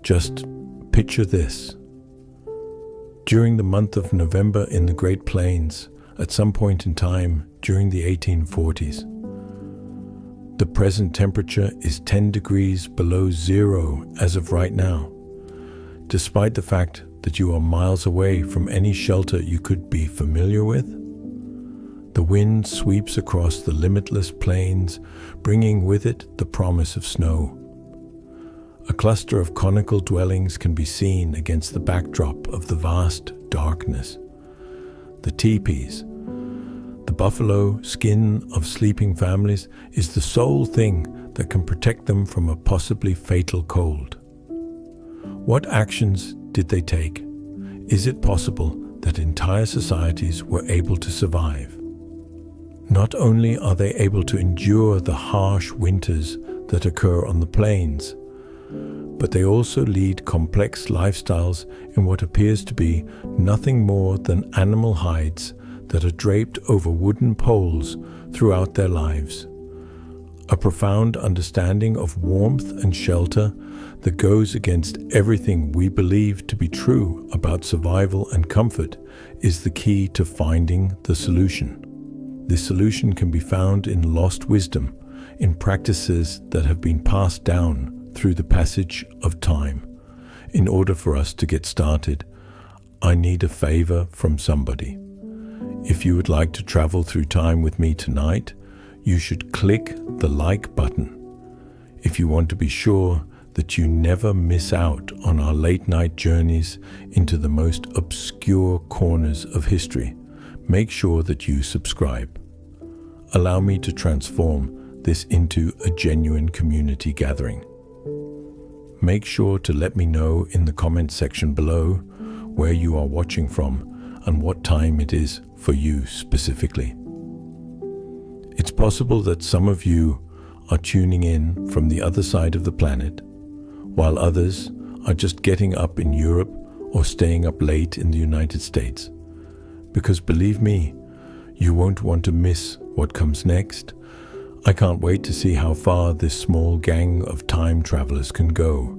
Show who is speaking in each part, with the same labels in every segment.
Speaker 1: Just picture this. During the month of November in the Great Plains, at some point in time during the 1840s, the present temperature is 10 degrees below zero as of right now, despite the fact that you are miles away from any shelter you could be familiar with. The wind sweeps across the limitless plains, bringing with it the promise of snow. A cluster of conical dwellings can be seen against the backdrop of the vast darkness. The Tipis, the buffalo skin of sleeping families, is the sole thing that can protect them from a possibly fatal cold. What actions did they take? Is it possible that entire societies were able to survive? Not only are they able to endure the harsh winters that occur on the plains, but they also lead complex lifestyles in what appears to be nothing more than animal hides that are draped over wooden poles throughout their lives. A profound understanding of warmth and shelter that goes against everything we believe to be true about survival and comfort is the key to finding the solution. This solution can be found in lost wisdom, in practices that have been passed down through the passage of time. In order for us to get started, I need a favor from somebody. If you would like to travel through time with me tonight, you should click the like button. If you want to be sure that you never miss out on our late-night journeys into the most obscure corners of history, make sure that you subscribe. Allow me to transform this into a genuine community gathering. Make sure to let me know in the comment section below where you are watching from and what time it is for you specifically. It's possible that some of you are tuning in from the other side of the planet, while others are just getting up in Europe or staying up late in the United States. Because believe me, you won't want to miss what comes next. I can't wait to see how far this small gang of time travelers can go.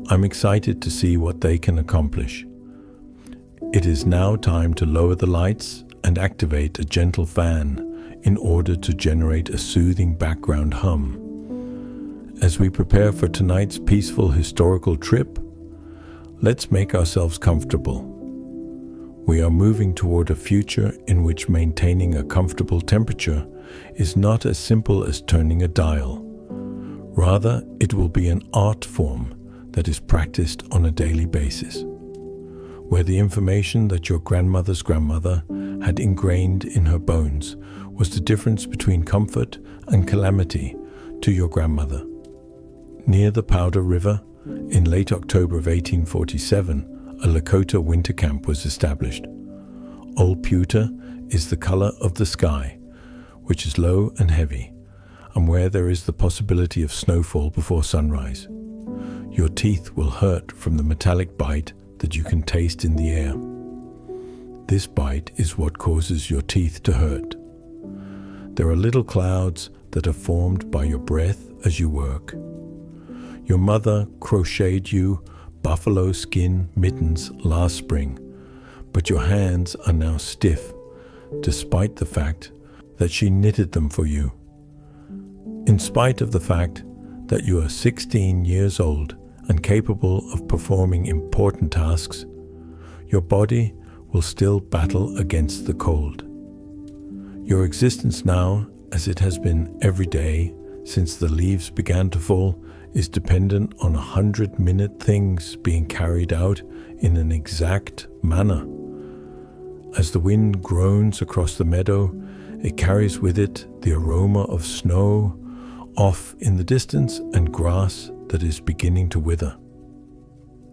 Speaker 1: I'm excited to see what they can accomplish. It is now time to lower the lights and activate a gentle fan in order to generate a soothing background hum. As we prepare for tonight's peaceful historical trip, let's make ourselves comfortable. We are moving toward a future in which maintaining a comfortable temperature is not as simple as turning a dial. Rather, it will be an art form that is practiced on a daily basis, where the information that your grandmother's grandmother had ingrained in her bones was the difference between comfort and calamity to your grandmother. Near the Powder River, in late October of 1847, a Lakota winter camp was established. Old pewter is the color of the sky, which is low and heavy, and where there is the possibility of snowfall before sunrise. Your teeth will hurt from the metallic bite that you can taste in the air. This bite is what causes your teeth to hurt. There are little clouds that are formed by your breath as you work. Your mother crocheted you buffalo skin mittens last spring, but your hands are now stiff, despite the fact that she knitted them for you. In spite of the fact that you are 16 years old and capable of performing important tasks, your body will still battle against the cold. Your existence now, as it has been every day since the leaves began to fall, is dependent on 100-minute things being carried out in an exact manner. As the wind groans across the meadow, it carries with it the aroma of snow off in the distance and grass that is beginning to wither.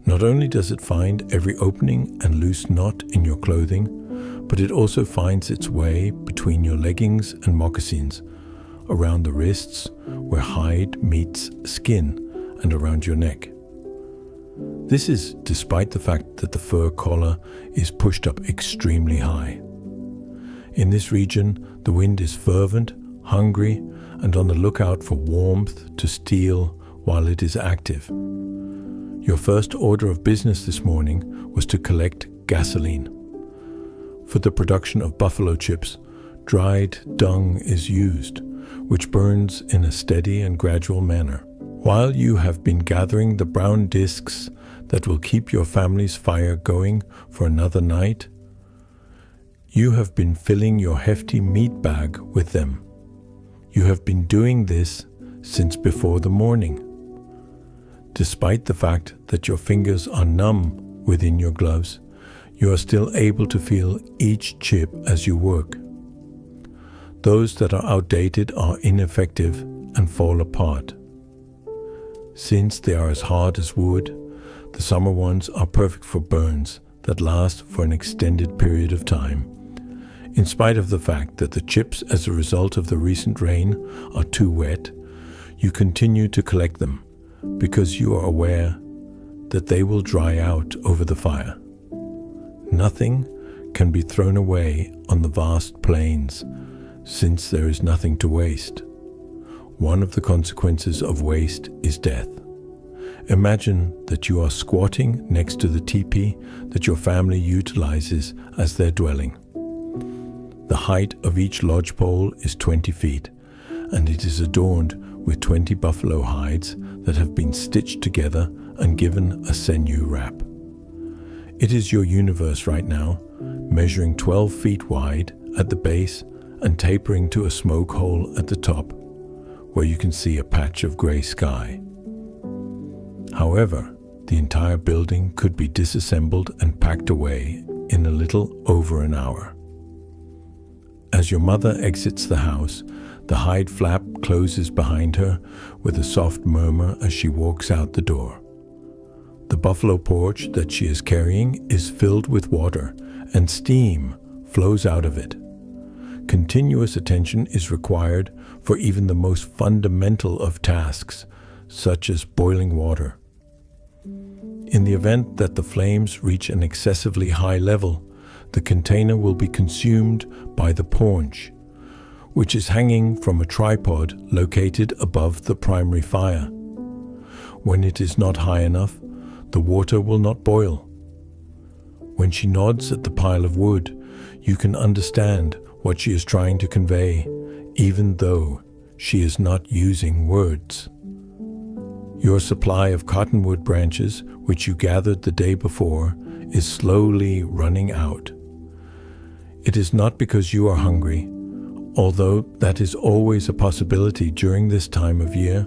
Speaker 1: Not only does it find every opening and loose knot in your clothing, but it also finds its way between your leggings and moccasins, around the wrists where hide meets skin, and around your neck. This is despite the fact that the fur collar is pushed up extremely high. In this region, the wind is fervent, hungry, and on the lookout for warmth to steal while it is active. Your first order of business this morning was to collect gasoline. For the production of buffalo chips, dried dung is used, which burns in a steady and gradual manner. While you have been gathering the brown discs that will keep your family's fire going for another night, you have been filling your hefty meat bag with them. You have been doing this since before the morning. Despite the fact that your fingers are numb within your gloves, you are still able to feel each chip as you work. Those that are outdated are ineffective and fall apart. Since they are as hard as wood, the summer ones are perfect for burns that last for an extended period of time. In spite of the fact that the chips as a result of the recent rain are too wet, you continue to collect them because you are aware that they will dry out over the fire. Nothing can be thrown away on the vast plains, since there is nothing to waste. One of the consequences of waste is death. Imagine that you are squatting next to the teepee that your family utilizes as their dwelling. The height of each lodgepole is 20 feet, and it is adorned with 20 buffalo hides that have been stitched together and given a sinew wrap. It is your universe right now, measuring 12 feet wide at the base and tapering to a smoke hole at the top, where you can see a patch of gray sky. However, the entire building could be disassembled and packed away in a little over an hour. As your mother exits the house, the hide flap closes behind her with a soft murmur as she walks out the door. The buffalo porch that she is carrying is filled with water, and steam flows out of it. Continuous attention is required for even the most fundamental of tasks, such as boiling water. In the event that the flames reach an excessively high level, the container will be consumed by the paunch, which is hanging from a tripod located above the primary fire. When it is not high enough, the water will not boil. When she nods at the pile of wood, you can understand what she is trying to convey, even though she is not using words. Your supply of cottonwood branches, which you gathered the day before, is slowly running out. It is not because you are hungry, although that is always a possibility during this time of year,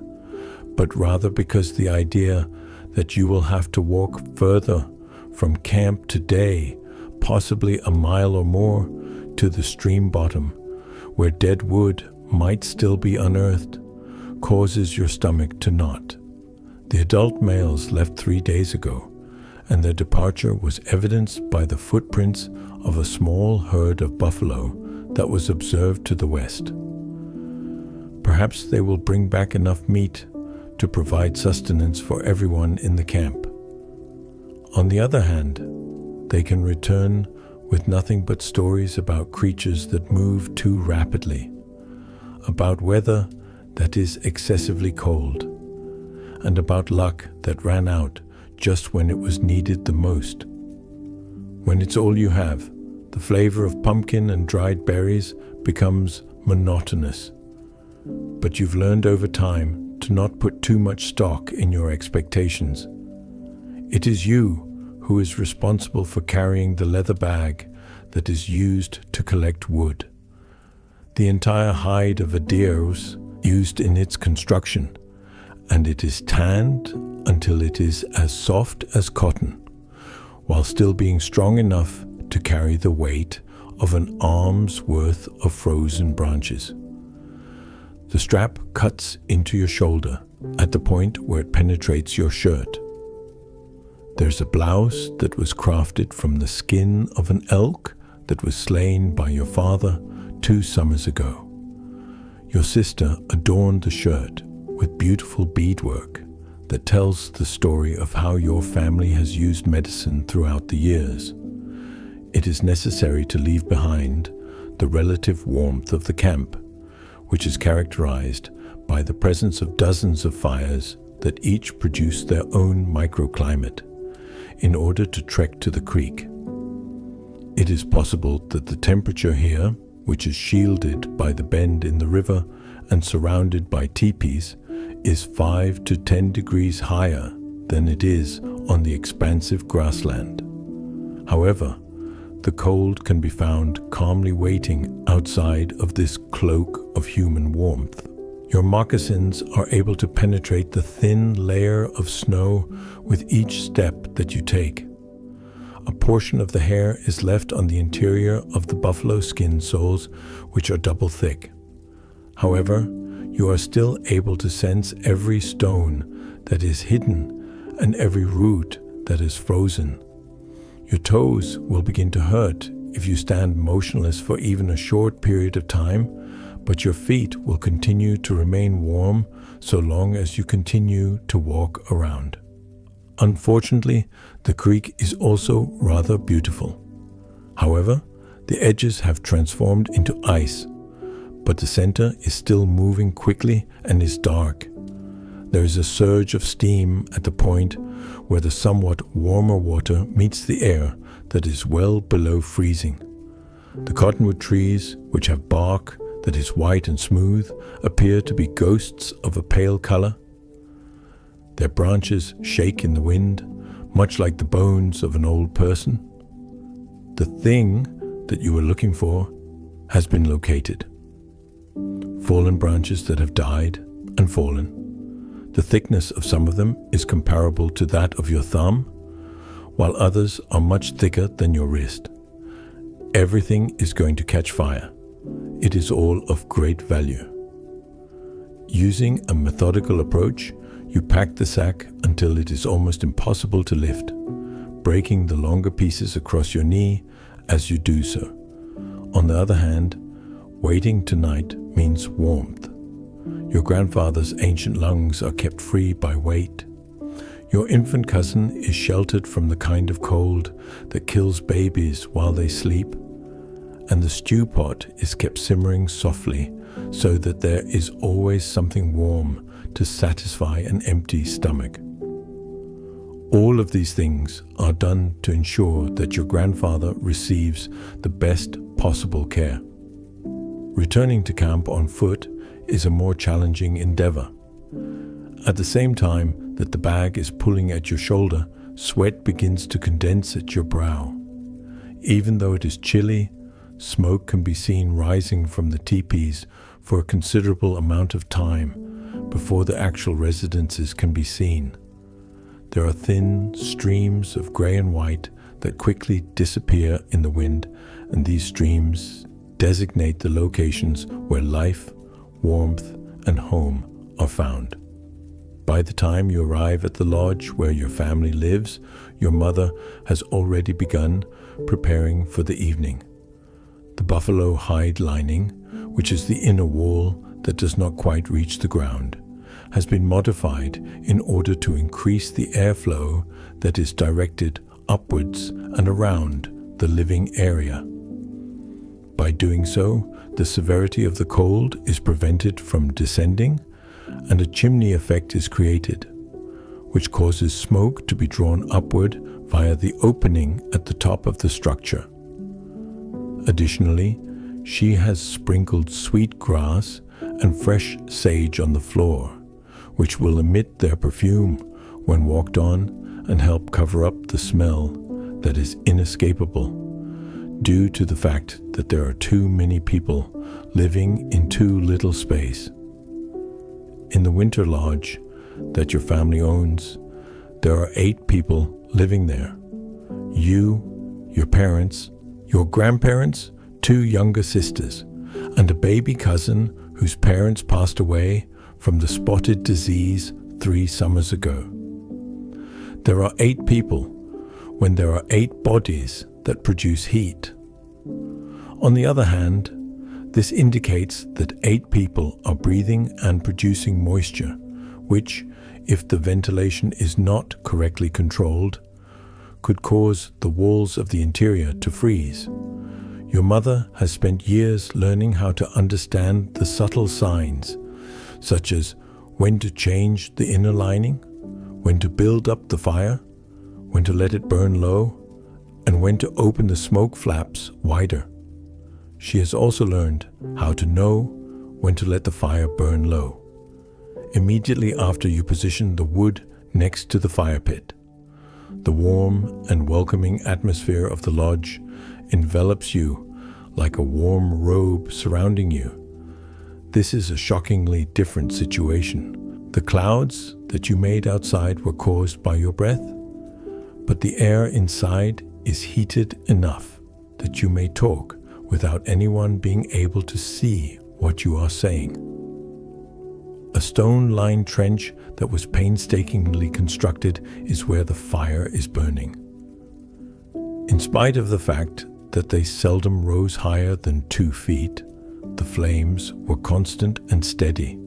Speaker 1: but rather because the idea that you will have to walk further from camp today, possibly a mile or more, to the stream bottom, where dead wood might still be unearthed, causes your stomach to knot. The adult males left 3 days ago, and their departure was evidenced by the footprints of a small herd of buffalo that was observed to the west. Perhaps they will bring back enough meat to provide sustenance for everyone in the camp. On the other hand, they can return with nothing but stories about creatures that move too rapidly, about weather that is excessively cold, and about luck that ran out just when it was needed the most. When it's all you have, the flavor of pumpkin and dried berries becomes monotonous. But you've learned over time to not put too much stock in your expectations. It is you who is responsible for carrying the leather bag that is used to collect wood. The entire hide of a deer was used in its construction, and it is tanned until it is as soft as cotton, while still being strong enough to carry the weight of an arm's worth of frozen branches. The strap cuts into your shoulder at the point where it penetrates your shirt. There's a blouse that was crafted from the skin of an elk that was slain by your father 2 summers ago. Your sister adorned the shirt with beautiful beadwork that tells the story of how your family has used medicine throughout the years. It is necessary to leave behind the relative warmth of the camp, which is characterized by the presence of dozens of fires that each produce their own microclimate in order to trek to the creek. It is possible that the temperature here, which is shielded by the bend in the river and surrounded by tipis, is 5 to 10 degrees higher than it is on the expansive grassland. However, the cold can be found calmly waiting outside of this cloak of human warmth. Your moccasins are able to penetrate the thin layer of snow with each step that you take. A portion of the hair is left on the interior of the buffalo skin soles, which are double thick. However, you are still able to sense every stone that is hidden and every root that is frozen. Your toes will begin to hurt if you stand motionless for even a short period of time, but your feet will continue to remain warm so long as you continue to walk around. Unfortunately, the creek is also rather beautiful. However, the edges have transformed into ice, but the center is still moving quickly and is dark. There is a surge of steam at the point where the somewhat warmer water meets the air that is well below freezing. The cottonwood trees, which have bark that is white and smooth, appear to be ghosts of a pale color. Their branches shake in the wind, much like the bones of an old person. The thing that you were looking for has been located. Fallen branches that have died and fallen. The thickness of some of them is comparable to that of your thumb, while others are much thicker than your wrist. Everything is going to catch fire. It is all of great value. Using a methodical approach, you pack the sack until it is almost impossible to lift, breaking the longer pieces across your knee as you do so. On the other hand, waiting tonight means warmth. Your grandfather's ancient lungs are kept free by weight. Your infant cousin is sheltered from the kind of cold that kills babies while they sleep, and the stew pot is kept simmering softly so that there is always something warm to satisfy an empty stomach. All of these things are done to ensure that your grandfather receives the best possible care. Returning to camp on foot is a more challenging endeavor. At the same time that the bag is pulling at your shoulder, sweat begins to condense at your brow. Even though it is chilly, smoke can be seen rising from the teepees for a considerable amount of time before the actual residences can be seen. There are thin streams of gray and white that quickly disappear in the wind, and these streams designate the locations where life, warmth, and home are found. By the time you arrive at the lodge where your family lives, your mother has already begun preparing for the evening. The buffalo hide lining, which is the inner wall that does not quite reach the ground, has been modified in order to increase the airflow that is directed upwards and around the living area. By doing so, the severity of the cold is prevented from descending, and a chimney effect is created, which causes smoke to be drawn upward via the opening at the top of the structure. Additionally, she has sprinkled sweet grass and fresh sage on the floor, which will emit their perfume when walked on and help cover up the smell that is inescapable due to the fact that there are too many people living in too little space. In the winter lodge that your family owns, there are 8 people living there. You, your parents, your grandparents, 2 younger sisters, and a baby cousin whose parents passed away from the spotted disease 3 summers ago. There are 8 people when there are 8 bodies that produce heat. On the other hand, this indicates that 8 people are breathing and producing moisture, which, if the ventilation is not correctly controlled, could cause the walls of the interior to freeze. Your mother has spent years learning how to understand the subtle signs, such as when to change the inner lining, when to build up the fire, when to let it burn low, and when to open the smoke flaps wider. She has also learned how to know when to let the fire burn low. Immediately after you position the wood next to the fire pit, the warm and welcoming atmosphere of the lodge envelops you like a warm robe surrounding you. This is a shockingly different situation. The clouds that you made outside were caused by your breath, but the air inside is heated enough that you may talk without anyone being able to see what you are saying. A stone-lined trench that was painstakingly constructed is where the fire is burning. In spite of the fact that they seldom rose higher than 2 feet, the flames were constant and steady.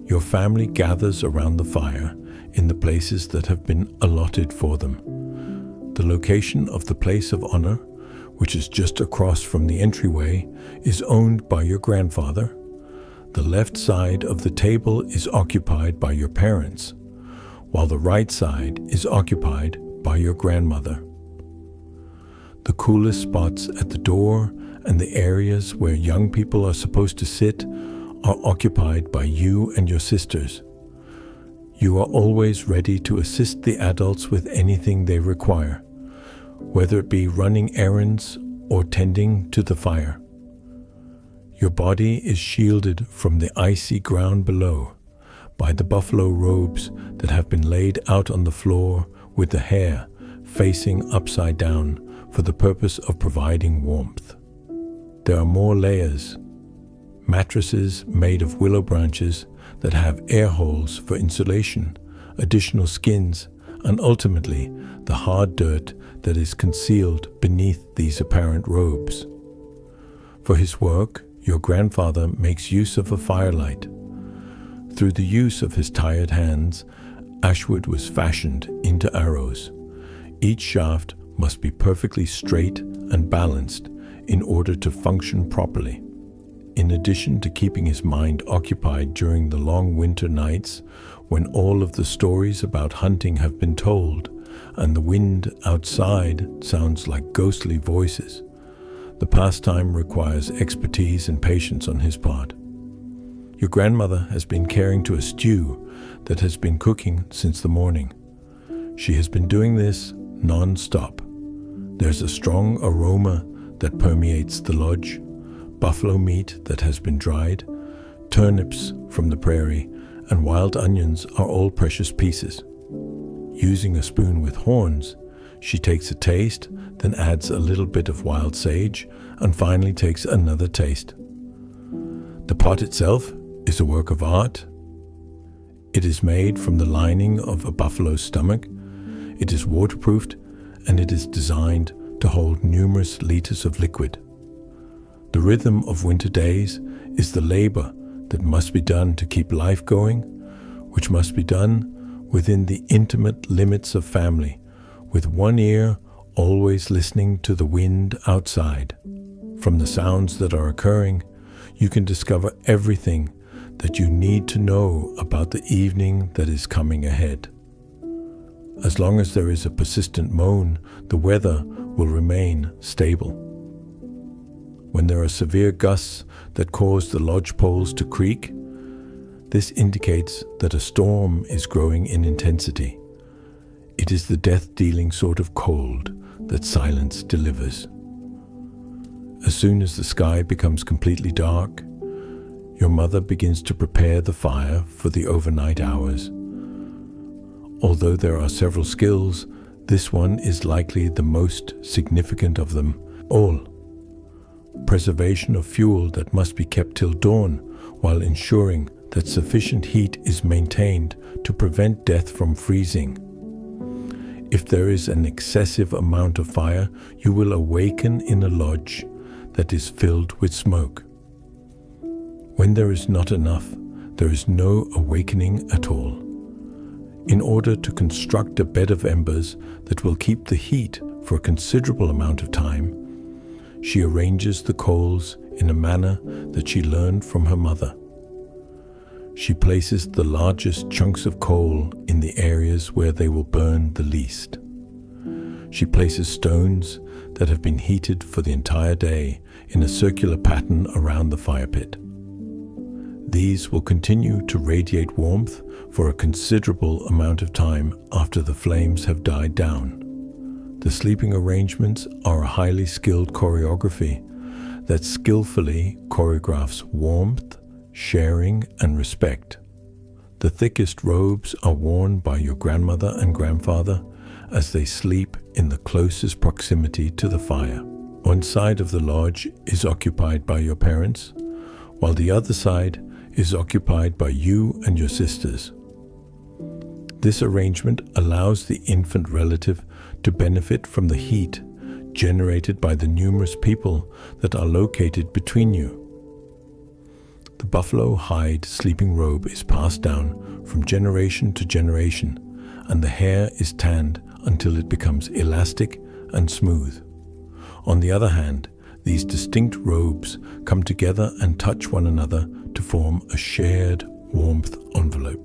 Speaker 1: Your family gathers around the fire in the places that have been allotted for them. The location of the place of honor, which is just across from the entryway, is owned by your grandfather. The left side of the table is occupied by your parents, while the right side is occupied by your grandmother. The coolest spots at the door and the areas where young people are supposed to sit are occupied by you and your sisters. You are always ready to assist the adults with anything they require, whether it be running errands or tending to the fire. Your body is shielded from the icy ground below by the buffalo robes that have been laid out on the floor with the hair facing upside down for the purpose of providing warmth. There are more layers, mattresses made of willow branches that have air holes for insulation, additional skins, and ultimately the hard dirt that is concealed beneath these apparent robes. For his work, your grandfather makes use of a firelight. Through the use of his tired hands, ashwood was fashioned into arrows. Each shaft must be perfectly straight and balanced in order to function properly. In addition to keeping his mind occupied during the long winter nights when all of the stories about hunting have been told and the wind outside sounds like ghostly voices, the pastime requires expertise and patience on his part. Your grandmother has been caring to a stew that has been cooking since the morning. She has been doing this non-stop. There's a strong aroma that permeates the lodge, buffalo meat that has been dried, turnips from the prairie, and wild onions are all precious pieces. Using a spoon with horns, she takes a taste, then adds a little bit of wild sage, and finally takes another taste. The pot itself is a work of art. It is made from the lining of a buffalo's stomach. It is waterproofed, and it is designed to hold numerous liters of liquid. The rhythm of winter days is the labor that must be done to keep life going, which must be done within the intimate limits of family, with one ear always listening to the wind outside. From the sounds that are occurring, you can discover everything that you need to know about the evening that is coming ahead. As long as there is a persistent moan, the weather will remain stable. When there are severe gusts that cause the lodge poles to creak, this indicates that a storm is growing in intensity. It is the death-dealing sort of cold that silence delivers. As soon as the sky becomes completely dark, your mother begins to prepare the fire for the overnight hours. Although there are several skills, this one is likely the most significant of them all. Preservation of fuel that must be kept till dawn, while ensuring that sufficient heat is maintained to prevent death from freezing. If there is an excessive amount of fire, you will awaken in a lodge that is filled with smoke. When there is not enough, there is no awakening at all. In order to construct a bed of embers that will keep the heat for a considerable amount of time, she arranges the coals in a manner that she learned from her mother. she places the largest chunks of coal in the areas where they will burn the least. She places stones that have been heated for the entire day in a circular pattern around the fire pit. These will continue to radiate warmth for a considerable amount of time after the flames have died down. The sleeping arrangements are a highly skilled choreography that skillfully choreographs warmth, sharing, and respect. The thickest robes are worn by your grandmother and grandfather as they sleep in the closest proximity to the fire. One side of the lodge is occupied by your parents, while the other side is occupied by you and your sisters. This arrangement allows the infant relative to benefit from the heat generated by the numerous people that are located between you. The buffalo hide sleeping robe is passed down from generation to generation, and the hair is tanned until it becomes elastic and smooth. On the other hand, these distinct robes come together and touch one another to form a shared warmth envelope.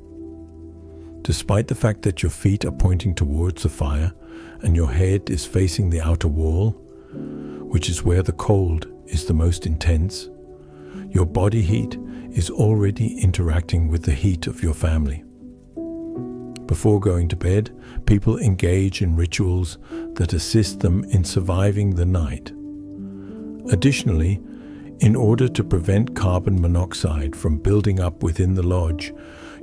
Speaker 1: Despite the fact that your feet are pointing towards the fire and your head is facing the outer wall, which is where the cold is the most intense, your body heat is already interacting with the heat of your family. Before going to bed, people engage in rituals that assist them in surviving the night. Additionally, in order to prevent carbon monoxide from building up within the lodge,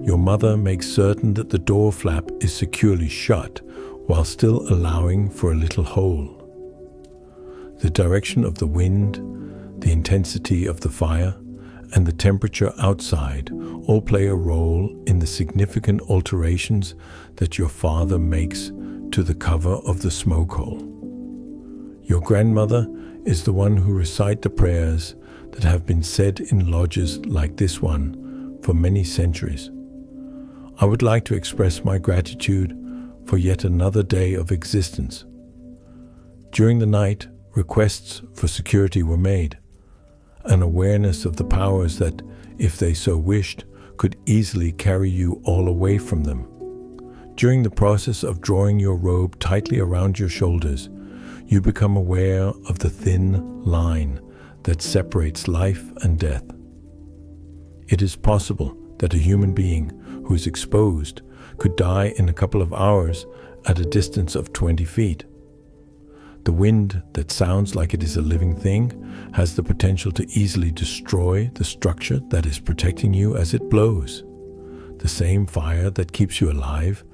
Speaker 1: your mother makes certain that the door flap is securely shut while still allowing for a little hole. The direction of the wind, the intensity of the fire, and the temperature outside all play a role in the significant alterations that your father makes to the cover of the smoke hole. Your grandmother is the one who recites the prayers that have been said in lodges like this one for many centuries. I would like to express my gratitude for yet another day of existence. During the night, requests for security were made. An awareness of the powers that, if they so wished, could easily carry you all away from them. During the process of drawing your robe tightly around your shoulders, you become aware of the thin line that separates life and death. It is possible that a human being who is exposed could die in a couple of hours at a distance of 20 feet. The wind that sounds like it is a living thing has the potential to easily destroy the structure that is protecting you as it blows. The same fire that keeps you alive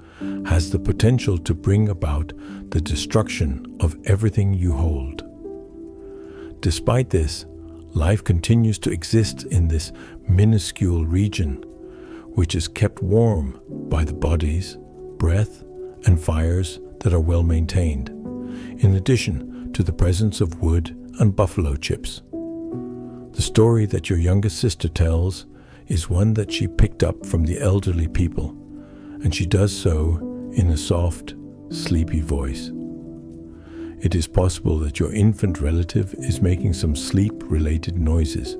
Speaker 1: has the potential to bring about the destruction of everything you hold. Despite this, life continues to exist in this minuscule region, which is kept warm by the bodies, breath, and fires that are well maintained, in addition to the presence of wood and buffalo chips. The story that your youngest sister tells is one that she picked up from the elderly people, and she does so in a soft, sleepy voice. It is possible that your infant relative is making some sleep-related noises.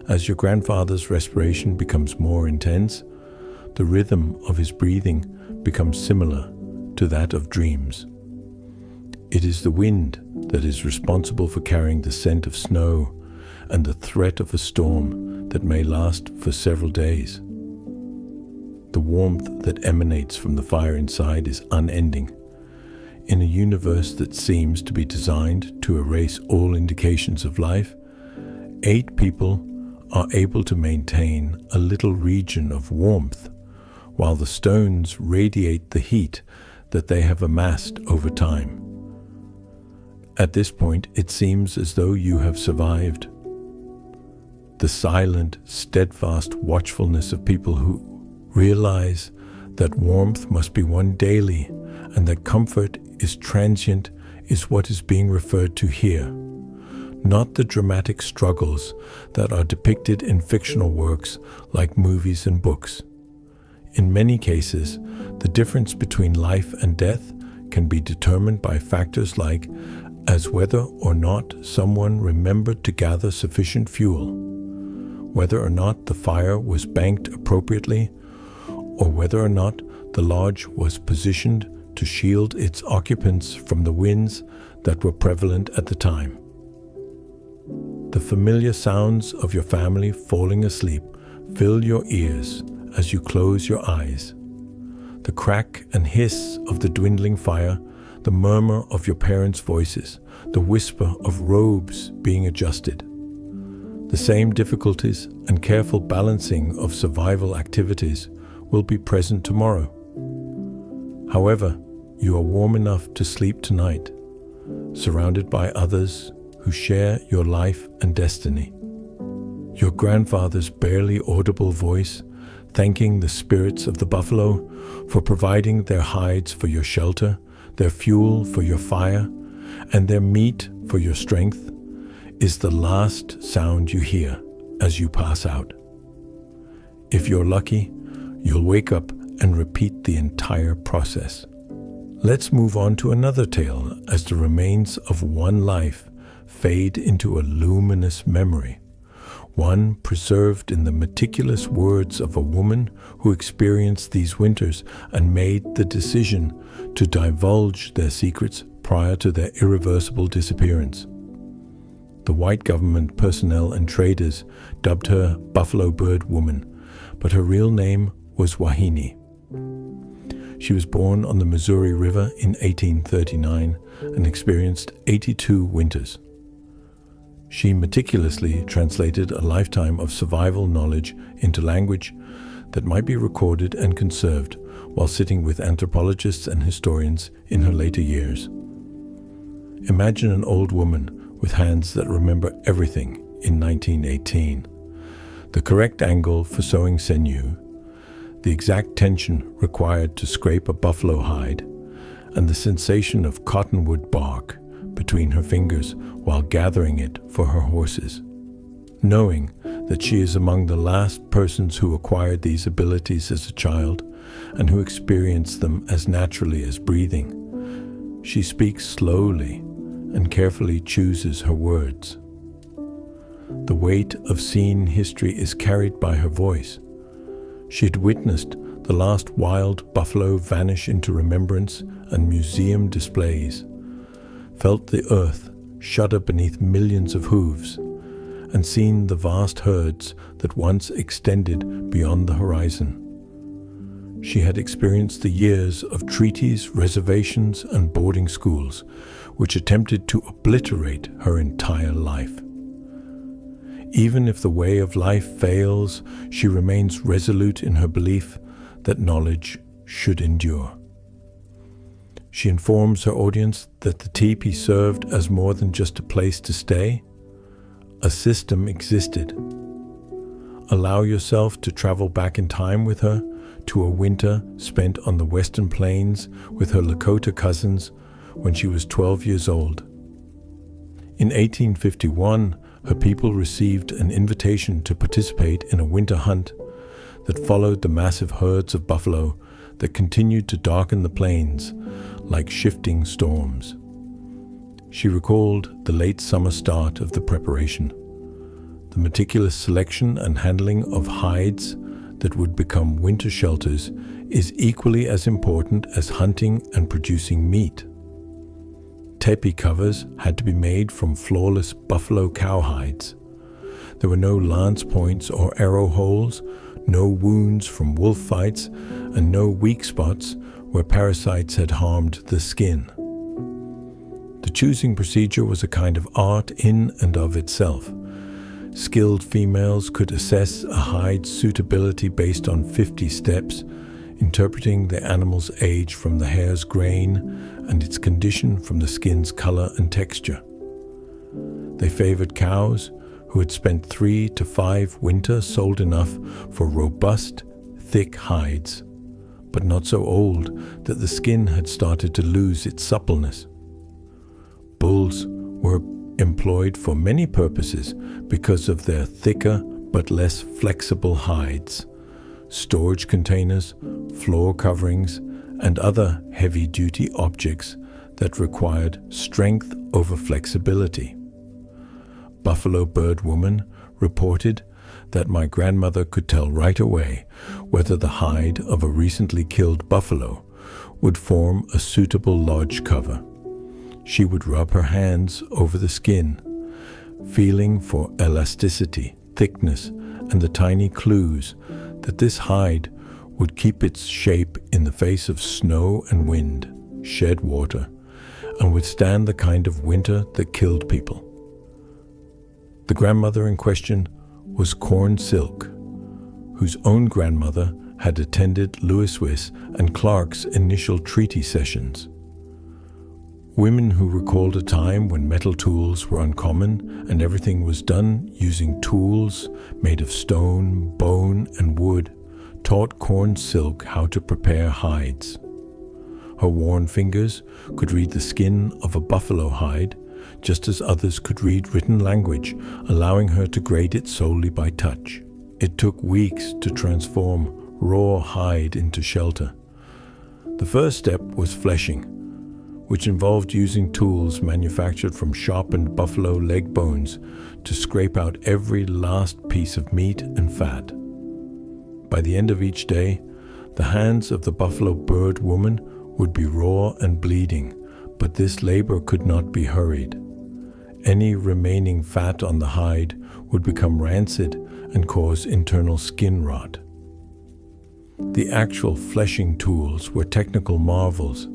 Speaker 1: As your grandfather's respiration becomes more intense, the rhythm of his breathing becomes similar to that of dreams. It is the wind that is responsible for carrying the scent of snow and the threat of a storm that may last for several days. The warmth that emanates from the fire inside is unending. In a universe that seems to be designed to erase all indications of life, 8 people are able to maintain a little region of warmth, while the stones radiate the heat that they have amassed over time. At this point, it seems as though you have survived. The silent, steadfast watchfulness of people who realize that warmth must be won daily and that comfort is transient is what is being referred to here, not the dramatic struggles that are depicted in fictional works like movies and books. In many cases, the difference between life and death can be determined by factors like as whether or not someone remembered to gather sufficient fuel, whether or not the fire was banked appropriately, or whether or not the lodge was positioned to shield its occupants from the winds that were prevalent at the time. The familiar sounds of your family falling asleep fill your ears as you close your eyes. The crack and hiss of the dwindling fire, the murmur of your parents' voices, the whisper of robes being adjusted. The same difficulties and careful balancing of survival activities will be present tomorrow. However, you are warm enough to sleep tonight, surrounded by others who share your life and destiny. Your grandfather's barely audible voice thanking the spirits of the buffalo for providing their hides for your shelter, their fuel for your fire, and their meat for your strength, is the last sound you hear as you pass out. If you're lucky, you'll wake up and repeat the entire process. Let's move on to another tale as the remains of one life fade into a luminous memory, one preserved in the meticulous words of a woman who experienced these winters and made the decision to divulge their secrets prior to their irreversible disappearance. The white government personnel and traders dubbed her Buffalo Bird Woman, but her real name was Wahine. She was born on the Missouri River in 1839 and experienced 82 winters. She meticulously translated a lifetime of survival knowledge into language that might be recorded and conserved while sitting with anthropologists and historians in her later years. Imagine an old woman with hands that remember everything in 1918. The correct angle for sewing sinew, the exact tension required to scrape a buffalo hide, and the sensation of cottonwood bark between her fingers while gathering it for her horses. Knowing that she is among the last persons who acquired these abilities as a child and who experienced them as naturally as breathing, she speaks slowly and carefully chooses her words. The weight of seen history is carried by her voice. She had witnessed the last wild buffalo vanish into remembrance and museum displays, felt the earth shudder beneath millions of hooves, and seen the vast herds that once extended beyond the horizon. She had experienced the years of treaties, reservations, and boarding schools, which attempted to obliterate her entire life. Even if the way of life fails, she remains resolute in her belief that knowledge should endure. She informs her audience that the teepee served as more than just a place to stay. A system existed. Allow yourself to travel back in time with her to a winter spent on the western plains with her Lakota cousins when she was 12 years old. In 1851, her people received an invitation to participate in a winter hunt that followed the massive herds of buffalo that continued to darken the plains like shifting storms. She recalled the late summer start of the preparation, the meticulous selection and handling of hides that would become winter shelters is equally as important as hunting and producing meat. Teepee covers had to be made from flawless buffalo cowhides. There were no lance points or arrow holes, no wounds from wolf fights, and no weak spots where parasites had harmed the skin. The choosing procedure was a kind of art in and of itself. Skilled females could assess a hide's suitability based on 50 steps, interpreting the animal's age from the hair's grain and its condition from the skin's color and texture. They favored cows who had spent 3 to 5 winters sold enough for robust, thick hides, but not so old that the skin had started to lose its suppleness. Bulls were employed for many purposes because of their thicker but less flexible hides, storage containers, floor coverings, and other heavy-duty objects that required strength over flexibility. Buffalo Bird Woman reported that my grandmother could tell right away whether the hide of a recently killed buffalo would form a suitable lodge cover. She would rub her hands over the skin, feeling for elasticity, thickness, and the tiny clues that this hide would keep its shape in the face of snow and wind, shed water, and withstand the kind of winter that killed people. The grandmother in question was Corn Silk, whose own grandmother had attended Lewis Wiss and Clark's initial treaty sessions. Women who recalled a time when metal tools were uncommon and everything was done using tools made of stone, bone, and wood taught Corn Silk how to prepare hides. Her worn fingers could read the skin of a buffalo hide, just as others could read written language, allowing her to grade it solely by touch. It took weeks to transform raw hide into shelter. The first step was fleshing, which involved using tools manufactured from sharpened buffalo leg bones to scrape out every last piece of meat and fat. By the end of each day, the hands of the buffalo bird woman would be raw and bleeding, but this labor could not be hurried. Any remaining fat on the hide would become rancid and cause internal skin rot. The actual fleshing tools were technical marvels,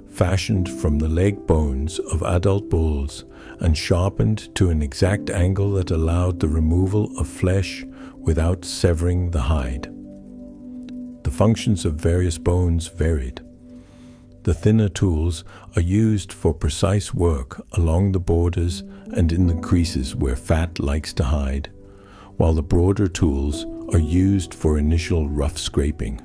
Speaker 1: fashioned from the leg bones of adult bulls and sharpened to an exact angle that allowed the removal of flesh without severing the hide. The functions of various bones varied. The thinner tools are used for precise work along the borders and in the creases where fat likes to hide, while the broader tools are used for initial rough scraping.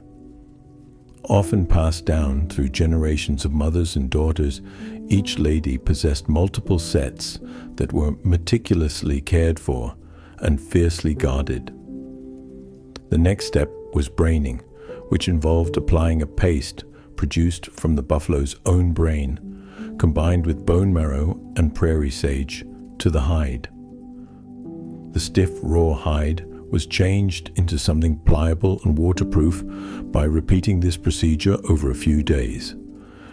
Speaker 1: Often passed down through generations of mothers and daughters, each lady possessed multiple sets that were meticulously cared for and fiercely guarded. The next step was braining, which involved applying a paste produced from the buffalo's own brain, combined with bone marrow and prairie sage, to the hide. The stiff, raw hide was changed into something pliable and waterproof by repeating this procedure over a few days.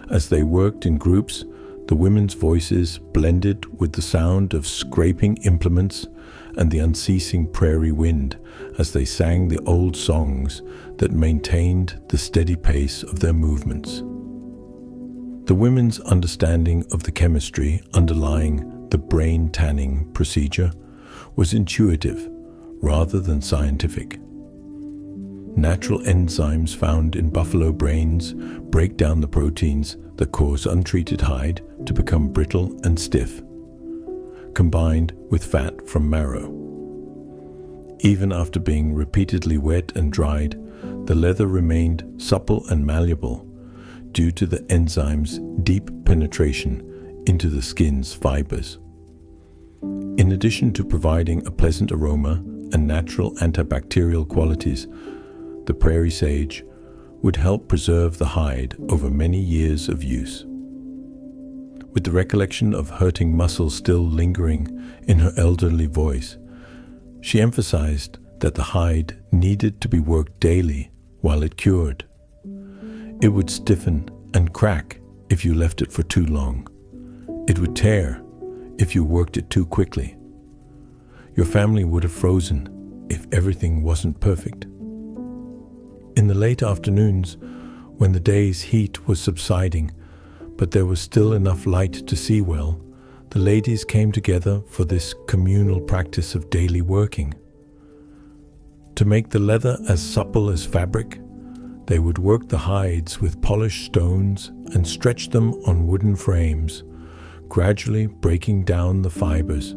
Speaker 1: As they worked in groups, the women's voices blended with the sound of scraping implements and the unceasing prairie wind as they sang the old songs that maintained the steady pace of their movements. The women's understanding of the chemistry underlying the brain tanning procedure was intuitive rather than scientific. Natural enzymes found in buffalo brains break down the proteins that cause untreated hide to become brittle and stiff, combined with fat from marrow. Even after being repeatedly wet and dried, the leather remained supple and malleable due to the enzyme's deep penetration into the skin's fibers. In addition to providing a pleasant aroma and natural antibacterial qualities, the prairie sage would help preserve the hide over many years of use. With the recollection of hurting muscles still lingering in her elderly voice, she emphasized that the hide needed to be worked daily while it cured. It would stiffen and crack if you left it for too long. It would tear if you worked it too quickly. Your family would have frozen if everything wasn't perfect. In the late afternoons, when the day's heat was subsiding, but there was still enough light to see well, the ladies came together for this communal practice of daily working. To make the leather as supple as fabric, they would work the hides with polished stones and stretch them on wooden frames, gradually breaking down the fibers.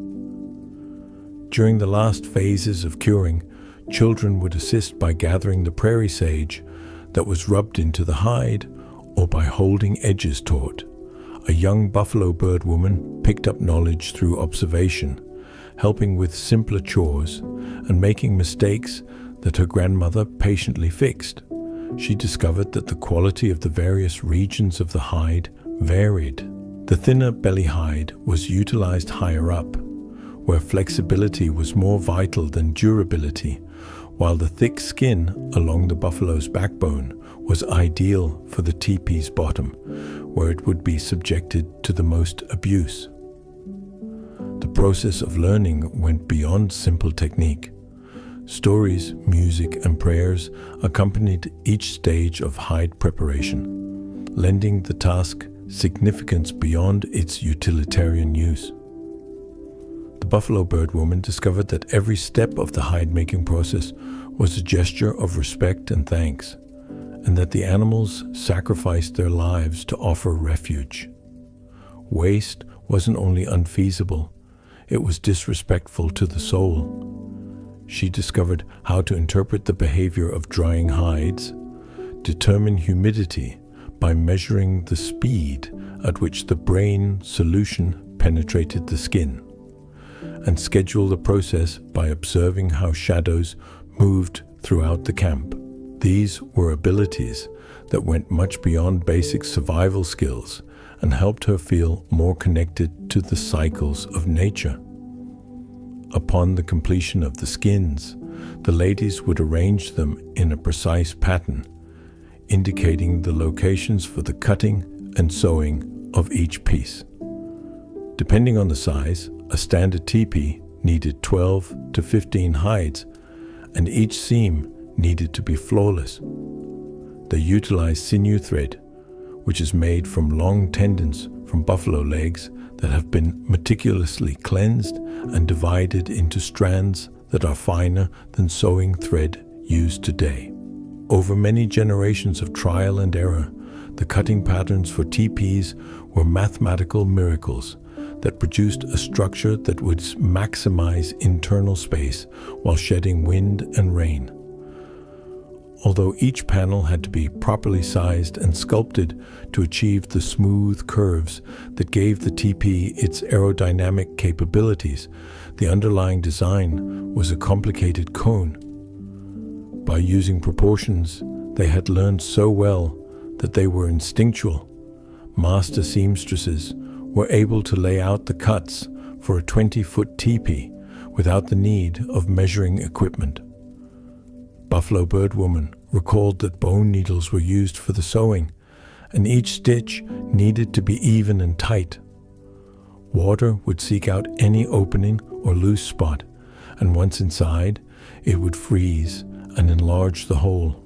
Speaker 1: During the last phases of curing, children would assist by gathering the prairie sage that was rubbed into the hide or by holding edges taut. A young buffalo bird woman picked up knowledge through observation, helping with simpler chores and making mistakes that her grandmother patiently fixed. She discovered that the quality of the various regions of the hide varied. The thinner belly hide was utilized higher up, where flexibility was more vital than durability, while the thick skin along the buffalo's backbone was ideal for the teepee's bottom, where it would be subjected to the most abuse. The process of learning went beyond simple technique. Stories, music, and prayers accompanied each stage of hide preparation, lending the task significance beyond its utilitarian use. The buffalo bird woman discovered that every step of the hide-making process was a gesture of respect and thanks, and that the animals sacrificed their lives to offer refuge. Waste wasn't only unfeasible, it was disrespectful to the soul. She discovered how to interpret the behavior of drying hides, determine humidity by measuring the speed at which the brain solution penetrated the skin, and schedule the process by observing how shadows moved throughout the camp. These were abilities that went much beyond basic survival skills and helped her feel more connected to the cycles of nature. Upon the completion of the skins, the ladies would arrange them in a precise pattern, indicating the locations for the cutting and sewing of each piece. Depending on the size, a standard teepee needed 12 to 15 hides, and each seam needed to be flawless. They utilized sinew thread, which is made from long tendons from buffalo legs that have been meticulously cleansed and divided into strands that are finer than sewing thread used today. Over many generations of trial and error, the cutting patterns for teepees were mathematical miracles that produced a structure that would maximize internal space while shedding wind and rain. Although each panel had to be properly sized and sculpted to achieve the smooth curves that gave the teepee its aerodynamic capabilities, the underlying design was a complicated cone. By using proportions they had learned so well that they were instinctual, master seamstresses were able to lay out the cuts for a 20-foot teepee without the need of measuring equipment. Buffalo Bird Woman recalled that bone needles were used for the sewing, and each stitch needed to be even and tight. Water would seek out any opening or loose spot, and once inside, it would freeze and enlarge the hole.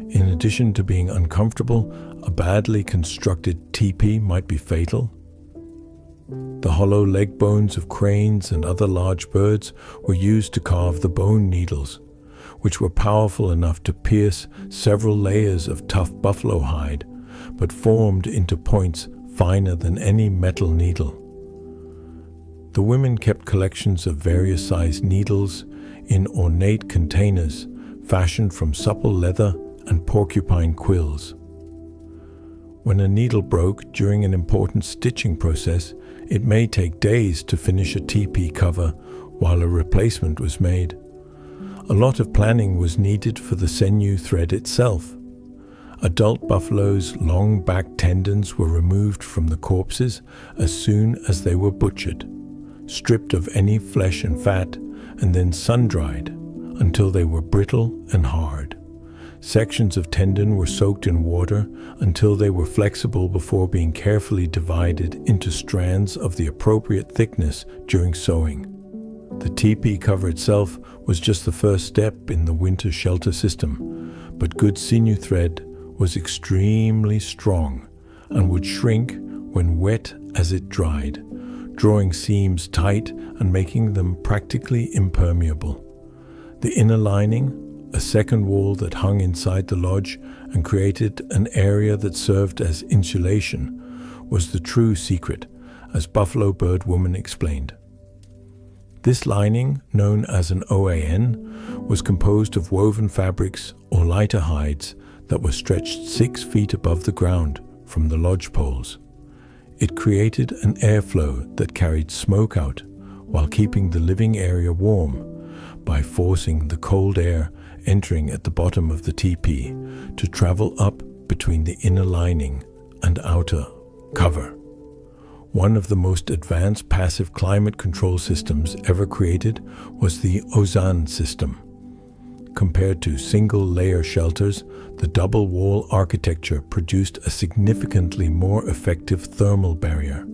Speaker 1: In addition to being uncomfortable, a badly constructed teepee might be fatal. The hollow leg bones of cranes and other large birds were used to carve the bone needles, which were powerful enough to pierce several layers of tough buffalo hide, but formed into points finer than any metal needle. The women kept collections of various sized needles in ornate containers fashioned from supple leather and porcupine quills. When a needle broke during an important stitching process, it may take days to finish a teepee cover while a replacement was made. A lot of planning was needed for the sinew thread itself. Adult buffaloes' long back tendons were removed from the corpses as soon as they were butchered, stripped of any flesh and fat, and then sun-dried until they were brittle and hard. Sections of tendon were soaked in water until they were flexible before being carefully divided into strands of the appropriate thickness during sewing. The teepee cover itself was just the first step in the winter shelter system, but good sinew thread was extremely strong and would shrink when wet as it dried, drawing seams tight and making them practically impermeable. The inner lining, a second wall that hung inside the lodge and created an area that served as insulation, was the true secret, as Buffalo Bird Woman explained. This lining, known as an OAN, was composed of woven fabrics or lighter hides that were stretched 6 feet above the ground from the lodge poles. It created an airflow that carried smoke out while keeping the living area warm by forcing the cold air entering at the bottom of the teepee to travel up between the inner lining and outer cover. One of the most advanced passive climate control systems ever created was the ozone system. Compared to single-layer shelters, the double-wall architecture produced a significantly more effective thermal barrier.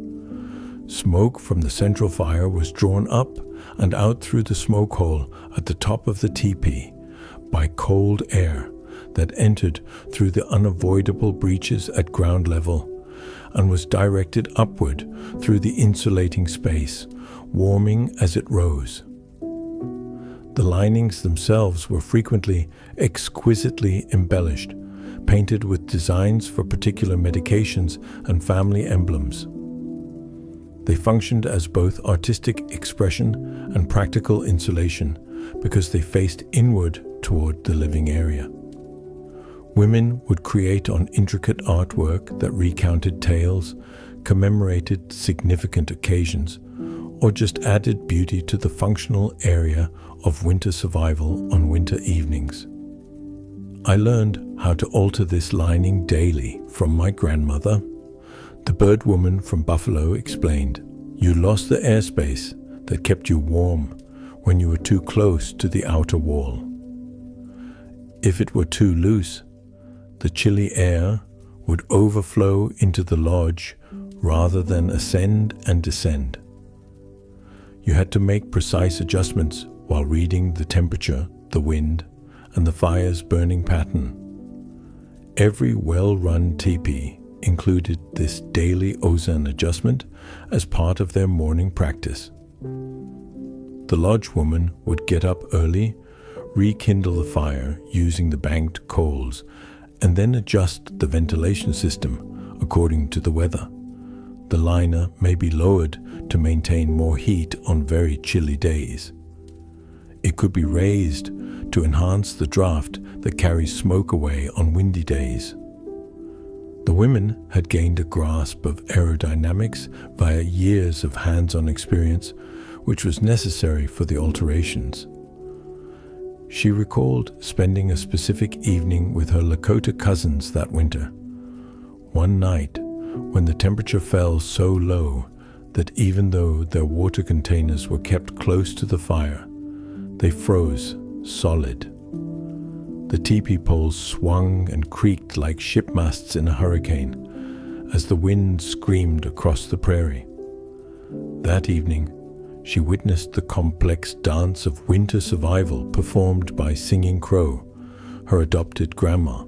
Speaker 1: Smoke from the central fire was drawn up and out through the smoke hole at the top of the teepee by cold air that entered through the unavoidable breaches at ground level and was directed upward through the insulating space, warming as it rose. The linings themselves were frequently exquisitely embellished, painted with designs for particular medications and family emblems. They functioned as both artistic expression and practical insulation because they faced inward toward the living area. Women would create on intricate artwork that recounted tales, commemorated significant occasions, or just added beauty to the functional area of winter survival on winter evenings. I learned how to alter this lining daily from my grandmother. The bird woman from Buffalo explained, "You lost the airspace that kept you warm when you were too close to the outer wall. If it were too loose, the chilly air would overflow into the lodge rather than ascend and descend. You had to make precise adjustments while reading the temperature, the wind, and the fire's burning pattern." Every well-run teepee included this daily ozone adjustment as part of their morning practice. The lodge woman would get up early, rekindle the fire using the banked coals, and then adjust the ventilation system according to the weather. The liner may be lowered to maintain more heat on very chilly days. It could be raised to enhance the draft that carries smoke away on windy days. The women had gained a grasp of aerodynamics via years of hands-on experience, which was necessary for the alterations. She recalled spending a specific evening with her Lakota cousins that winter. One night, when the temperature fell so low that even though their water containers were kept close to the fire, they froze solid. The teepee poles swung and creaked like shipmasts in a hurricane as the wind screamed across the prairie. That evening, she witnessed the complex dance of winter survival performed by Singing Crow, her adopted grandma.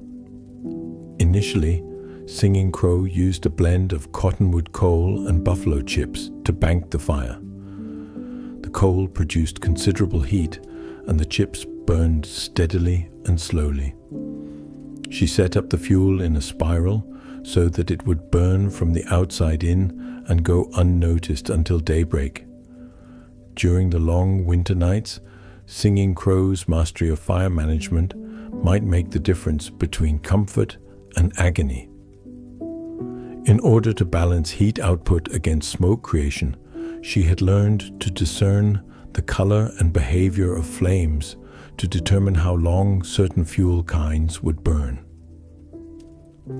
Speaker 1: Initially, Singing Crow used a blend of cottonwood coal and buffalo chips to bank the fire. The coal produced considerable heat, and the chips burned steadily and slowly. She set up the fuel in a spiral so that it would burn from the outside in and go unnoticed until daybreak. During the long winter nights, Singing Crow's mastery of fire management might make the difference between comfort and agony. In order to balance heat output against smoke creation, she had learned to discern the color and behavior of flames to determine how long certain fuel kinds would burn.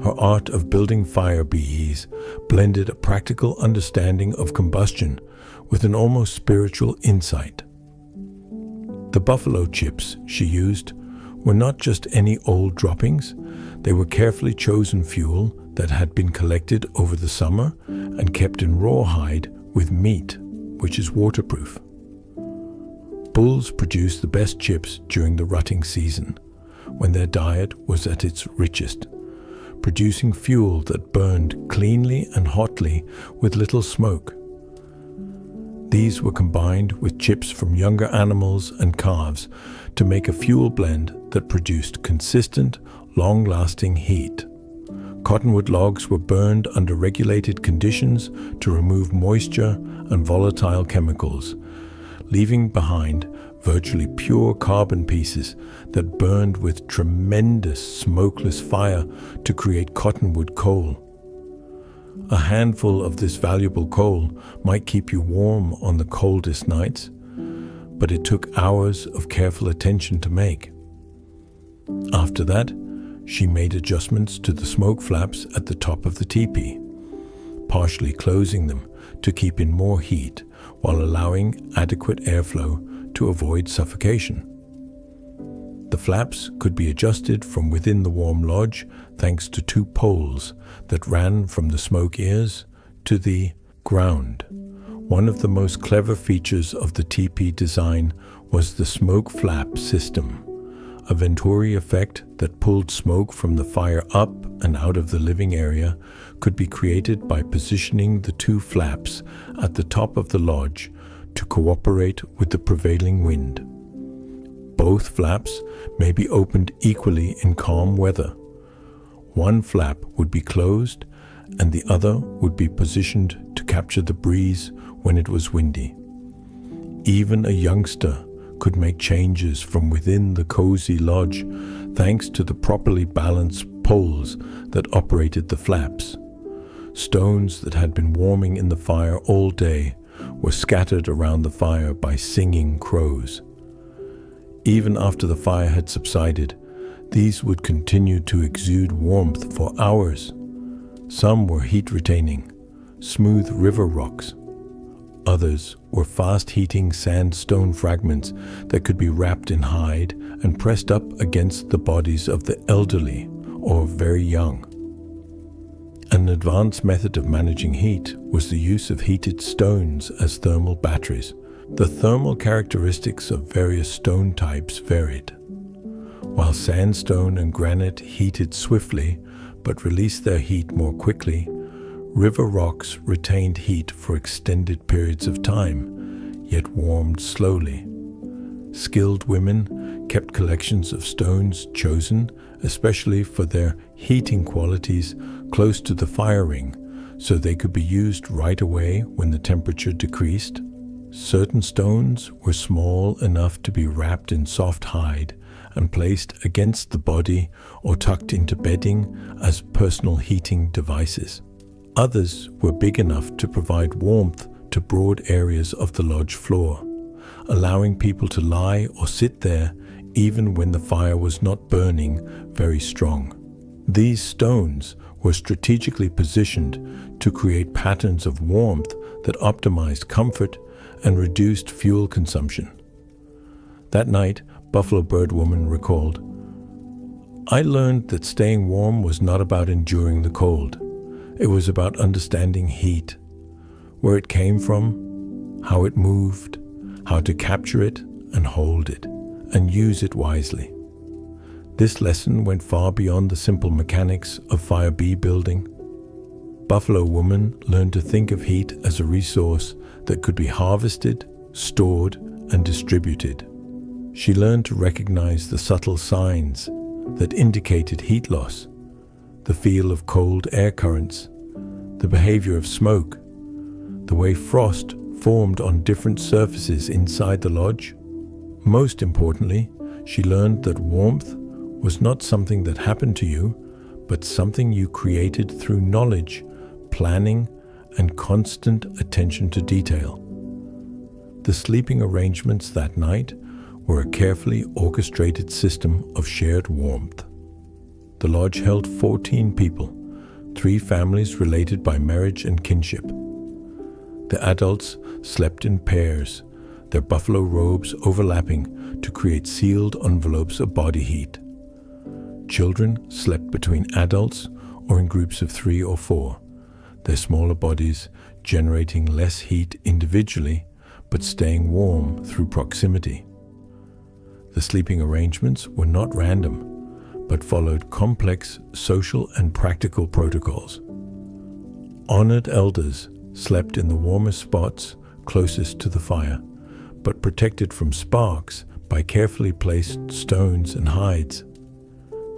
Speaker 1: Her art of building fire bees blended a practical understanding of combustion with an almost spiritual insight. The buffalo chips she used were not just any old droppings, they were carefully chosen fuel that had been collected over the summer and kept in rawhide with meat, which is waterproof. Bulls produced the best chips during the rutting season, when their diet was at its richest, producing fuel that burned cleanly and hotly with little smoke. These were combined with chips from younger animals and calves to make a fuel blend that produced consistent, long-lasting heat. Cottonwood logs were burned under regulated conditions to remove moisture and volatile chemicals, leaving behind virtually pure carbon pieces that burned with tremendous smokeless fire to create cottonwood coal. A handful of this valuable coal might keep you warm on the coldest nights, but it took hours of careful attention to make. After that, she made adjustments to the smoke flaps at the top of the teepee. partially closing them to keep in more heat while allowing adequate airflow to avoid suffocation. The flaps could be adjusted from within the warm lodge thanks to two poles that ran from the smoke ears to the ground. One of the most clever features of the teepee design was the smoke flap system, a Venturi effect that pulled smoke from the fire up and out of the living area could be created by positioning the two flaps at the top of the lodge to cooperate with the prevailing wind. Both flaps may be opened equally in calm weather. One flap would be closed and the other would be positioned to capture the breeze when it was windy. Even a youngster could make changes from within the cozy lodge thanks to the properly balanced poles that operated the flaps. Stones that had been warming in the fire all day were scattered around the fire by singing crows. Even after the fire had subsided, these would continue to exude warmth for hours. Some were heat-retaining, smooth river rocks. Others were fast-heating sandstone fragments that could be wrapped in hide and pressed up against the bodies of the elderly or very young. An advanced method of managing heat was the use of heated stones as thermal batteries. The thermal characteristics of various stone types varied. While sandstone and granite heated swiftly but released their heat more quickly, river rocks retained heat for extended periods of time, yet warmed slowly. Skilled women kept collections of stones chosen, especially for their heating qualities, close to the fire ring, so they could be used right away when the temperature decreased. Certain stones were small enough to be wrapped in soft hide and placed against the body or tucked into bedding as personal heating devices. Others were big enough to provide warmth to broad areas of the lodge floor, allowing people to lie or sit there even when the fire was not burning very strong. These stones were strategically positioned to create patterns of warmth that optimized comfort and reduced fuel consumption. That night, Buffalo Bird Woman recalled, "I learned that staying warm was not about enduring the cold. It was about understanding heat, where it came from, how it moved, how to capture it and hold it, and use it wisely." This lesson went far beyond the simple mechanics of fire bee building. Buffalo Woman learned to think of heat as a resource that could be harvested, stored, and distributed. She learned to recognize the subtle signs that indicated heat loss, the feel of cold air currents, the behavior of smoke, the way frost formed on different surfaces inside the lodge. Most importantly, she learned that warmth was not something that happened to you, but something you created through knowledge, planning, and constant attention to detail. The sleeping arrangements that night were a carefully orchestrated system of shared warmth. The lodge held 14 people, 3 families related by marriage and kinship. The adults slept in pairs, their buffalo robes overlapping to create sealed envelopes of body heat. Children slept between adults or in groups of 3 or 4, their smaller bodies generating less heat individually but staying warm through proximity. The sleeping arrangements were not random, but followed complex social and practical protocols. Honored elders slept in the warmest spots closest to the fire, but protected from sparks by carefully placed stones and hides.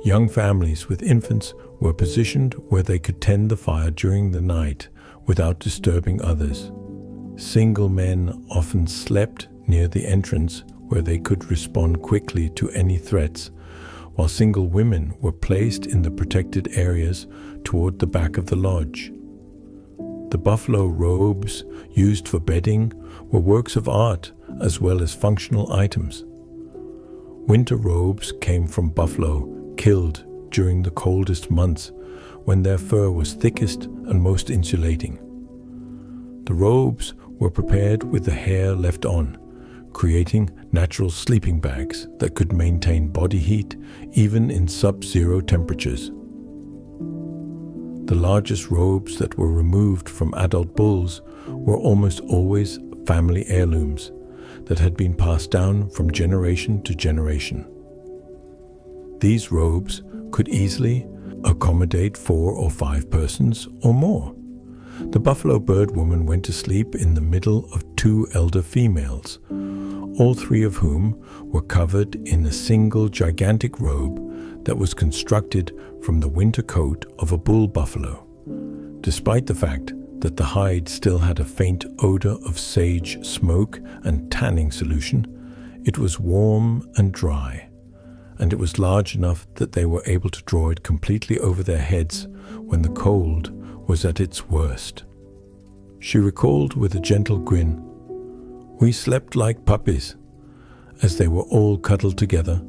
Speaker 1: Young families with infants were positioned where they could tend the fire during the night without disturbing others. Single men often slept near the entrance where they could respond quickly to any threats, while single women were placed in the protected areas toward the back of the lodge. The buffalo robes used for bedding were works of art as well as functional items. Winter robes came from buffalo killed during the coldest months when their fur was thickest and most insulating. The robes were prepared with the hair left on, creating natural sleeping bags that could maintain body heat even in sub-zero temperatures. The largest robes that were removed from adult bulls were almost always family heirlooms that had been passed down from generation to generation. These robes could easily accommodate 4 or 5 persons or more. The buffalo bird woman went to sleep in the middle of 2 elder females, all 3 of whom were covered in a single gigantic robe that was constructed from the winter coat of a bull buffalo. Despite the fact that the hide still had a faint odor of sage smoke and tanning solution, it was warm and dry, and it was large enough that they were able to draw it completely over their heads when the cold was at its worst. She recalled with a gentle grin, "We slept like puppies," as they were all cuddled together,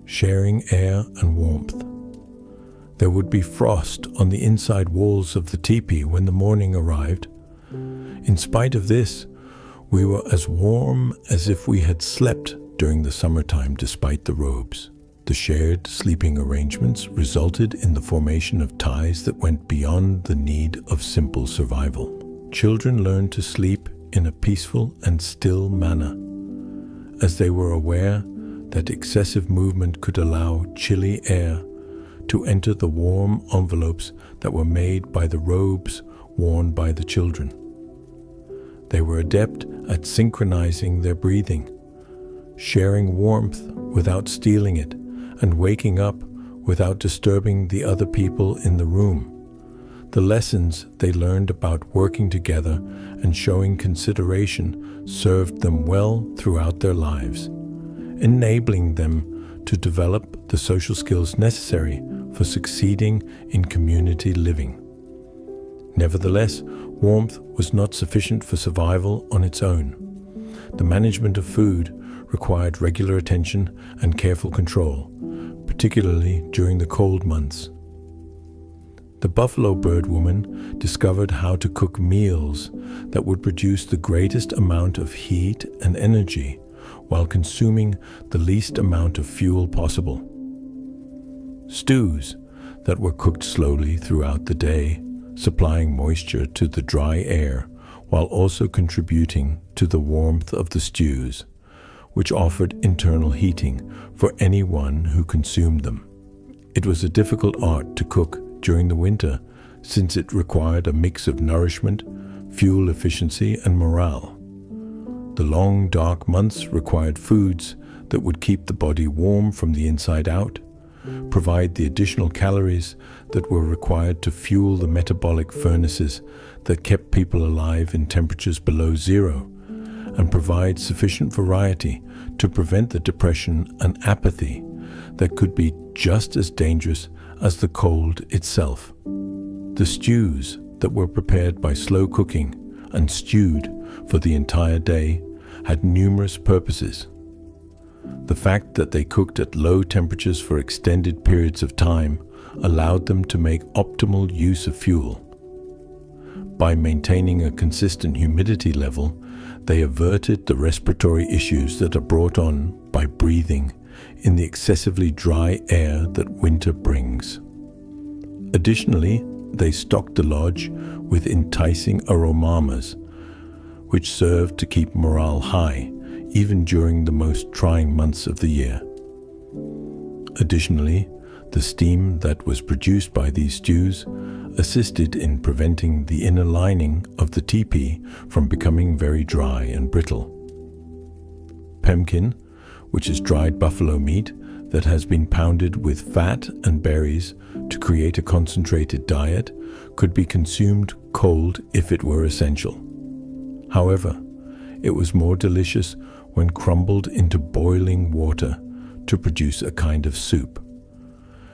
Speaker 1: sharing air and warmth. There would be frost on the inside walls of the teepee when the morning arrived. In spite of this, we were as warm as if we had slept during the summertime despite the robes. The shared sleeping arrangements resulted in the formation of ties that went beyond the need of simple survival. Children learned to sleep in a peaceful and still manner, as they were aware that excessive movement could allow chilly air to enter the warm envelopes that were made by the robes worn by the children. They were adept at synchronizing their breathing, sharing warmth without stealing it, and waking up without disturbing the other people in the room. The lessons they learned about working together and showing consideration served them well throughout their lives, enabling them to develop the social skills necessary for succeeding in community living. Nevertheless, warmth was not sufficient for survival on its own. The management of food required regular attention and careful control, particularly during the cold months. The buffalo bird woman discovered how to cook meals that would produce the greatest amount of heat and energy while consuming the least amount of fuel possible. Stews that were cooked slowly throughout the day, supplying moisture to the dry air while also contributing to the warmth of the stews, which offered internal heating for anyone who consumed them. It was a difficult art to cook during the winter, since it required a mix of nourishment, fuel efficiency, and morale. The long, dark months required foods that would keep the body warm from the inside out, provide the additional calories that were required to fuel the metabolic furnaces that kept people alive in temperatures below zero, and provide sufficient variety to prevent the depression and apathy that could be just as dangerous as the cold itself. The stews that were prepared by slow cooking and stewed for the entire day had numerous purposes. The fact that they cooked at low temperatures for extended periods of time allowed them to make optimal use of fuel. By maintaining a consistent humidity level, they averted the respiratory issues that are brought on by breathing in the excessively dry air that winter brings. Additionally, they stocked the lodge with enticing aromamas, which served to keep morale high even during the most trying months of the year. Additionally, the steam that was produced by these stews assisted in preventing the inner lining of the teepee from becoming very dry and brittle. Pemmican, which is dried buffalo meat that has been pounded with fat and berries to create a concentrated diet, could be consumed cold if it were essential. However, it was more delicious when crumbled into boiling water to produce a kind of soup.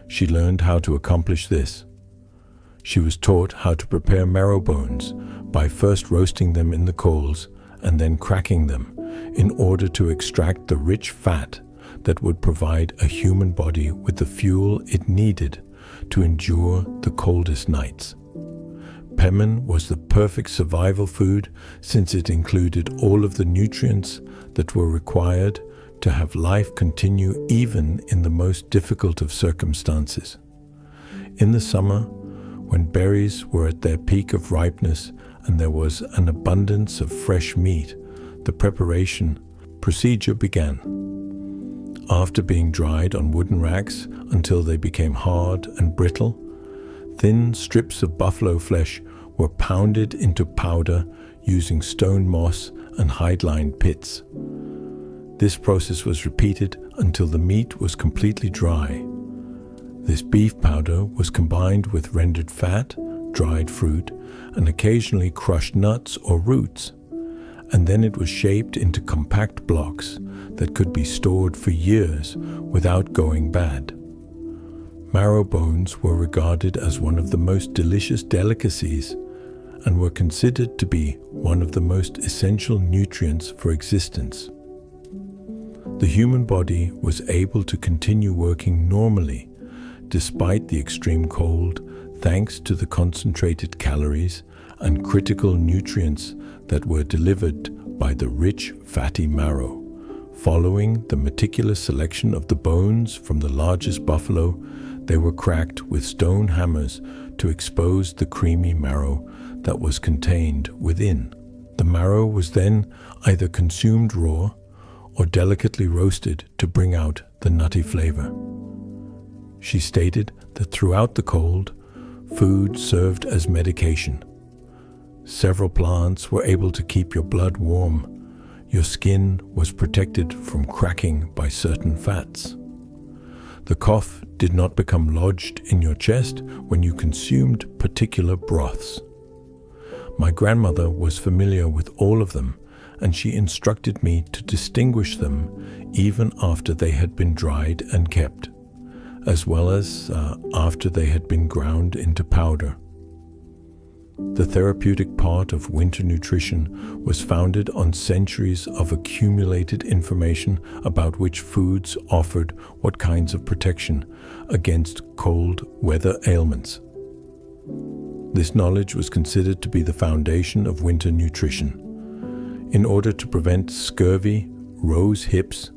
Speaker 1: She learned how to accomplish this. She was taught how to prepare marrow bones by first roasting them in the coals and then cracking them in order to extract the rich fat that would provide a human body with the fuel it needed to endure the coldest nights. Pemmican was the perfect survival food since it included all of the nutrients that were required to have life continue even in the most difficult of circumstances. In the summer, when berries were at their peak of ripeness and there was an abundance of fresh meat, the preparation procedure began. After being dried on wooden racks until they became hard and brittle, thin strips of buffalo flesh were pounded into powder using stone moss and hide-lined pits. This process was repeated until the meat was completely dry. This beef powder was combined with rendered fat, dried fruit, and occasionally crushed nuts or roots, and then it was shaped into compact blocks that could be stored for years without going bad. Marrow bones were regarded as one of the most delicious delicacies and were considered to be one of the most essential nutrients for existence. The human body was able to continue working normally despite the extreme cold, thanks to the concentrated calories and critical nutrients that were delivered by the rich, fatty marrow. Following the meticulous selection of the bones from the largest buffalo, they were cracked with stone hammers to expose the creamy marrow that was contained within. The marrow was then either consumed raw or delicately roasted to bring out the nutty flavor. She stated that throughout the cold, food served as medication. Several plants were able to keep your blood warm. Your skin was protected from cracking by certain fats. The cough did not become lodged in your chest when you consumed particular broths. My grandmother was familiar with all of them, and she instructed me to distinguish them even after they had been dried and kept, as well as after they had been ground into powder. The therapeutic part of winter nutrition was founded on centuries of accumulated information about which foods offered what kinds of protection against cold weather ailments. This knowledge was considered to be the foundation of winter nutrition. In order to prevent scurvy, rose hips,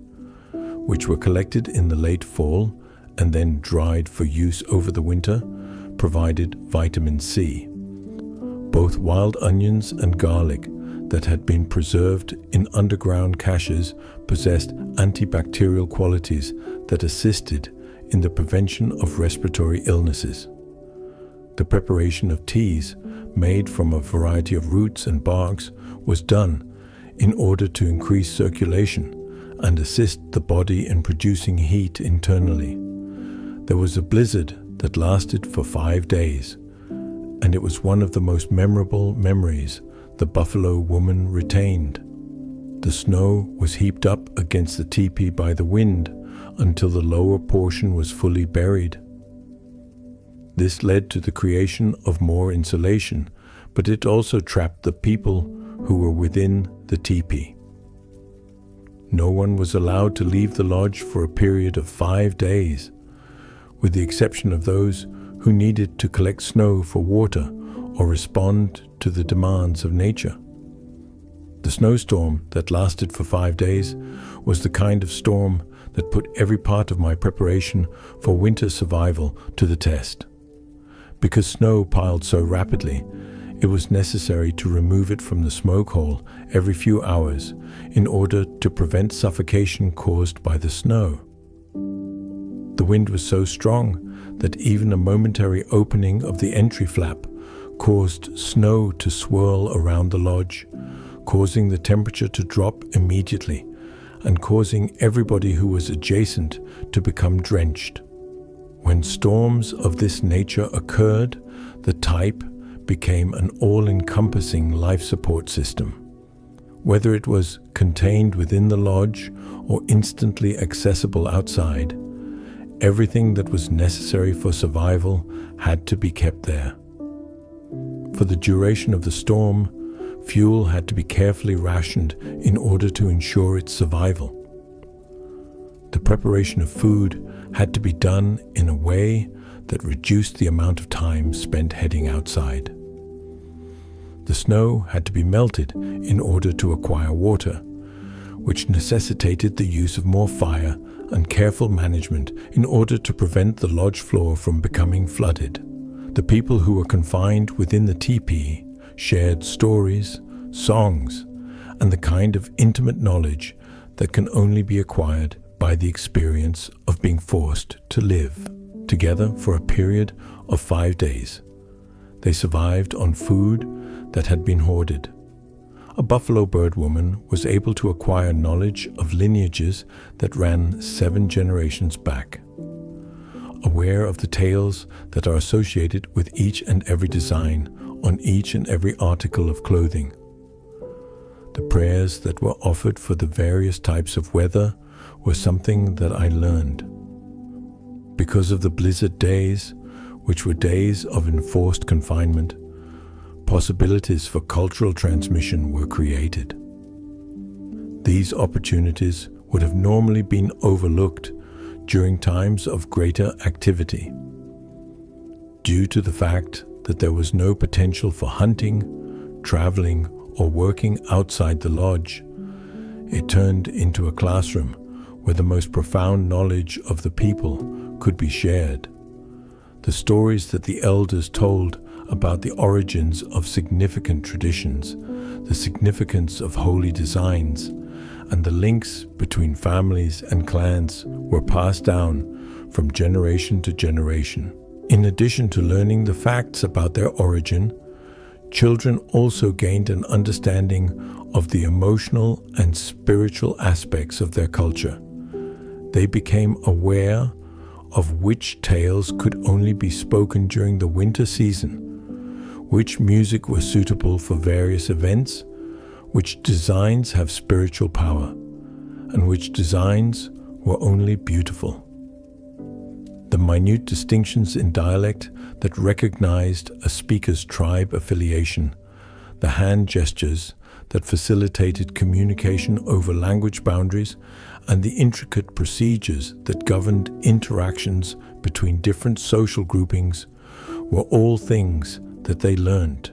Speaker 1: which were collected in the late fall and then dried for use over the winter, provided vitamin C. Both wild onions and garlic that had been preserved in underground caches possessed antibacterial qualities that assisted in the prevention of respiratory illnesses. The preparation of teas made from a variety of roots and barks was done in order to increase circulation and assist the body in producing heat internally. There was a blizzard that lasted for 5 days, and it was one of the most memorable memories the Buffalo woman retained. The snow was heaped up against the teepee by the wind until the lower portion was fully buried. This led to the creation of more insulation, but it also trapped the people who were within the teepee. No one was allowed to leave the lodge for a period of 5 days, with the exception of those who needed to collect snow for water or respond to the demands of nature. The snowstorm that lasted for 5 days was the kind of storm that put every part of my preparation for winter survival to the test. Because snow piled so rapidly, it was necessary to remove it from the smoke hole every few hours in order to prevent suffocation caused by the snow. The wind was so strong that even a momentary opening of the entry flap caused snow to swirl around the lodge, causing the temperature to drop immediately and causing everybody who was adjacent to become drenched. When storms of this nature occurred, the type became an all-encompassing life support system. Whether it was contained within the lodge or instantly accessible outside, everything that was necessary for survival had to be kept there. For the duration of the storm, fuel had to be carefully rationed in order to ensure its survival. The preparation of food had to be done in a way that reduced the amount of time spent heading outside. The snow had to be melted in order to acquire water, which necessitated the use of more fire and careful management in order to prevent the lodge floor from becoming flooded. The people who were confined within the teepee shared stories, songs, and the kind of intimate knowledge that can only be acquired by the experience of being forced to live together for a period of 5 days. They survived on food that had been hoarded. A buffalo bird woman was able to acquire knowledge of lineages that ran 7 generations back, aware of the tales that are associated with each and every design on each and every article of clothing. The prayers that were offered for the various types of weather were something that I learned. Because of the blizzard days, which were days of enforced confinement, possibilities for cultural transmission were created. These opportunities would have normally been overlooked during times of greater activity. Due to the fact that there was no potential for hunting, traveling, or working outside the lodge, it turned into a classroom where the most profound knowledge of the people could be shared. The stories that the elders told about the origins of significant traditions, the significance of holy designs, and the links between families and clans were passed down from generation to generation. In addition to learning the facts about their origin, children also gained an understanding of the emotional and spiritual aspects of their culture. They became aware of which tales could only be spoken during the winter season, which music was suitable for various events, which designs have spiritual power, and which designs were only beautiful. The minute distinctions in dialect that recognized a speaker's tribe affiliation, the hand gestures that facilitated communication over language boundaries, and the intricate procedures that governed interactions between different social groupings were all things that they learned.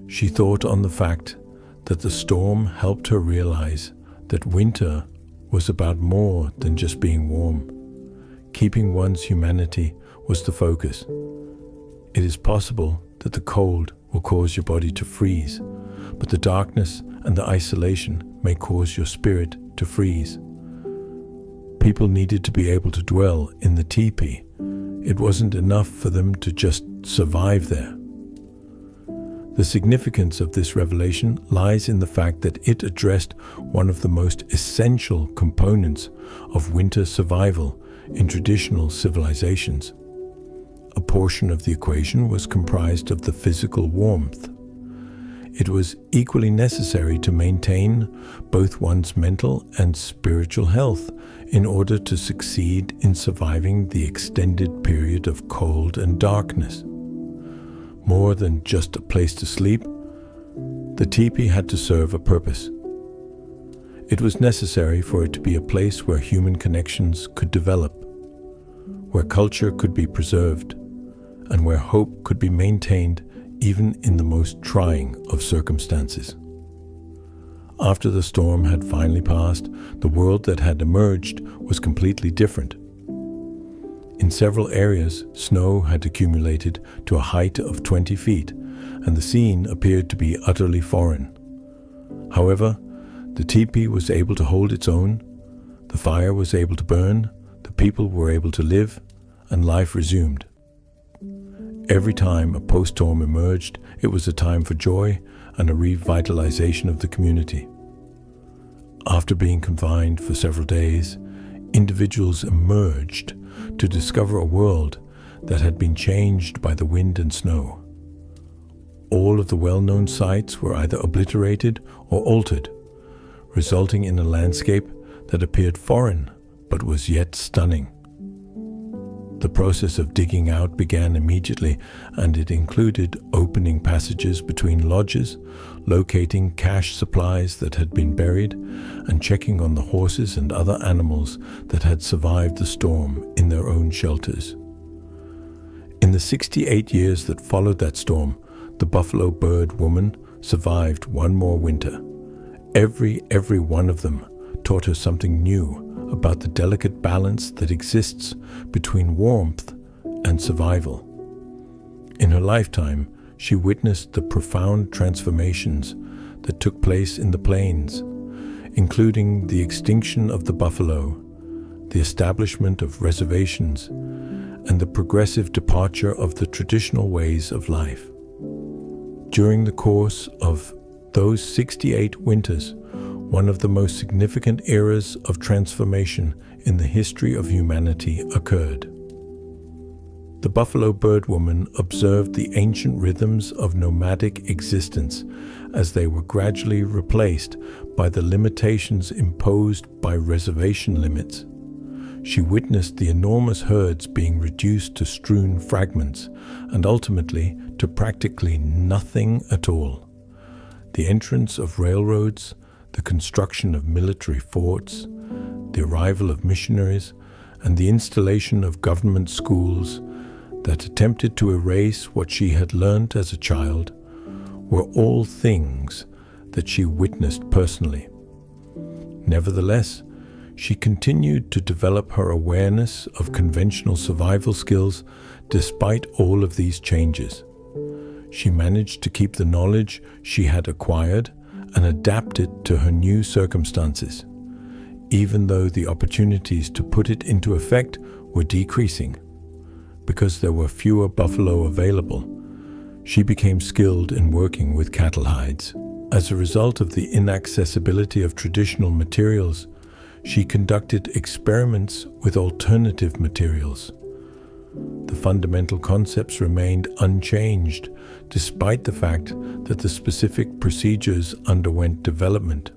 Speaker 1: She thought on the fact that the storm helped her realize that winter was about more than just being warm. Keeping one's humanity was the focus. It is possible that the cold will cause your body to freeze, but the darkness and the isolation may cause your spirit to freeze. People needed to be able to dwell in the teepee. It wasn't enough for them to just survive there. The significance of this revelation lies in the fact that it addressed one of the most essential components of winter survival in traditional civilizations. A portion of the equation was comprised of the physical warmth. It was equally necessary to maintain both one's mental and spiritual health in order to succeed in surviving the extended period of cold and darkness. More than just a place to sleep, the teepee had to serve a purpose. It was necessary for it to be a place where human connections could develop, where culture could be preserved, and where hope could be maintained even in the most trying of circumstances. After the storm had finally passed, the world that had emerged was completely different. In several areas, snow had accumulated to a height of 20 feet, and the scene appeared to be utterly foreign. However, the teepee was able to hold its own, the fire was able to burn, the people were able to live, and life resumed. Every time a post-storm emerged, it was a time for joy and a revitalization of the community. After being confined for several days, individuals emerged to discover a world that had been changed by the wind and snow. All of the well-known sites were either obliterated or altered, resulting in a landscape that appeared foreign but was yet stunning. The process of digging out began immediately, and it included opening passages between lodges, locating cache supplies that had been buried, and checking on the horses and other animals that had survived the storm in their own shelters. In the 68 years that followed that storm, the buffalo bird woman survived one more winter. Every one of them taught her something new about the delicate balance that exists between warmth and survival. In her lifetime, she witnessed the profound transformations that took place in the plains, including the extinction of the buffalo, the establishment of reservations, and the progressive departure of the traditional ways of life. During the course of those 68 winters, one of the most significant eras of transformation in the history of humanity occurred. The buffalo bird woman observed the ancient rhythms of nomadic existence as they were gradually replaced by the limitations imposed by reservation limits. She witnessed the enormous herds being reduced to strewn fragments and ultimately to practically nothing at all. The entrance of railroads, the construction of military forts, the arrival of missionaries, and the installation of government schools that attempted to erase what she had learned as a child were all things that she witnessed personally. Nevertheless, she continued to develop her awareness of conventional survival skills despite all of these changes. She managed to keep the knowledge she had acquired and adapt it to her new circumstances, even though the opportunities to put it into effect were decreasing. Because there were fewer buffalo available, she became skilled in working with cattle hides. As a result of the inaccessibility of traditional materials, she conducted experiments with alternative materials. The fundamental concepts remained unchanged, despite the fact that the specific procedures underwent development.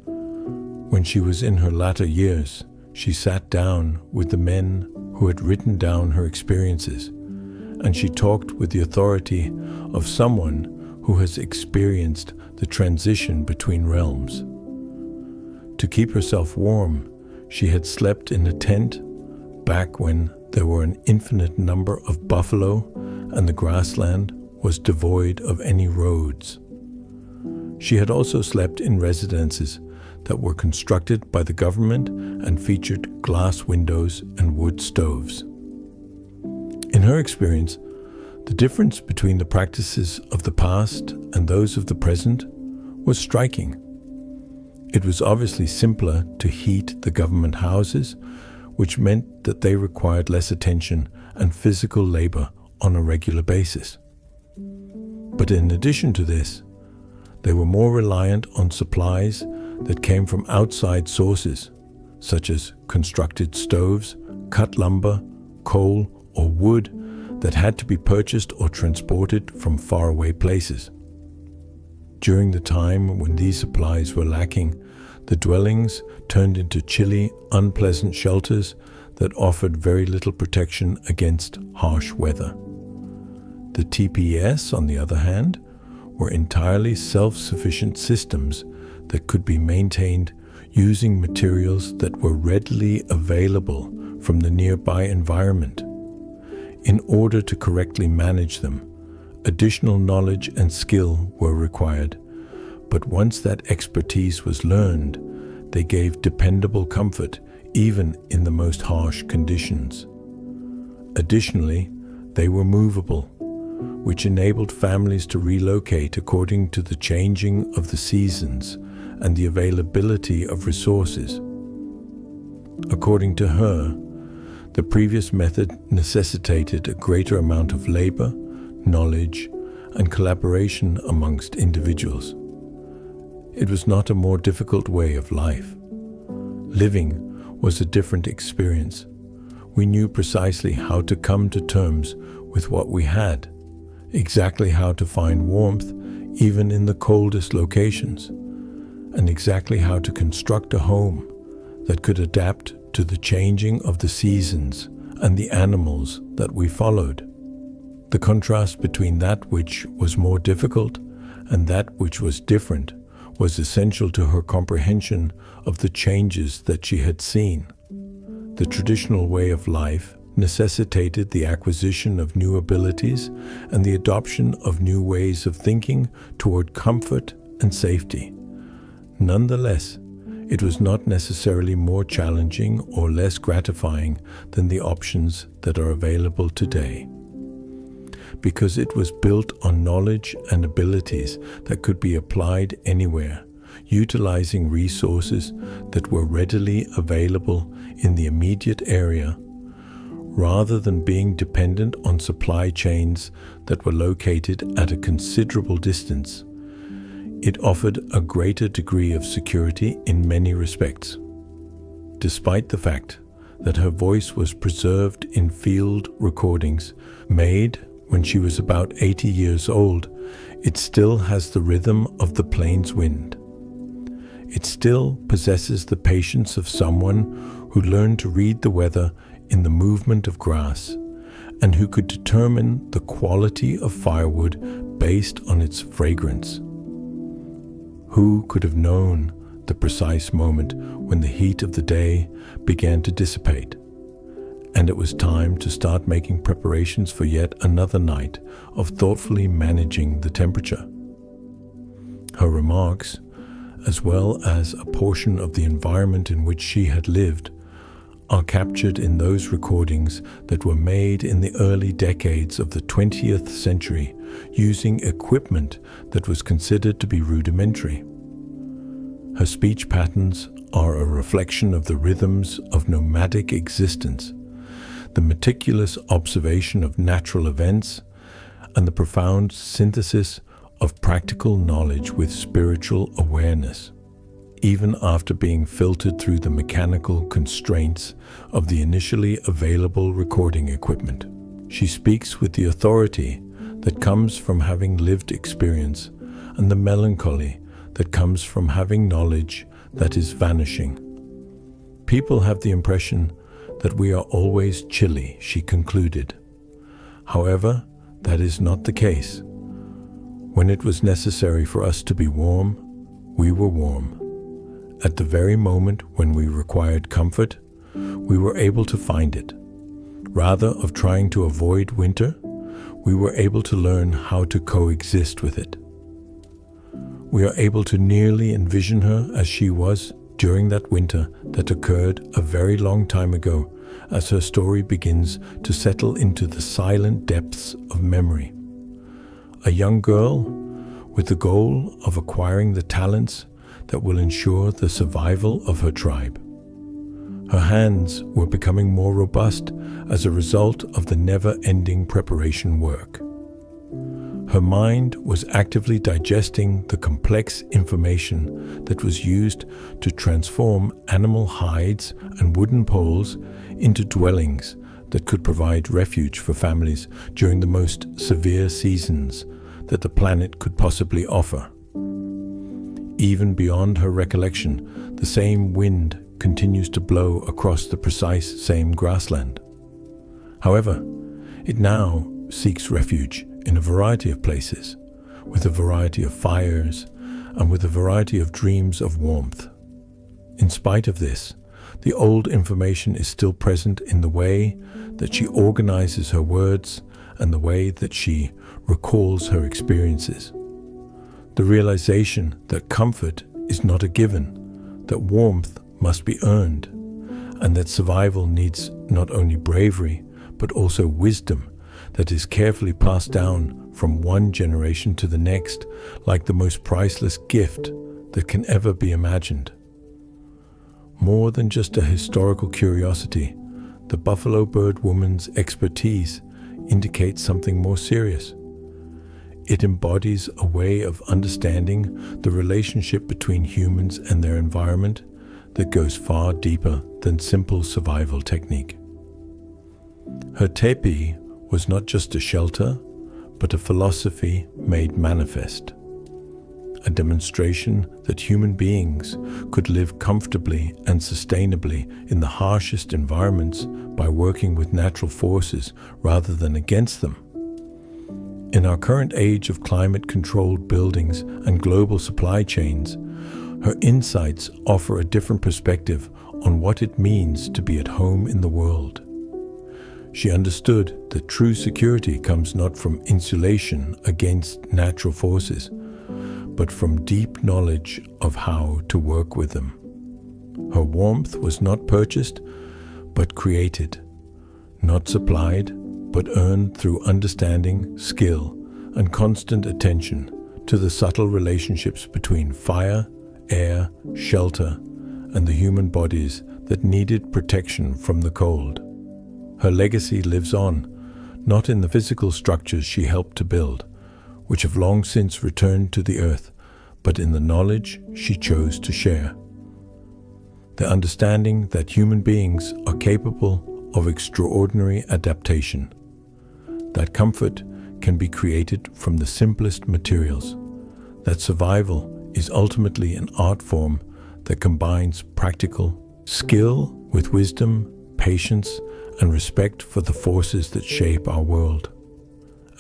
Speaker 1: When she was in her latter years, she sat down with the men who had written down her experiences, and she talked with the authority of someone who has experienced the transition between realms. To keep herself warm, she had slept in a tent back when there were an infinite number of buffalo and the grassland was devoid of any roads. She had also slept in residences that were constructed by the government and featured glass windows and wood stoves. In her experience, the difference between the practices of the past and those of the present was striking. It was obviously simpler to heat the government houses, which meant that they required less attention and physical labor on a regular basis. But in addition to this, they were more reliant on supplies that came from outside sources, such as constructed stoves, cut lumber, coal, or wood that had to be purchased or transported from faraway places. During the time when these supplies were lacking, the dwellings turned into chilly, unpleasant shelters that offered very little protection against harsh weather. The Tipis, on the other hand, were entirely self-sufficient systems that could be maintained using materials that were readily available from the nearby environment. In order to correctly manage them, additional knowledge and skill were required, but once that expertise was learned, they gave dependable comfort even in the most harsh conditions. Additionally, they were movable, which enabled families to relocate according to the changing of the seasons and the availability of resources. According to her, the previous method necessitated a greater amount of labor, knowledge, and collaboration amongst individuals. It was not a more difficult way of life. Living was a different experience. We knew precisely how to come to terms with what we had, exactly how to find warmth even in the coldest locations, and exactly how to construct a home that could adapt to the changing of the seasons and the animals that we followed. The contrast between that which was more difficult and that which was different was essential to her comprehension of the changes that she had seen. The traditional way of life necessitated the acquisition of new abilities and the adoption of new ways of thinking toward comfort and safety. Nonetheless, it was not necessarily more challenging or less gratifying than the options that are available today, because it was built on knowledge and abilities that could be applied anywhere, utilizing resources that were readily available in the immediate area, rather than being dependent on supply chains that were located at a considerable distance. It offered a greater degree of security in many respects. Despite the fact that her voice was preserved in field recordings made when she was about 80 years old, it still has the rhythm of the plains wind. It still possesses the patience of someone who learned to read the weather in the movement of grass, and who could determine the quality of firewood based on its fragrance. Who could have known the precise moment when the heat of the day began to dissipate, and it was time to start making preparations for yet another night of thoughtfully managing the temperature? Her remarks, as well as a portion of the environment in which she had lived, are captured in those recordings that were made in the early decades of the 20th century using equipment that was considered to be rudimentary. Her speech patterns are a reflection of the rhythms of nomadic existence, the meticulous observation of natural events, and the profound synthesis of practical knowledge with spiritual awareness, even after being filtered through the mechanical constraints of the initially available recording equipment. She speaks with the authority that comes from having lived experience and the melancholy that comes from having knowledge that is vanishing. People have the impression that we are always chilly, she concluded. However, that is not the case. When it was necessary for us to be warm, we were warm. At the very moment when we required comfort, we were able to find it. Rather of trying to avoid winter, we were able to learn how to coexist with it. We are able to nearly envision her as she was during that winter that occurred a very long time ago, as her story begins to settle into the silent depths of memory. A young girl with the goal of acquiring the talents that will ensure the survival of her tribe. Her hands were becoming more robust as a result of the never-ending preparation work. Her mind was actively digesting the complex information that was used to transform animal hides and wooden poles into dwellings that could provide refuge for families during the most severe seasons that the planet could possibly offer. Even beyond her recollection, the same wind continues to blow across the precise same grassland. However, it now seeks refuge in a variety of places, with a variety of fires, and with a variety of dreams of warmth. In spite of this, the old information is still present in the way that she organizes her words and the way that she recalls her experiences. The realization that comfort is not a given, that warmth must be earned, and that survival needs not only bravery, but also wisdom that is carefully passed down from one generation to the next like the most priceless gift that can ever be imagined. More than just a historical curiosity, the Buffalo Bird woman's expertise indicates something more serious. It embodies a way of understanding the relationship between humans and their environment that goes far deeper than simple survival technique. Her tepi was not just a shelter, but a philosophy made manifest, a demonstration that human beings could live comfortably and sustainably in the harshest environments by working with natural forces rather than against them. In our current age of climate-controlled buildings and global supply chains, her insights offer a different perspective on what it means to be at home in the world. She understood that true security comes not from insulation against natural forces, but from deep knowledge of how to work with them. Her warmth was not purchased, but created, not supplied, but earned through understanding, skill, and constant attention to the subtle relationships between fire, air, shelter, and the human bodies that needed protection from the cold. Her legacy lives on, not in the physical structures she helped to build, which have long since returned to the earth, but in the knowledge she chose to share. The understanding that human beings are capable of extraordinary adaptation, that comfort can be created from the simplest materials, that survival is ultimately an art form that combines practical skill with wisdom, patience, and respect for the forces that shape our world.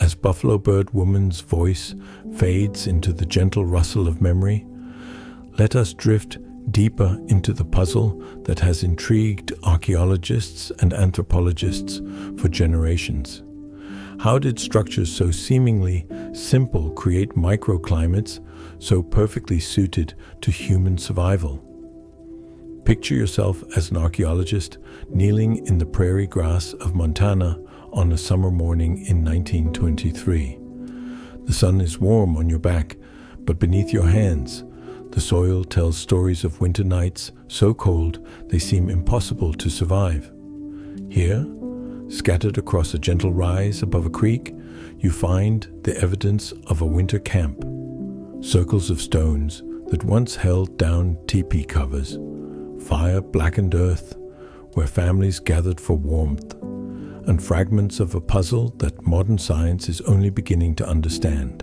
Speaker 1: As Buffalo Bird Woman's voice fades into the gentle rustle of memory, let us drift deeper into the puzzle that has intrigued archaeologists and anthropologists for generations. How did structures so seemingly simple create microclimates so perfectly suited to human survival? Picture yourself as an archaeologist kneeling in the prairie grass of Montana on a summer morning in 1923. The sun is warm on your back, but beneath your hands, the soil tells stories of winter nights so cold they seem impossible to survive. Here, scattered across a gentle rise above a creek, you find the evidence of a winter camp. Circles of stones that once held down teepee covers, fire-blackened earth where families gathered for warmth, and fragments of a puzzle that modern science is only beginning to understand.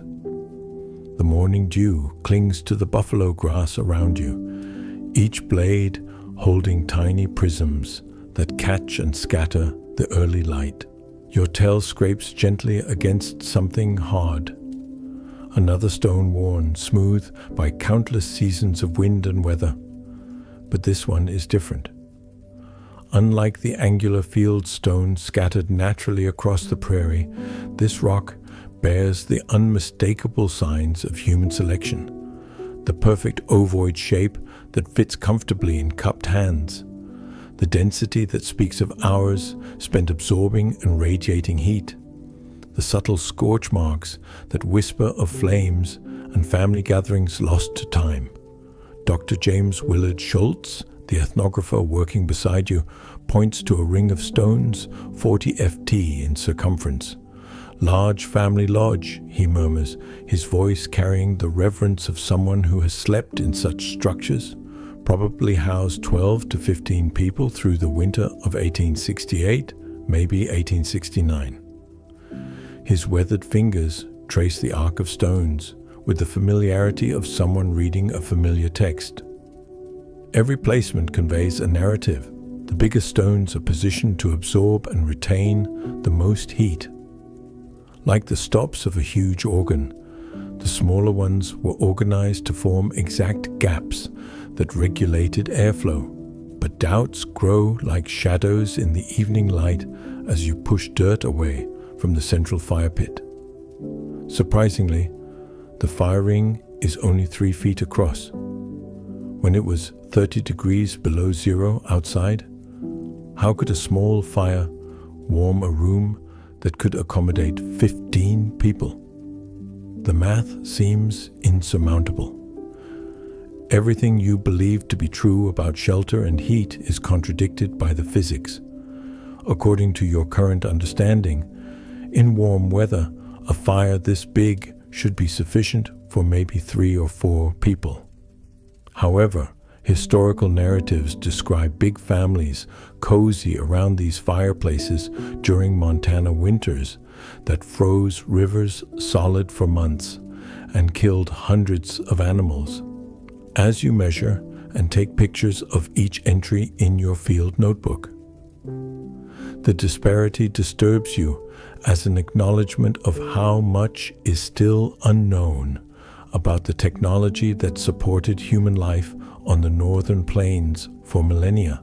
Speaker 1: The morning dew clings to the buffalo grass around you, each blade holding tiny prisms that catch and scatter the early light. Your tail scrapes gently against something hard. Another stone worn smooth by countless seasons of wind and weather. But this one is different. Unlike the angular field stone scattered naturally across the prairie, this rock bears the unmistakable signs of human selection, the perfect ovoid shape that fits comfortably in cupped hands, the density that speaks of hours spent absorbing and radiating heat, the subtle scorch marks that whisper of flames and family gatherings lost to time. Dr. James Willard Schultz, the ethnographer working beside you, points to a ring of stones 40 ft in circumference. "Large family lodge," he murmurs, his voice carrying the reverence of someone who has slept in such structures, probably housed 12 to 15 people through the winter of 1868, maybe 1869. His weathered fingers trace the arc of stones with the familiarity of someone reading a familiar text. Every placement conveys a narrative. The biggest stones are positioned to absorb and retain the most heat. Like the stops of a huge organ, the smaller ones were organized to form exact gaps that regulated airflow. But doubts grow like shadows in the evening light as you push dirt away from the central fire pit. Surprisingly, the fire ring is only 3 feet across. When it was 30 degrees below zero outside, how could a small fire warm a room that could accommodate 15 people? The math seems insurmountable. Everything you believe to be true about shelter and heat is contradicted by the physics. According to your current understanding, in warm weather, a fire this big should be sufficient for maybe 3 or 4 people. However, historical narratives describe big families cozy around these fireplaces during Montana winters that froze rivers solid for months and killed hundreds of animals. As you measure and take pictures of each entry in your field notebook, the disparity disturbs you as an acknowledgement of how much is still unknown about the technology that supported human life on the northern plains for millennia.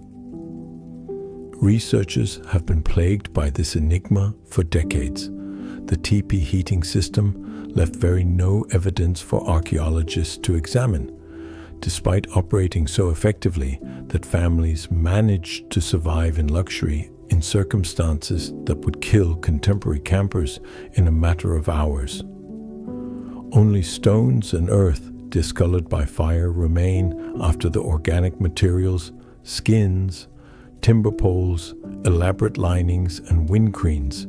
Speaker 1: Researchers have been plagued by this enigma for decades. The teepee heating system left no evidence for archaeologists to examine, despite operating so effectively that families managed to survive in luxury in circumstances that would kill contemporary campers in a matter of hours. Only stones and earth discolored by fire remain after the organic materials, skins, timber poles, elaborate linings, and windcreens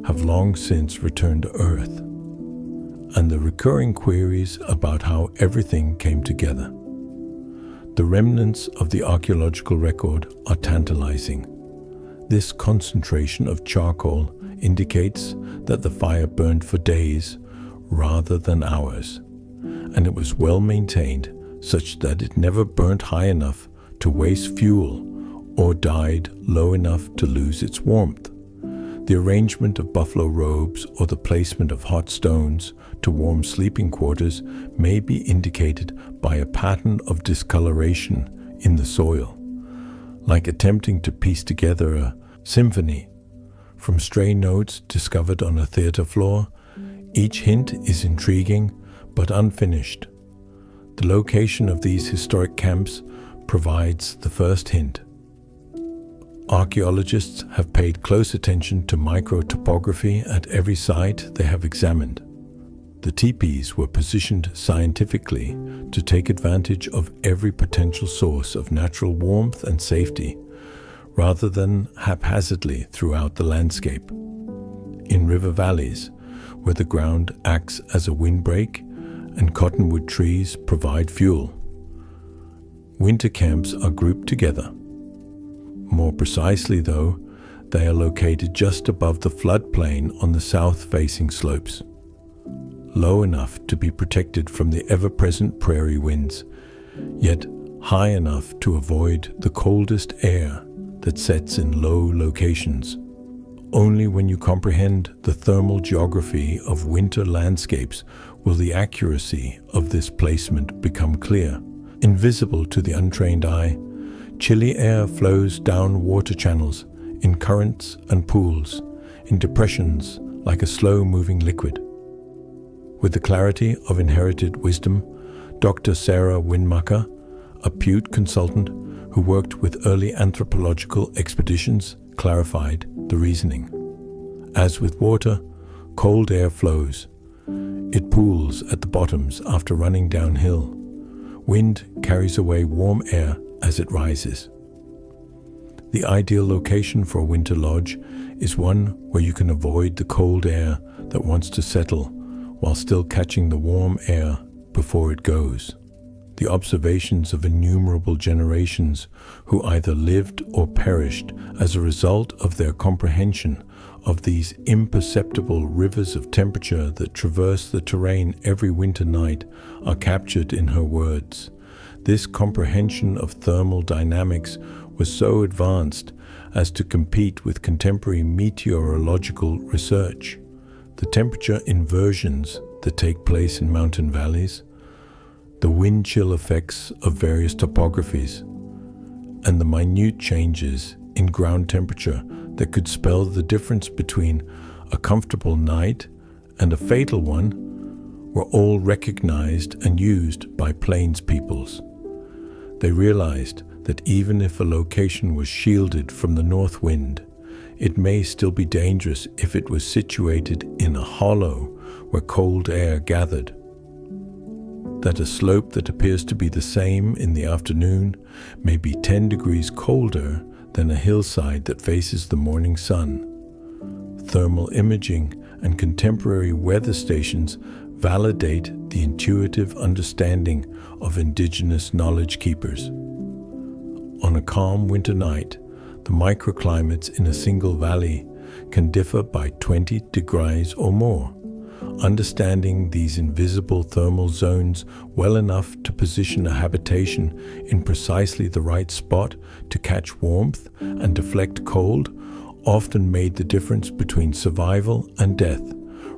Speaker 1: have long since returned to earth. And the recurring queries about how everything came together. The remnants of the archaeological record are tantalizing. This concentration of charcoal indicates that the fire burned for days rather than hours, and it was well maintained such that it never burnt high enough to waste fuel or died low enough to lose its warmth. The arrangement of buffalo robes or the placement of hot stones to warm sleeping quarters may be indicated by a pattern of discoloration in the soil, like attempting to piece together a symphony from stray notes discovered on a theater floor. Each hint is intriguing but unfinished. The location of these historic camps provides the first hint. Archaeologists have paid close attention to microtopography at every site they have examined. The teepees were positioned scientifically to take advantage of every potential source of natural warmth and safety, rather than haphazardly throughout the landscape. In river valleys, where the ground acts as a windbreak and cottonwood trees provide fuel, winter camps are grouped together. More precisely, though, they are located just above the floodplain on the south-facing slopes, low enough to be protected from the ever-present prairie winds, yet high enough to avoid the coldest air that sets in low locations. Only when you comprehend the thermal geography of winter landscapes will the accuracy of this placement become clear. Invisible to the untrained eye, chilly air flows down water channels, in currents and pools, in depressions like a slow-moving liquid. With the clarity of inherited wisdom, Dr. Sarah Winmacher, a Putte consultant who worked with early anthropological expeditions, clarified the reasoning. As with water, cold air flows. It pools at the bottoms after running downhill. Wind carries away warm air as it rises. The ideal location for a winter lodge is one where you can avoid the cold air that wants to settle while still catching the warm air before it goes. The observations of innumerable generations who either lived or perished as a result of their comprehension of these imperceptible rivers of temperature that traverse the terrain every winter night are captured in her words. This comprehension of thermal dynamics was so advanced as to compete with contemporary meteorological research. The temperature inversions that take place in mountain valleys, the wind chill effects of various topographies, and the minute changes in ground temperature that could spell the difference between a comfortable night and a fatal one were all recognized and used by plains peoples. They realized that even if a location was shielded from the north wind, it may still be dangerous if it was situated in a hollow where cold air gathered. That a slope that appears to be the same in the afternoon may be 10 degrees colder than a hillside that faces the morning sun. Thermal imaging and contemporary weather stations validate the intuitive understanding of indigenous knowledge keepers. On a calm winter night, the microclimates in a single valley can differ by 20 degrees or more. Understanding these invisible thermal zones well enough to position a habitation in precisely the right spot to catch warmth and deflect cold often made the difference between survival and death,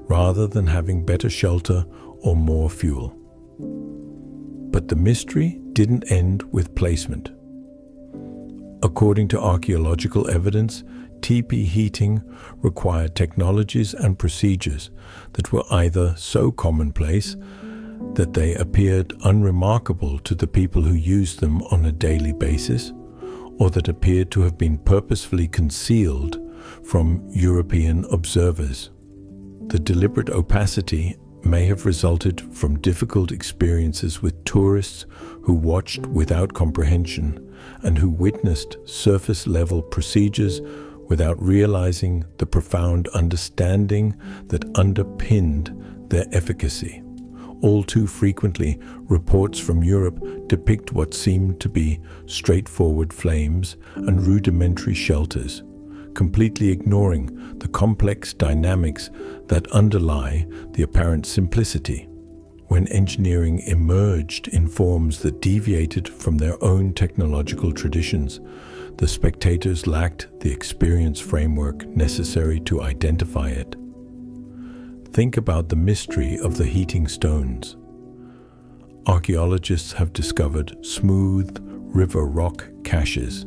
Speaker 1: rather than having better shelter or more fuel. But the mystery didn't end with placement. According to archaeological evidence, teepee heating required technologies and procedures that were either so commonplace that they appeared unremarkable to the people who used them on a daily basis, or that appeared to have been purposefully concealed from European observers. The deliberate opacity may have resulted from difficult experiences with tourists who watched without comprehension and who witnessed surface-level procedures without realizing the profound understanding that underpinned their efficacy. All too frequently, reports from Europe depict what seemed to be straightforward flames and rudimentary shelters, completely ignoring the complex dynamics that underlie the apparent simplicity. When engineering emerged in forms that deviated from their own technological traditions, the spectators lacked the experience framework necessary to identify it. Think about the mystery of the heating stones. Archaeologists have discovered smooth river rock caches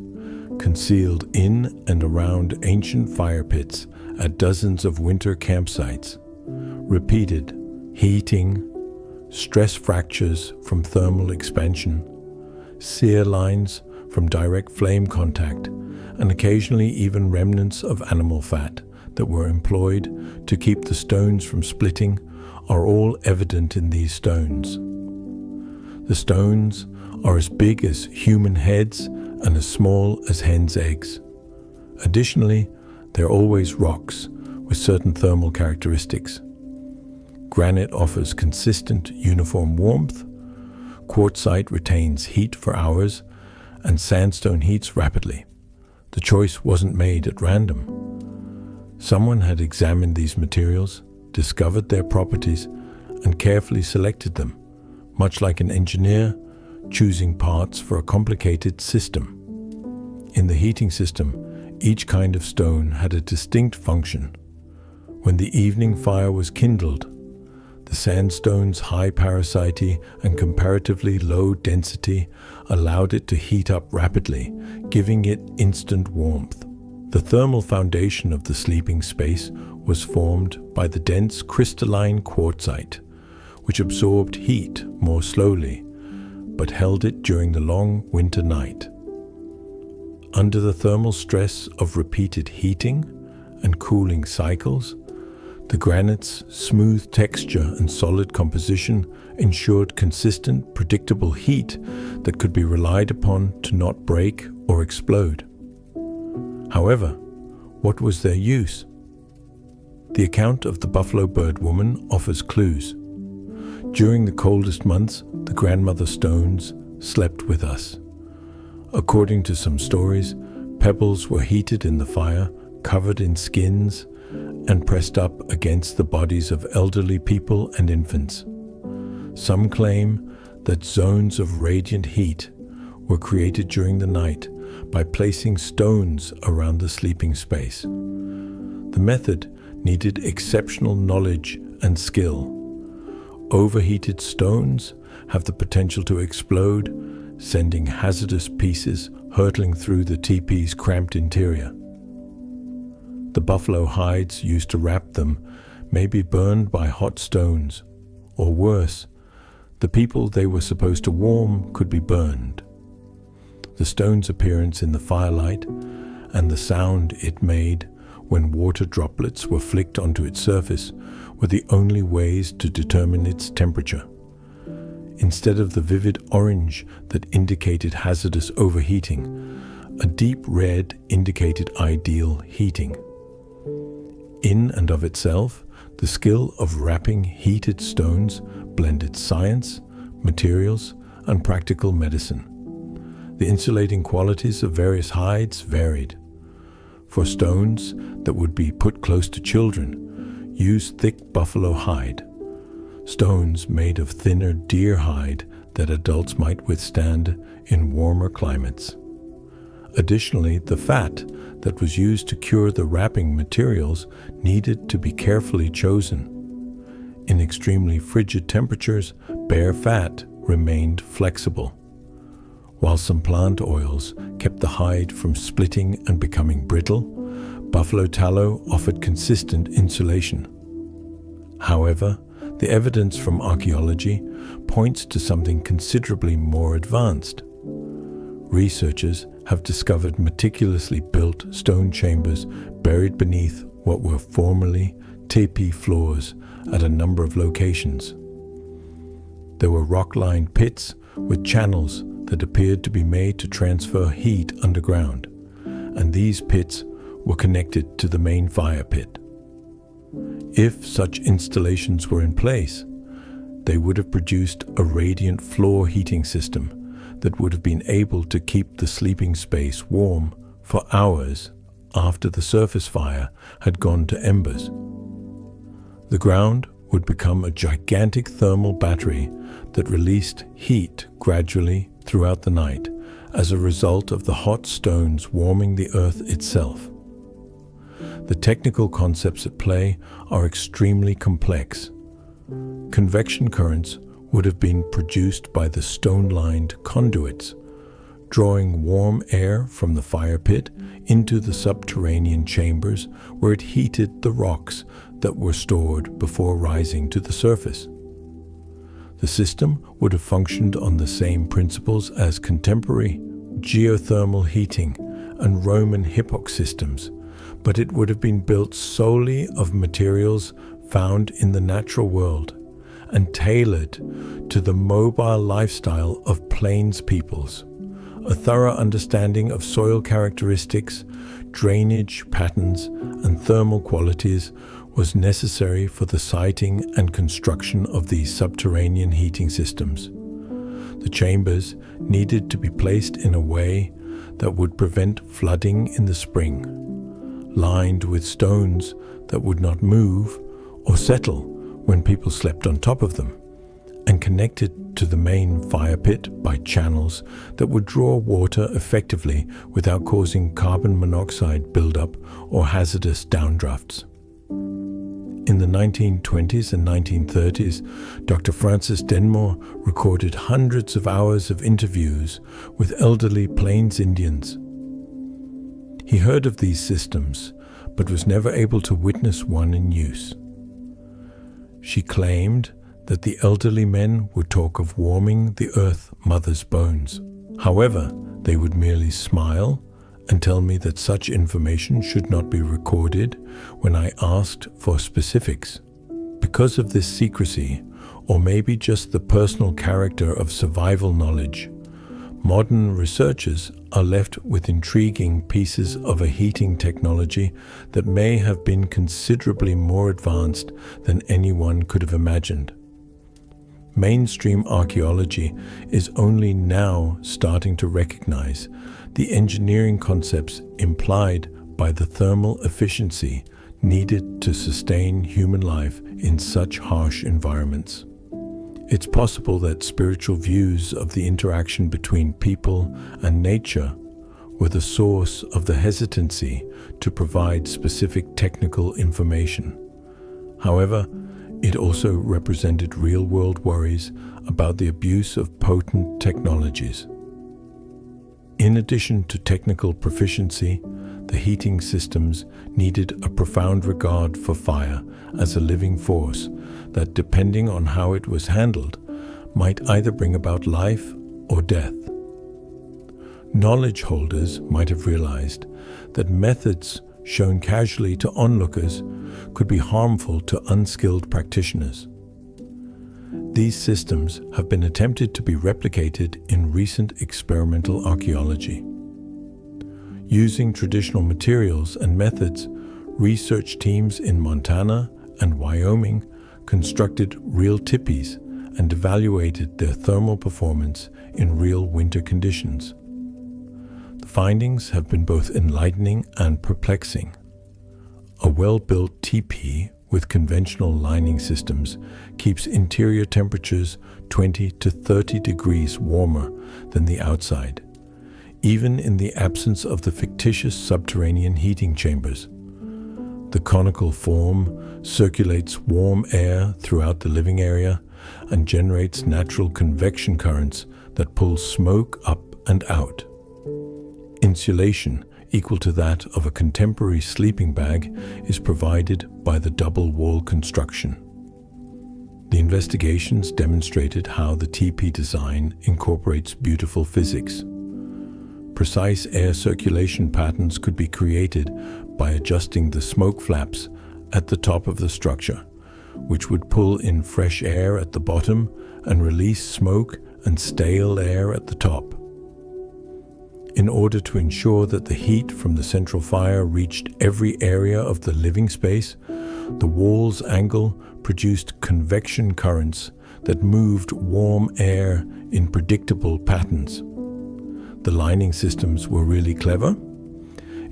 Speaker 1: concealed in and around ancient fire pits at dozens of winter campsites. Repeated heating, stress fractures from thermal expansion, sear lines from direct flame contact, and occasionally even remnants of animal fat that were employed to keep the stones from splitting are all evident in these stones. The stones are as big as human heads and as small as hens' eggs. Additionally, they're always rocks with certain thermal characteristics. Granite offers consistent, uniform warmth, quartzite retains heat for hours, and sandstone heats rapidly. The choice wasn't made at random. Someone had examined these materials, discovered their properties, and carefully selected them, much like an engineer choosing parts for a complicated system. In the heating system, each kind of stone had a distinct function. When the evening fire was kindled, the sandstone's high parasity and comparatively low density allowed it to heat up rapidly, giving it instant warmth. The thermal foundation of the sleeping space was formed by the dense crystalline quartzite, which absorbed heat more slowly, but held it during the long winter night. Under the thermal stress of repeated heating and cooling cycles, the granite's smooth texture and solid composition ensured consistent, predictable heat that could be relied upon to not break or explode. However, what was their use? The account of the Buffalo Bird Woman offers clues. During the coldest months, the grandmother stones slept with us. According to some stories, pebbles were heated in the fire, covered in skins, and pressed up against the bodies of elderly people and infants. Some claim that zones of radiant heat were created during the night by placing stones around the sleeping space. The method needed exceptional knowledge and skill. Overheated stones have the potential to explode, sending hazardous pieces hurtling through the teepee's cramped interior. The buffalo hides used to wrap them may be burned by hot stones, or worse, the people they were supposed to warm could be burned. The stone's appearance in the firelight and the sound it made when water droplets were flicked onto its surface were the only ways to determine its temperature. Instead of the vivid orange that indicated hazardous overheating, a deep red indicated ideal heating. In and of itself, the skill of wrapping heated stones blended science, materials, and practical medicine. The insulating qualities of various hides varied. For stones that would be put close to children, use thick buffalo hide. Stones made of thinner deer hide that adults might withstand in warmer climates. Additionally, the fat that was used to cure the wrapping materials needed to be carefully chosen. In extremely frigid temperatures, bare fat remained flexible. While some plant oils kept the hide from splitting and becoming brittle, buffalo tallow offered consistent insulation. However, the evidence from archaeology points to something considerably more advanced. Researchers have discovered meticulously built stone chambers buried beneath what were formerly teepee floors at a number of locations. There were rock-lined pits with channels that appeared to be made to transfer heat underground, and these pits were connected to the main fire pit. If such installations were in place, they would have produced a radiant floor heating system that would have been able to keep the sleeping space warm for hours after the surface fire had gone to embers. The ground would become a gigantic thermal battery that released heat gradually throughout the night as a result of the hot stones warming the earth itself. The technical concepts at play are extremely complex. Convection currents would have been produced by the stone-lined conduits, drawing warm air from the fire pit into the subterranean chambers where it heated the rocks that were stored before rising to the surface. The system would have functioned on the same principles as contemporary geothermal heating and Roman hypox systems, but it would have been built solely of materials found in the natural world and tailored to the mobile lifestyle of plains peoples. A thorough understanding of soil characteristics, drainage patterns, and thermal qualities was necessary for the siting and construction of these subterranean heating systems. The chambers needed to be placed in a way that would prevent flooding in the spring, lined with stones that would not move or settle when people slept on top of them, and connected to the main fire pit by channels that would draw water effectively without causing carbon monoxide buildup or hazardous downdrafts. In the 1920s and 1930s, Dr. Francis Denmore recorded hundreds of hours of interviews with elderly Plains Indians. He heard of these systems, but was never able to witness one in use. She claimed that the elderly men would talk of warming the Earth Mother's bones. However, they would merely smile and tell me that such information should not be recorded when I asked for specifics. Because of this secrecy, or maybe just the personal character of survival knowledge, modern researchers are left with intriguing pieces of a heating technology that may have been considerably more advanced than anyone could have imagined. Mainstream archaeology is only now starting to recognize the engineering concepts implied by the thermal efficiency needed to sustain human life in such harsh environments. It's possible that spiritual views of the interaction between people and nature were the source of the hesitancy to provide specific technical information. However, it also represented real-world worries about the abuse of potent technologies. In addition to technical proficiency, the heating systems needed a profound regard for fire as a living force that, depending on how it was handled, might either bring about life or death. Knowledge holders might have realized that methods shown casually to onlookers could be harmful to unskilled practitioners. These systems have been attempted to be replicated in recent experimental archaeology. Using traditional materials and methods, research teams in Montana and Wyoming constructed real tipis and evaluated their thermal performance in real winter conditions. The findings have been both enlightening and perplexing. A well-built teepee with conventional lining systems keeps interior temperatures 20 to 30 degrees warmer than the outside, even in the absence of the fictitious subterranean heating chambers. The conical form circulates warm air throughout the living area and generates natural convection currents that pull smoke up and out. Insulation equal to that of a contemporary sleeping bag is provided by the double wall construction. The investigations demonstrated how the teepee design incorporates beautiful physics. Precise air circulation patterns could be created by adjusting the smoke flaps at the top of the structure, which would pull in fresh air at the bottom and release smoke and stale air at the top. In order to ensure that the heat from the central fire reached every area of the living space, the wall's angle produced convection currents that moved warm air in predictable patterns. The lining systems were really clever.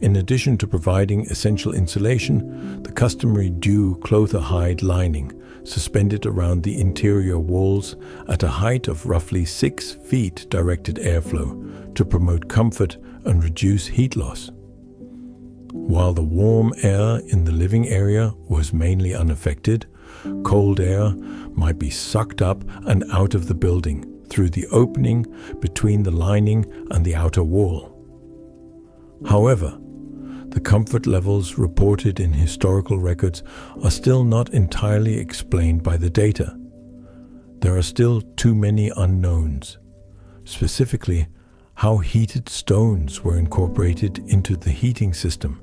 Speaker 1: In addition to providing essential insulation, the customary dew clother hide lining suspended around the interior walls at a height of roughly 6 feet directed airflow to promote comfort and reduce heat loss. While the warm air in the living area was mainly unaffected, cold air might be sucked up and out of the building through the opening between the lining and the outer wall. However, the comfort levels reported in historical records are still not entirely explained by the data. There are still too many unknowns. Specifically, how heated stones were incorporated into the heating system,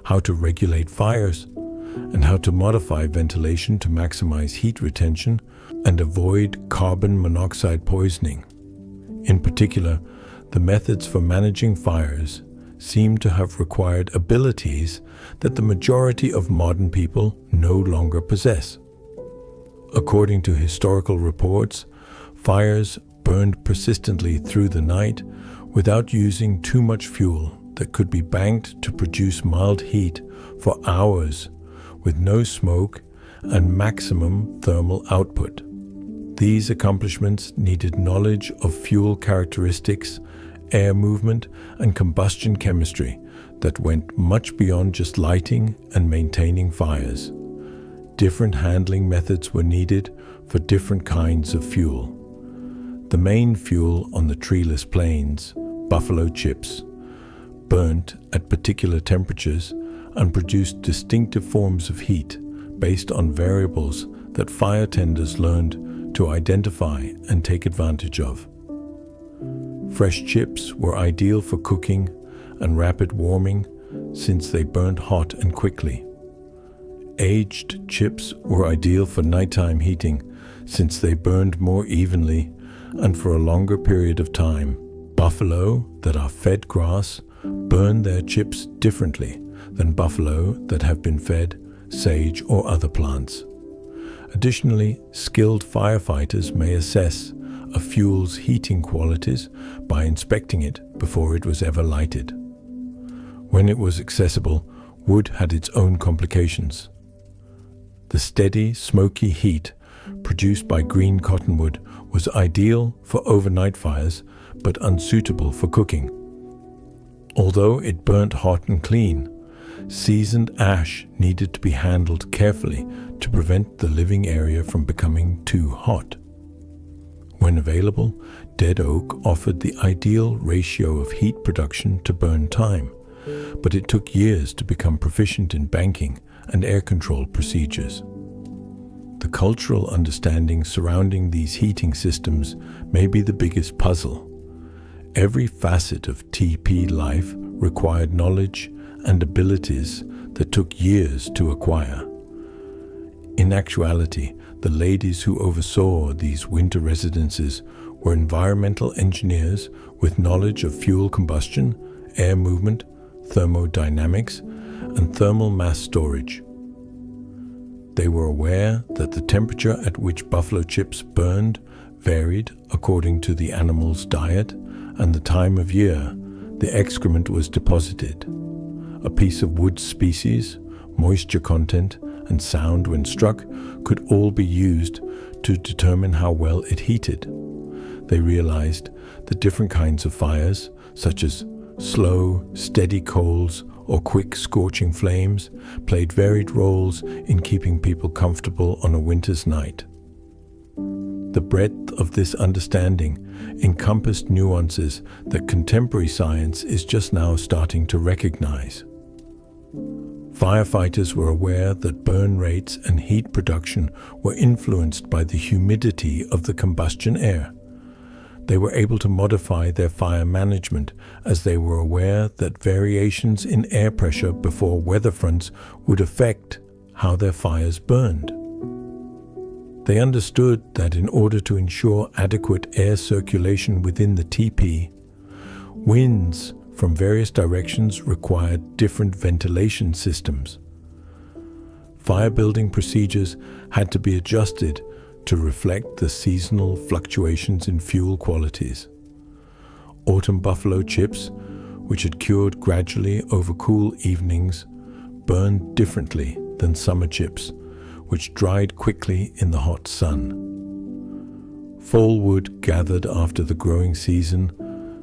Speaker 1: how to regulate fires, and how to modify ventilation to maximize heat retention and avoid carbon monoxide poisoning. In particular, the methods for managing fires seem to have required abilities that the majority of modern people no longer possess. According to historical reports, fires burned persistently through the night without using too much fuel that could be banked to produce mild heat for hours with no smoke and maximum thermal output. These accomplishments needed knowledge of fuel characteristics, air movement, and combustion chemistry that went much beyond just lighting and maintaining fires. Different handling methods were needed for different kinds of fuel. The main fuel on the treeless plains, buffalo chips, burnt at particular temperatures and produced distinctive forms of heat based on variables that fire tenders learned to identify and take advantage of. Fresh chips were ideal for cooking and rapid warming since they burned hot and quickly. Aged chips were ideal for nighttime heating since they burned more evenly and for a longer period of time. Buffalo that are fed grass burn their chips differently than buffalo that have been fed sage or other plants. Additionally, skilled firefighters may assess a fuel's heating qualities by inspecting it before it was ever lighted. When it was accessible, wood had its own complications. The steady, smoky heat produced by green cottonwood was ideal for overnight fires, but unsuitable for cooking. Although it burnt hot and clean, seasoned ash needed to be handled carefully to prevent the living area from becoming too hot. When available, dead oak offered the ideal ratio of heat production to burn time, but it took years to become proficient in banking and air control procedures. The cultural understanding surrounding these heating systems may be the biggest puzzle. Every facet of teepee life required knowledge and abilities that took years to acquire. In actuality, the ladies who oversaw these winter residences were environmental engineers with knowledge of fuel combustion, air movement, thermodynamics, and thermal mass storage. They were aware that the temperature at which buffalo chips burned varied according to the animal's diet and the time of year the excrement was deposited. A piece of wood species, moisture content, and sound when struck could all be used to determine how well it heated. They realized that different kinds of fires, such as slow, steady coals or quick scorching flames, played varied roles in keeping people comfortable on a winter's night. The breadth of this understanding encompassed nuances that contemporary science is just now starting to recognize. Firefighters were aware that burn rates and heat production were influenced by the humidity of the combustion air. They were able to modify their fire management as they were aware that variations in air pressure before weather fronts would affect how their fires burned. They understood that in order to ensure adequate air circulation within the teepee, winds from various directions required different ventilation systems. Fire building procedures had to be adjusted to reflect the seasonal fluctuations in fuel qualities. Autumn buffalo chips, which had cured gradually over cool evenings, burned differently than summer chips, which dried quickly in the hot sun. Fall wood gathered after the growing season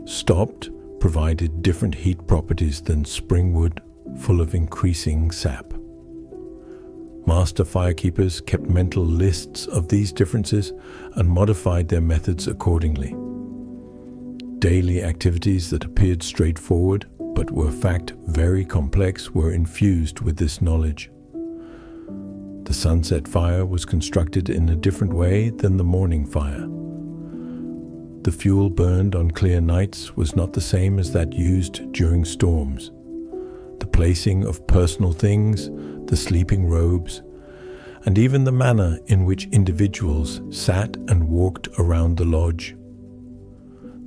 Speaker 1: stopped provided different heat properties than spring wood, full of increasing sap. Master firekeepers kept mental lists of these differences and modified their methods accordingly. Daily activities that appeared straightforward but were in fact very complex were infused with this knowledge. The sunset fire was constructed in a different way than the morning fire. The fuel burned on clear nights was not the same as that used during storms. The placing of personal things, the sleeping robes, and even the manner in which individuals sat and walked around the lodge.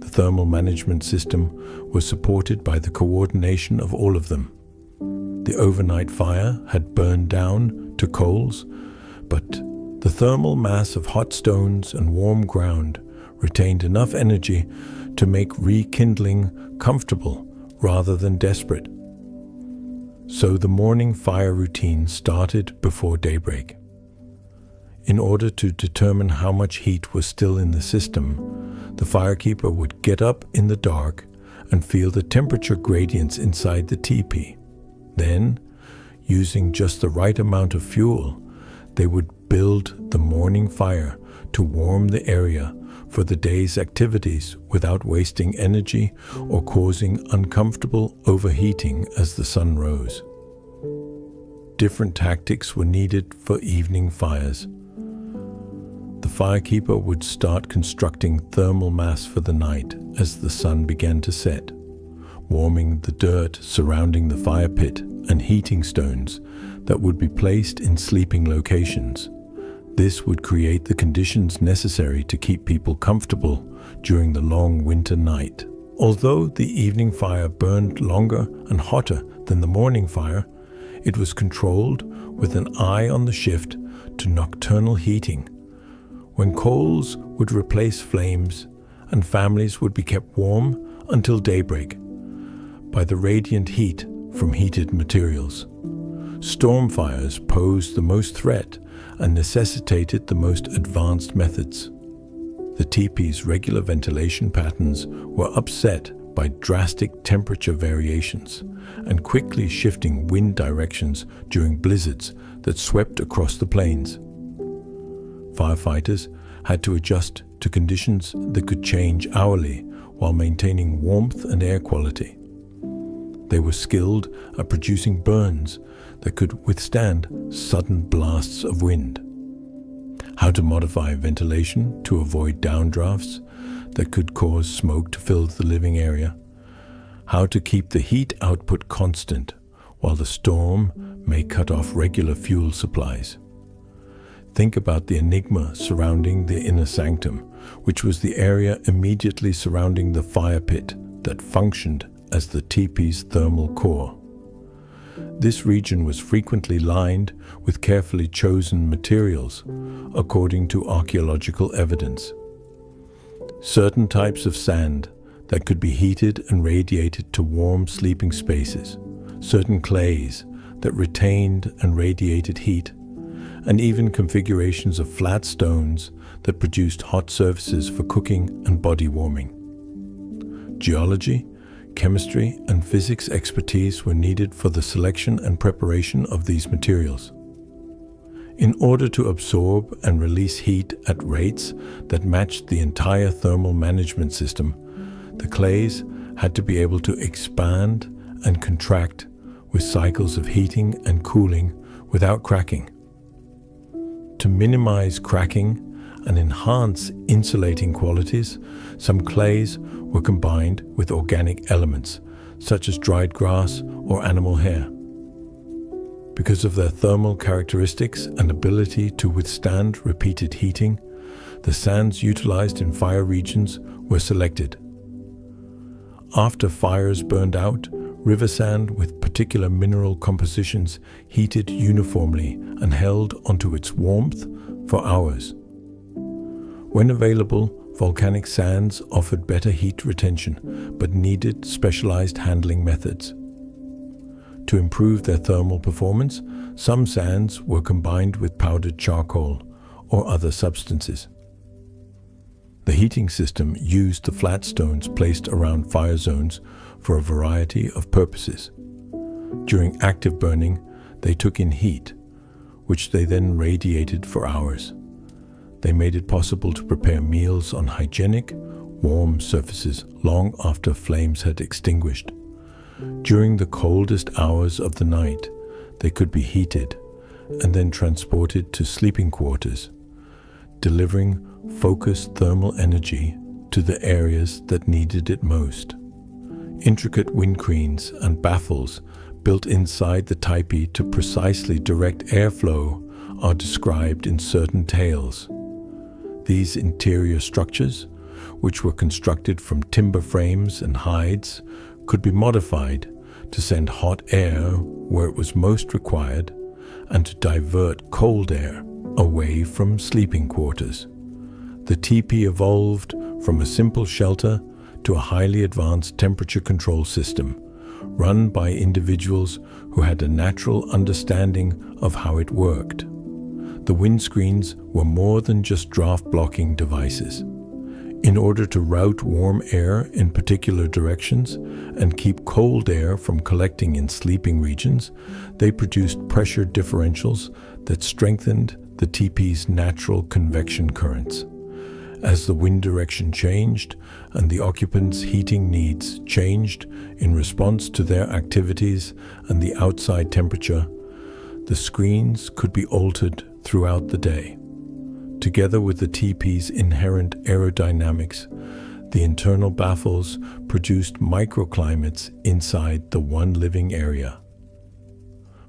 Speaker 1: The thermal management system was supported by the coordination of all of them. The overnight fire had burned down to coals, but the thermal mass of hot stones and warm ground retained enough energy to make rekindling comfortable rather than desperate. So the morning fire routine started before daybreak. In order to determine how much heat was still in the system, the firekeeper would get up in the dark and feel the temperature gradients inside the teepee. Then, using just the right amount of fuel, they would build the morning fire to warm the area for the day's activities without wasting energy or causing uncomfortable overheating as the sun rose. Different tactics were needed for evening fires. The firekeeper would start constructing thermal mass for the night as the sun began to set, warming the dirt surrounding the fire pit and heating stones that would be placed in sleeping locations. This would create the conditions necessary to keep people comfortable during the long winter night. Although the evening fire burned longer and hotter than the morning fire, it was controlled with an eye on the shift to nocturnal heating, when coals would replace flames and families would be kept warm until daybreak by the radiant heat from heated materials. Storm fires posed the most threat and necessitated the most advanced methods. The teepee's regular ventilation patterns were upset by drastic temperature variations and quickly shifting wind directions during blizzards that swept across the plains. Firefighters had to adjust to conditions that could change hourly while maintaining warmth and air quality. They were skilled at producing burns that could withstand sudden blasts of wind. How to modify ventilation to avoid downdrafts that could cause smoke to fill the living area. How to keep the heat output constant while the storm may cut off regular fuel supplies. Think about the enigma surrounding the inner sanctum, which was the area immediately surrounding the fire pit that functioned as the teepee's thermal core. This region was frequently lined with carefully chosen materials, according to archaeological evidence. Certain types of sand that could be heated and radiated to warm sleeping spaces, certain clays that retained and radiated heat, and even configurations of flat stones that produced hot surfaces for cooking and body warming. Geology, chemistry, and physics expertise were needed for the selection and preparation of these materials. In order to absorb and release heat at rates that matched the entire thermal management system, the clays had to be able to expand and contract with cycles of heating and cooling without cracking. To minimize cracking and enhance insulating qualities, some clays were combined with organic elements, such as dried grass or animal hair. Because of their thermal characteristics and ability to withstand repeated heating, the sands utilized in fire regions were selected. After fires burned out, river sand with particular mineral compositions heated uniformly and held onto its warmth for hours. When available, volcanic sands offered better heat retention, but needed specialized handling methods. To improve their thermal performance, some sands were combined with powdered charcoal or other substances. The heating system used the flat stones placed around fire zones for a variety of purposes. During active burning, they took in heat, which they then radiated for hours. They made it possible to prepare meals on hygienic, warm surfaces long after flames had extinguished. During the coldest hours of the night, they could be heated and then transported to sleeping quarters, delivering focused thermal energy to the areas that needed it most. Intricate windcreens and baffles built inside the tipi to precisely direct airflow are described in certain tales. These interior structures, which were constructed from timber frames and hides, could be modified to send hot air where it was most required and to divert cold air away from sleeping quarters. The teepee evolved from a simple shelter to a highly advanced temperature control system, run by individuals who had a natural understanding of how it worked. The windscreens were more than just draft-blocking devices. In order to route warm air in particular directions and keep cold air from collecting in sleeping regions, they produced pressure differentials that strengthened the teepee's natural convection currents. As the wind direction changed and the occupants' heating needs changed in response to their activities and the outside temperature, the screens could be altered throughout the day. Together with the teepee's inherent aerodynamics, the internal baffles produced microclimates inside the one living area.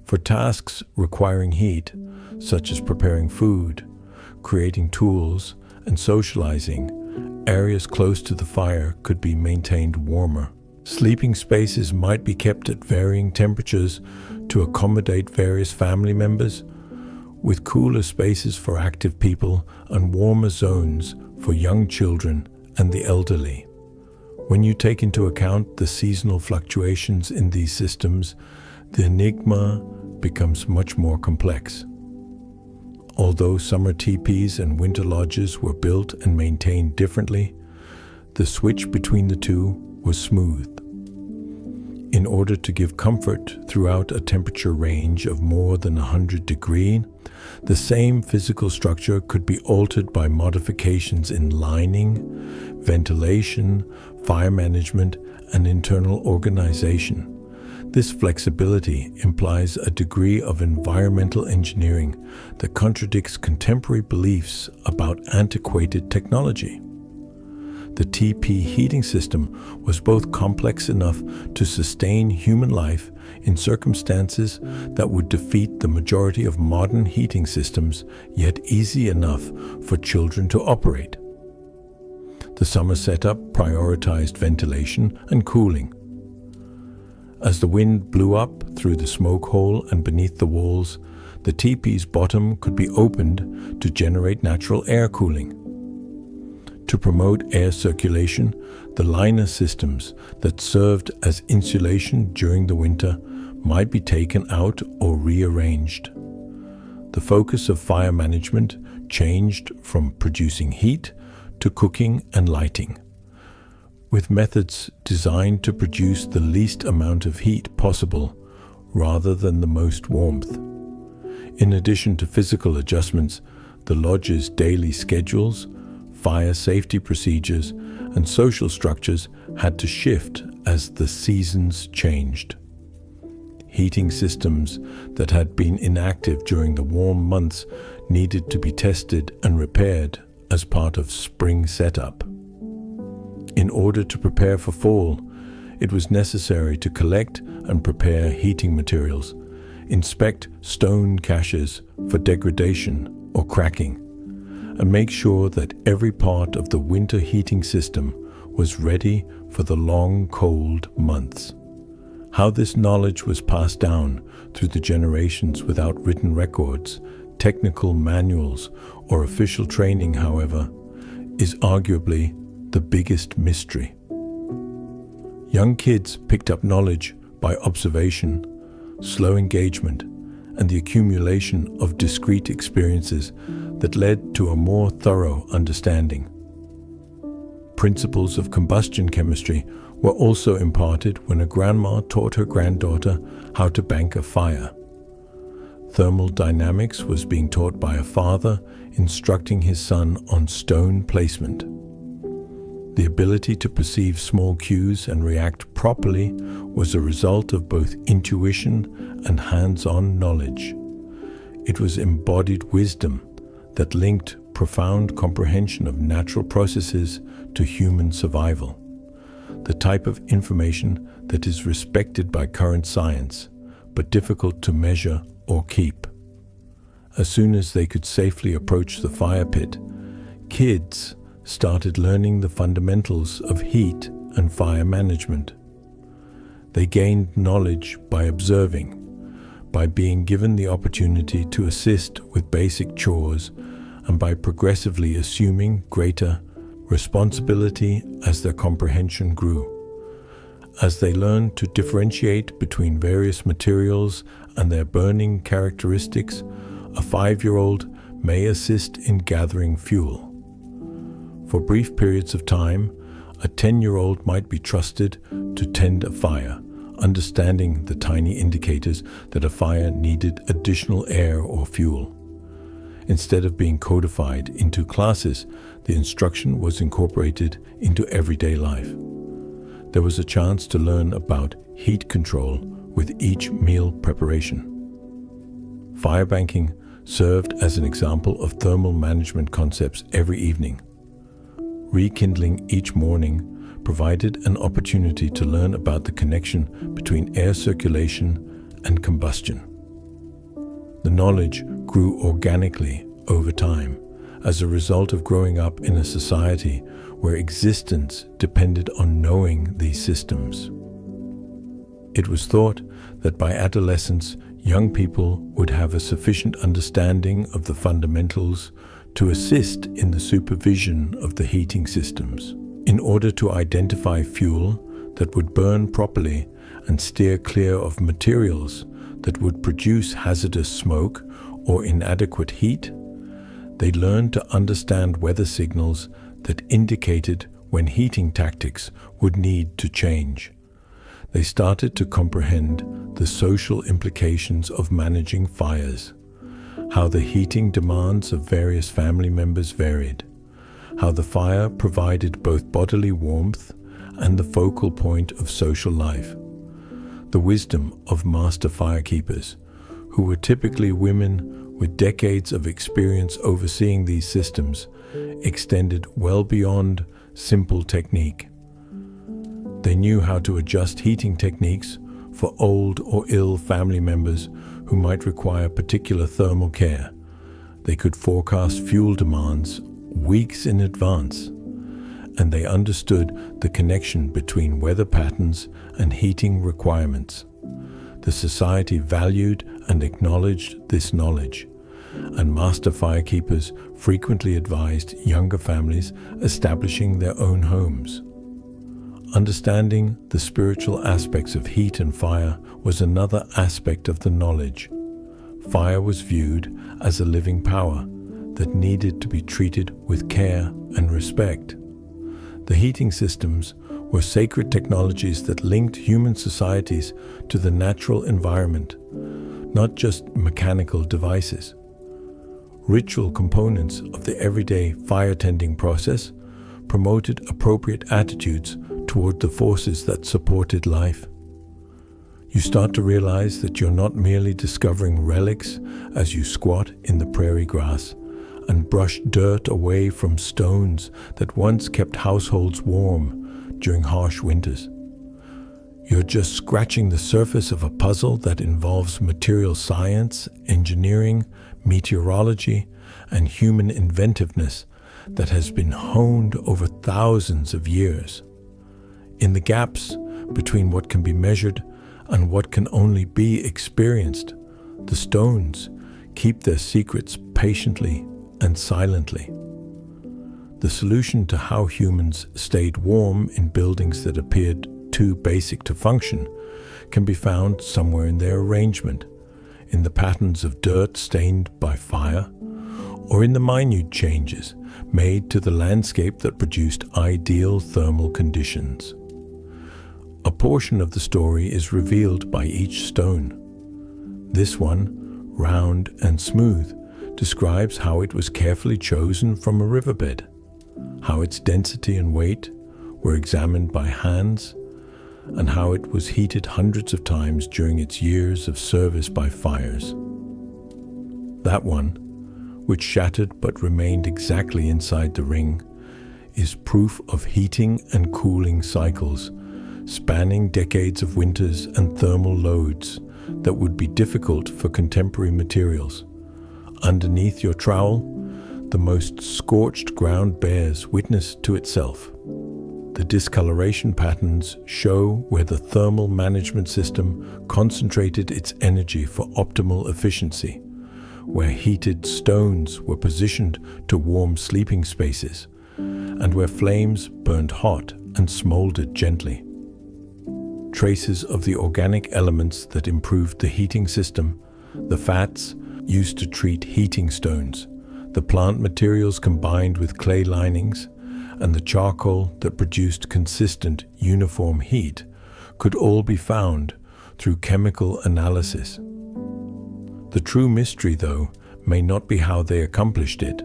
Speaker 1: For tasks requiring heat, such as preparing food, creating tools, and socializing, areas close to the fire could be maintained warmer. Sleeping spaces might be kept at varying temperatures to accommodate various family members, with cooler spaces for active people and warmer zones for young children and the elderly. When you take into account the seasonal fluctuations in these systems, the enigma becomes much more complex. Although summer teepees and winter lodges were built and maintained differently, the switch between the two was smooth. In order to give comfort throughout a temperature range of more than 100 degrees, the same physical structure could be altered by modifications in lining, ventilation, fire management, and internal organization. This flexibility implies a degree of environmental engineering that contradicts contemporary beliefs about antiquated technology. The teepee heating system was both complex enough to sustain human life in circumstances that would defeat the majority of modern heating systems, yet easy enough for children to operate. The summer setup prioritized ventilation and cooling. As the wind blew up through the smoke hole and beneath the walls, the teepee's bottom could be opened to generate natural air cooling. To promote air circulation, the liner systems that served as insulation during the winter might be taken out or rearranged. The focus of fire management changed from producing heat to cooking and lighting, with methods designed to produce the least amount of heat possible rather than the most warmth. In addition to physical adjustments, the lodge's daily schedules, fire safety procedures, and social structures had to shift as the seasons changed. Heating systems that had been inactive during the warm months needed to be tested and repaired as part of spring setup. In order to prepare for fall, it was necessary to collect and prepare heating materials, inspect stone caches for degradation or cracking, and make sure that every part of the winter heating system was ready for the long, cold months. How this knowledge was passed down through the generations without written records, technical manuals, or official training, however, is arguably the biggest mystery. Young kids picked up knowledge by observation, slow engagement, and the accumulation of discrete experiences that led to a more thorough understanding. Principles of combustion chemistry were also imparted when a grandma taught her granddaughter how to bank a fire. Thermal dynamics was being taught by a father instructing his son on stone placement. The ability to perceive small cues and react properly was a result of both intuition and hands-on knowledge. It was embodied wisdom that linked profound comprehension of natural processes to human survival, the type of information that is respected by current science, but difficult to measure or keep. As soon as they could safely approach the fire pit, kids started learning the fundamentals of heat and fire management. They gained knowledge by observing, by being given the opportunity to assist with basic chores, and by progressively assuming greater responsibility as their comprehension grew. As they learned to differentiate between various materials and their burning characteristics, a 5-year-old may assist in gathering fuel. For brief periods of time, a 10-year-old might be trusted to tend a fire, understanding the tiny indicators that a fire needed additional air or fuel. Instead of being codified into classes, the instruction was incorporated into everyday life. There was a chance to learn about heat control with each meal preparation. Fire banking served as an example of thermal management concepts every evening. Rekindling each morning provided an opportunity to learn about the connection between air circulation and combustion. The knowledge grew organically over time as a result of growing up in a society where existence depended on knowing these systems. It was thought that by adolescence, young people would have a sufficient understanding of the fundamentals to assist in the supervision of the heating systems, in order to identify fuel that would burn properly and steer clear of materials that would produce hazardous smoke or inadequate heat. They learned to understand weather signals that indicated when heating tactics would need to change. They started to comprehend the social implications of managing fires, how the heating demands of various family members varied, how the fire provided both bodily warmth and the focal point of social life. The wisdom of master firekeepers, who were typically women with decades of experience overseeing these systems, extended well beyond simple technique. They knew how to adjust heating techniques for old or ill family members who might require particular thermal care. They could forecast fuel demands weeks in advance, and they understood the connection between weather patterns and heating requirements. The society valued and acknowledged this knowledge, and master firekeepers frequently advised younger families establishing their own homes. Understanding the spiritual aspects of heat and fire was another aspect of the knowledge. Fire was viewed as a living power that needed to be treated with care and respect. The heating systems were sacred technologies that linked human societies to the natural environment, not just mechanical devices. Ritual components of the everyday fire-tending process promoted appropriate attitudes toward the forces that supported life. You start to realize that you're not merely discovering relics as you squat in the prairie grass and brush dirt away from stones that once kept households warm during harsh winters. You're just scratching the surface of a puzzle that involves material science, engineering, meteorology, and human inventiveness that has been honed over thousands of years. In the gaps between what can be measured and what can only be experienced, the stones keep their secrets patiently and silently. The solution to how humans stayed warm in buildings that appeared too basic to function can be found somewhere in their arrangement, in the patterns of dirt stained by fire, or in the minute changes made to the landscape that produced ideal thermal conditions. A portion of the story is revealed by each stone. This one, round and smooth, describes how it was carefully chosen from a riverbed, how its density and weight were examined by hands, and how it was heated hundreds of times during its years of service by fires. That one, which shattered but remained exactly inside the ring, is proof of heating and cooling cycles spanning decades of winters and thermal loads that would be difficult for contemporary materials. Underneath your trowel, the most scorched ground bears witness to itself. The discoloration patterns show where the thermal management system concentrated its energy for optimal efficiency, where heated stones were positioned to warm sleeping spaces, and where flames burned hot and smoldered gently. Traces of the organic elements that improved the heating system, the fats used to treat heating stones, the plant materials combined with clay linings, and the charcoal that produced consistent, uniform heat could all be found through chemical analysis. The true mystery, though, may not be how they accomplished it,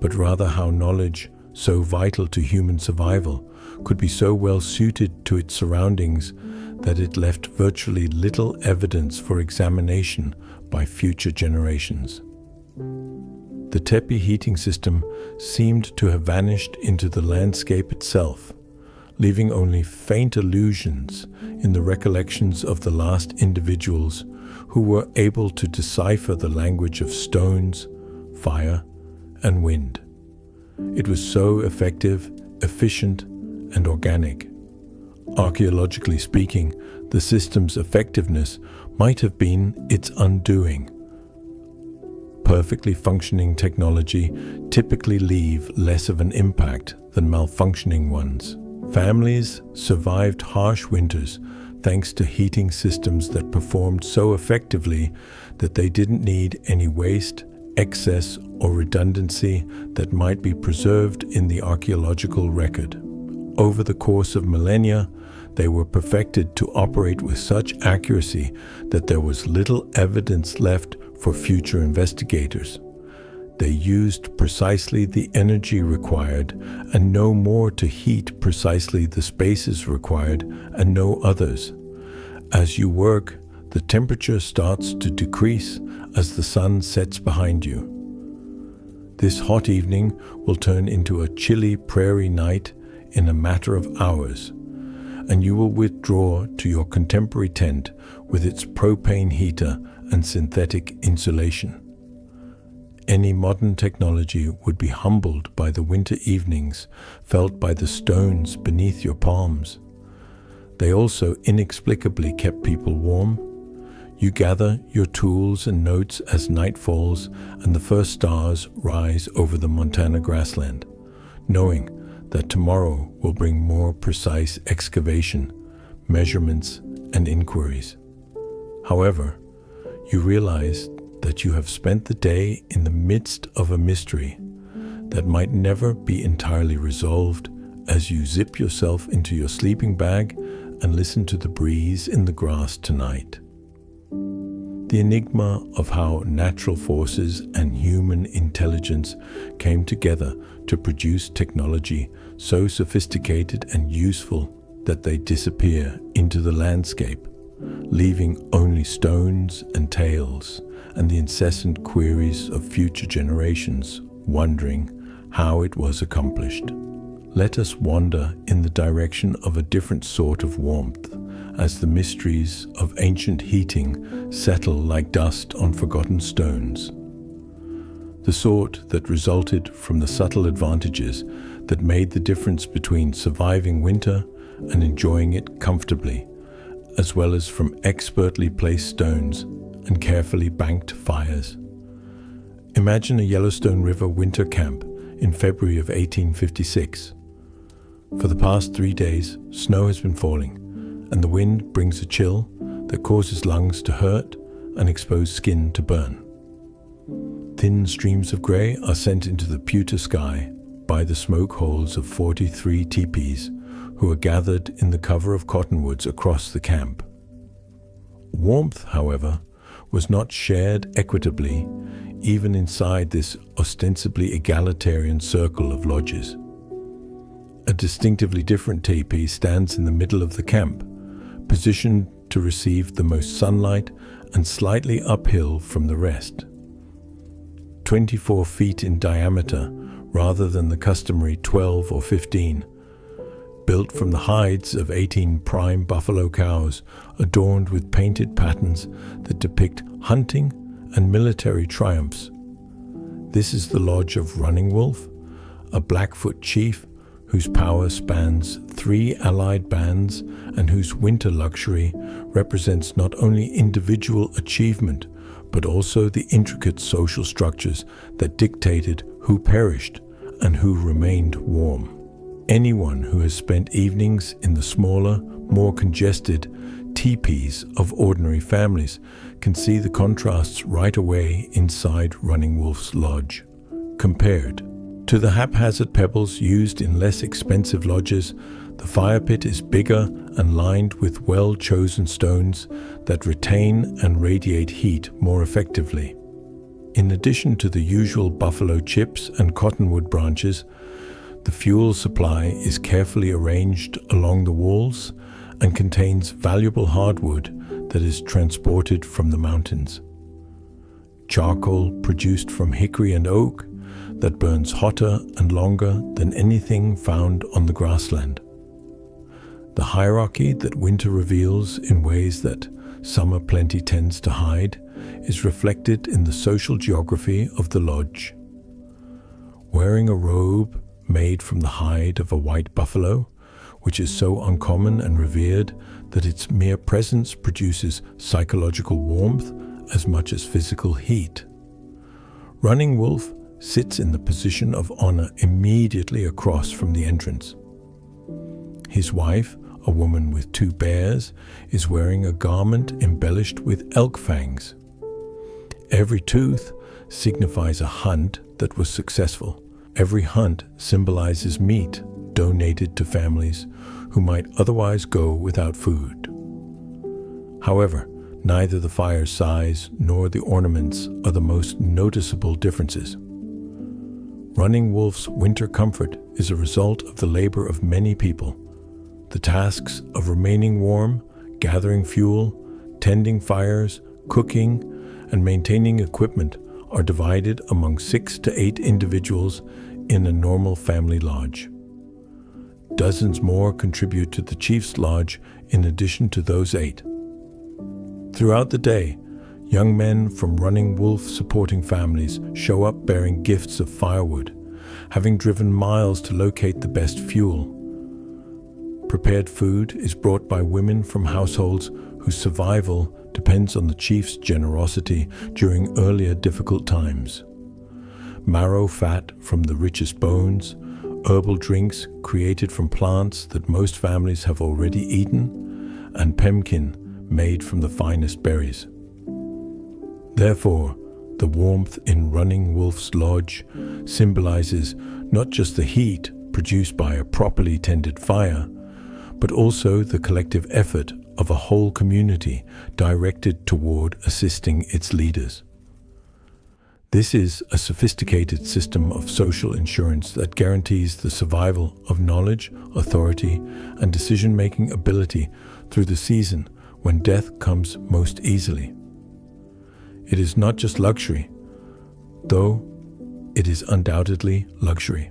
Speaker 1: but rather how knowledge, so vital to human survival, could be so well suited to its surroundings that it left virtually little evidence for examination by future generations. The tepi heating system seemed to have vanished into the landscape itself, leaving only faint allusions in the recollections of the last individuals who were able to decipher the language of stones, fire, and wind. It was so effective, efficient, and organic. Archaeologically speaking, the system's effectiveness might have been its undoing. Perfectly functioning technology typically leave less of an impact than malfunctioning ones. Families survived harsh winters thanks to heating systems that performed so effectively that they didn't need any waste, excess, or redundancy that might be preserved in the archaeological record. Over the course of millennia, they were perfected to operate with such accuracy that there was little evidence left for future investigators. They used precisely the energy required and no more to heat precisely the spaces required and no others. As you work, the temperature starts to decrease as the sun sets behind you. This hot evening will turn into a chilly prairie night in a matter of hours, and you will withdraw to your contemporary tent with its propane heater and synthetic insulation. Any modern technology would be humbled by the winter evenings felt by the stones beneath your palms. They also inexplicably kept people warm. You gather your tools and notes as night falls and the first stars rise over the Montana grassland, knowing that tomorrow will bring more precise excavation, measurements, and inquiries. However, you realize that you have spent the day in the midst of a mystery that might never be entirely resolved as you zip yourself into your sleeping bag and listen to the breeze in the grass tonight. The enigma of how natural forces and human intelligence came together to produce technology so sophisticated and useful that they disappear into the landscape, leaving only stones and tales and the incessant queries of future generations wondering how it was accomplished. Let us wander in the direction of a different sort of warmth as the mysteries of ancient heating settle like dust on forgotten stones. The sort that resulted from the subtle advantages that made the difference between surviving winter and enjoying it comfortably, as well as from expertly placed stones and carefully banked fires. Imagine a Yellowstone River winter camp in February of 1856. For the past 3 days, snow has been falling, and the wind brings a chill that causes lungs to hurt and exposed skin to burn. Thin streams of grey are sent into the pewter sky by the smoke holes of 43 tipis who are gathered in the cover of cottonwoods across the camp. Warmth, however, was not shared equitably even inside this ostensibly egalitarian circle of lodges. A distinctively different teepee stands in the middle of the camp, positioned to receive the most sunlight and slightly uphill from the rest. 24 feet in diameter rather than the customary 12 or 15, built from the hides of 18 prime buffalo cows adorned with painted patterns that depict hunting and military triumphs. This is the lodge of Running Wolf, a Blackfoot chief whose power spans 3 allied bands and whose winter luxury represents not only individual achievement but also the intricate social structures that dictated who perished and who remained warm. Anyone who has spent evenings in the smaller, more congested teepees of ordinary families can see the contrasts right away inside Running Wolf's lodge. Compared to the haphazard pebbles used in less expensive lodges, the fire pit is bigger and lined with well-chosen stones that retain and radiate heat more effectively. In addition to the usual buffalo chips and cottonwood branches, the fuel supply is carefully arranged along the walls and contains valuable hardwood that is transported from the mountains. Charcoal produced from hickory and oak that burns hotter and longer than anything found on the grassland. The hierarchy that winter reveals in ways that summer plenty tends to hide is reflected in the social geography of the lodge. Wearing a robe made from the hide of a white buffalo, which is so uncommon and revered that its mere presence produces psychological warmth as much as physical heat. Running Wolf sits in the position of honor immediately across from the entrance. His wife, a woman with 2 bears, is wearing a garment embellished with elk fangs. Every tooth signifies a hunt that was successful. Every hunt symbolizes meat donated to families who might otherwise go without food. However, neither the fire's size nor the ornaments are the most noticeable differences. Running Wolf's winter comfort is a result of the labor of many people. The tasks of remaining warm, gathering fuel, tending fires, cooking, and maintaining equipment are divided among 6 to 8 individuals in a normal family lodge. Dozens more contribute to the chief's lodge in addition to those 8. Throughout the day, young men from Running Wolf supporting families show up bearing gifts of firewood, having driven miles to locate the best fuel. Prepared food is brought by women from households whose survival depends on the chief's generosity during earlier difficult times. Marrow fat from the richest bones, herbal drinks created from plants that most families have already eaten, and pemmican made from the finest berries. Therefore, the warmth in Running Wolf's lodge symbolizes not just the heat produced by a properly tended fire, but also the collective effort of a whole community directed toward assisting its leaders. This is a sophisticated system of social insurance that guarantees the survival of knowledge, authority, and decision-making ability through the season when death comes most easily. It is not just luxury, though it is undoubtedly luxury.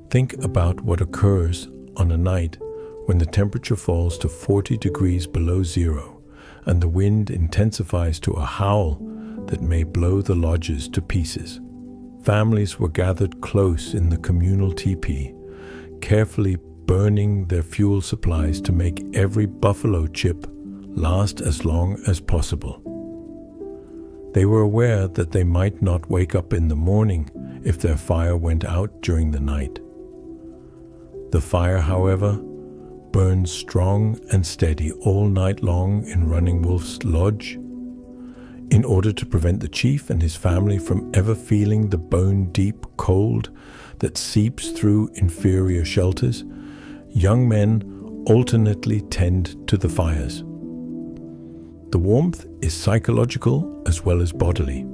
Speaker 1: Think about what occurs on a night when the temperature falls to 40 degrees below zero and the wind intensifies to a howl that may blow the lodges to pieces. Families were gathered close in the communal teepee, carefully burning their fuel supplies to make every buffalo chip last as long as possible. They were aware that they might not wake up in the morning if their fire went out during the night. The fire, however, burned strong and steady all night long in Running Wolf's lodge. In order to prevent the chief and his family from ever feeling the bone-deep cold that seeps through inferior shelters, young men alternately tend to the fires. The warmth is psychological as well as bodily.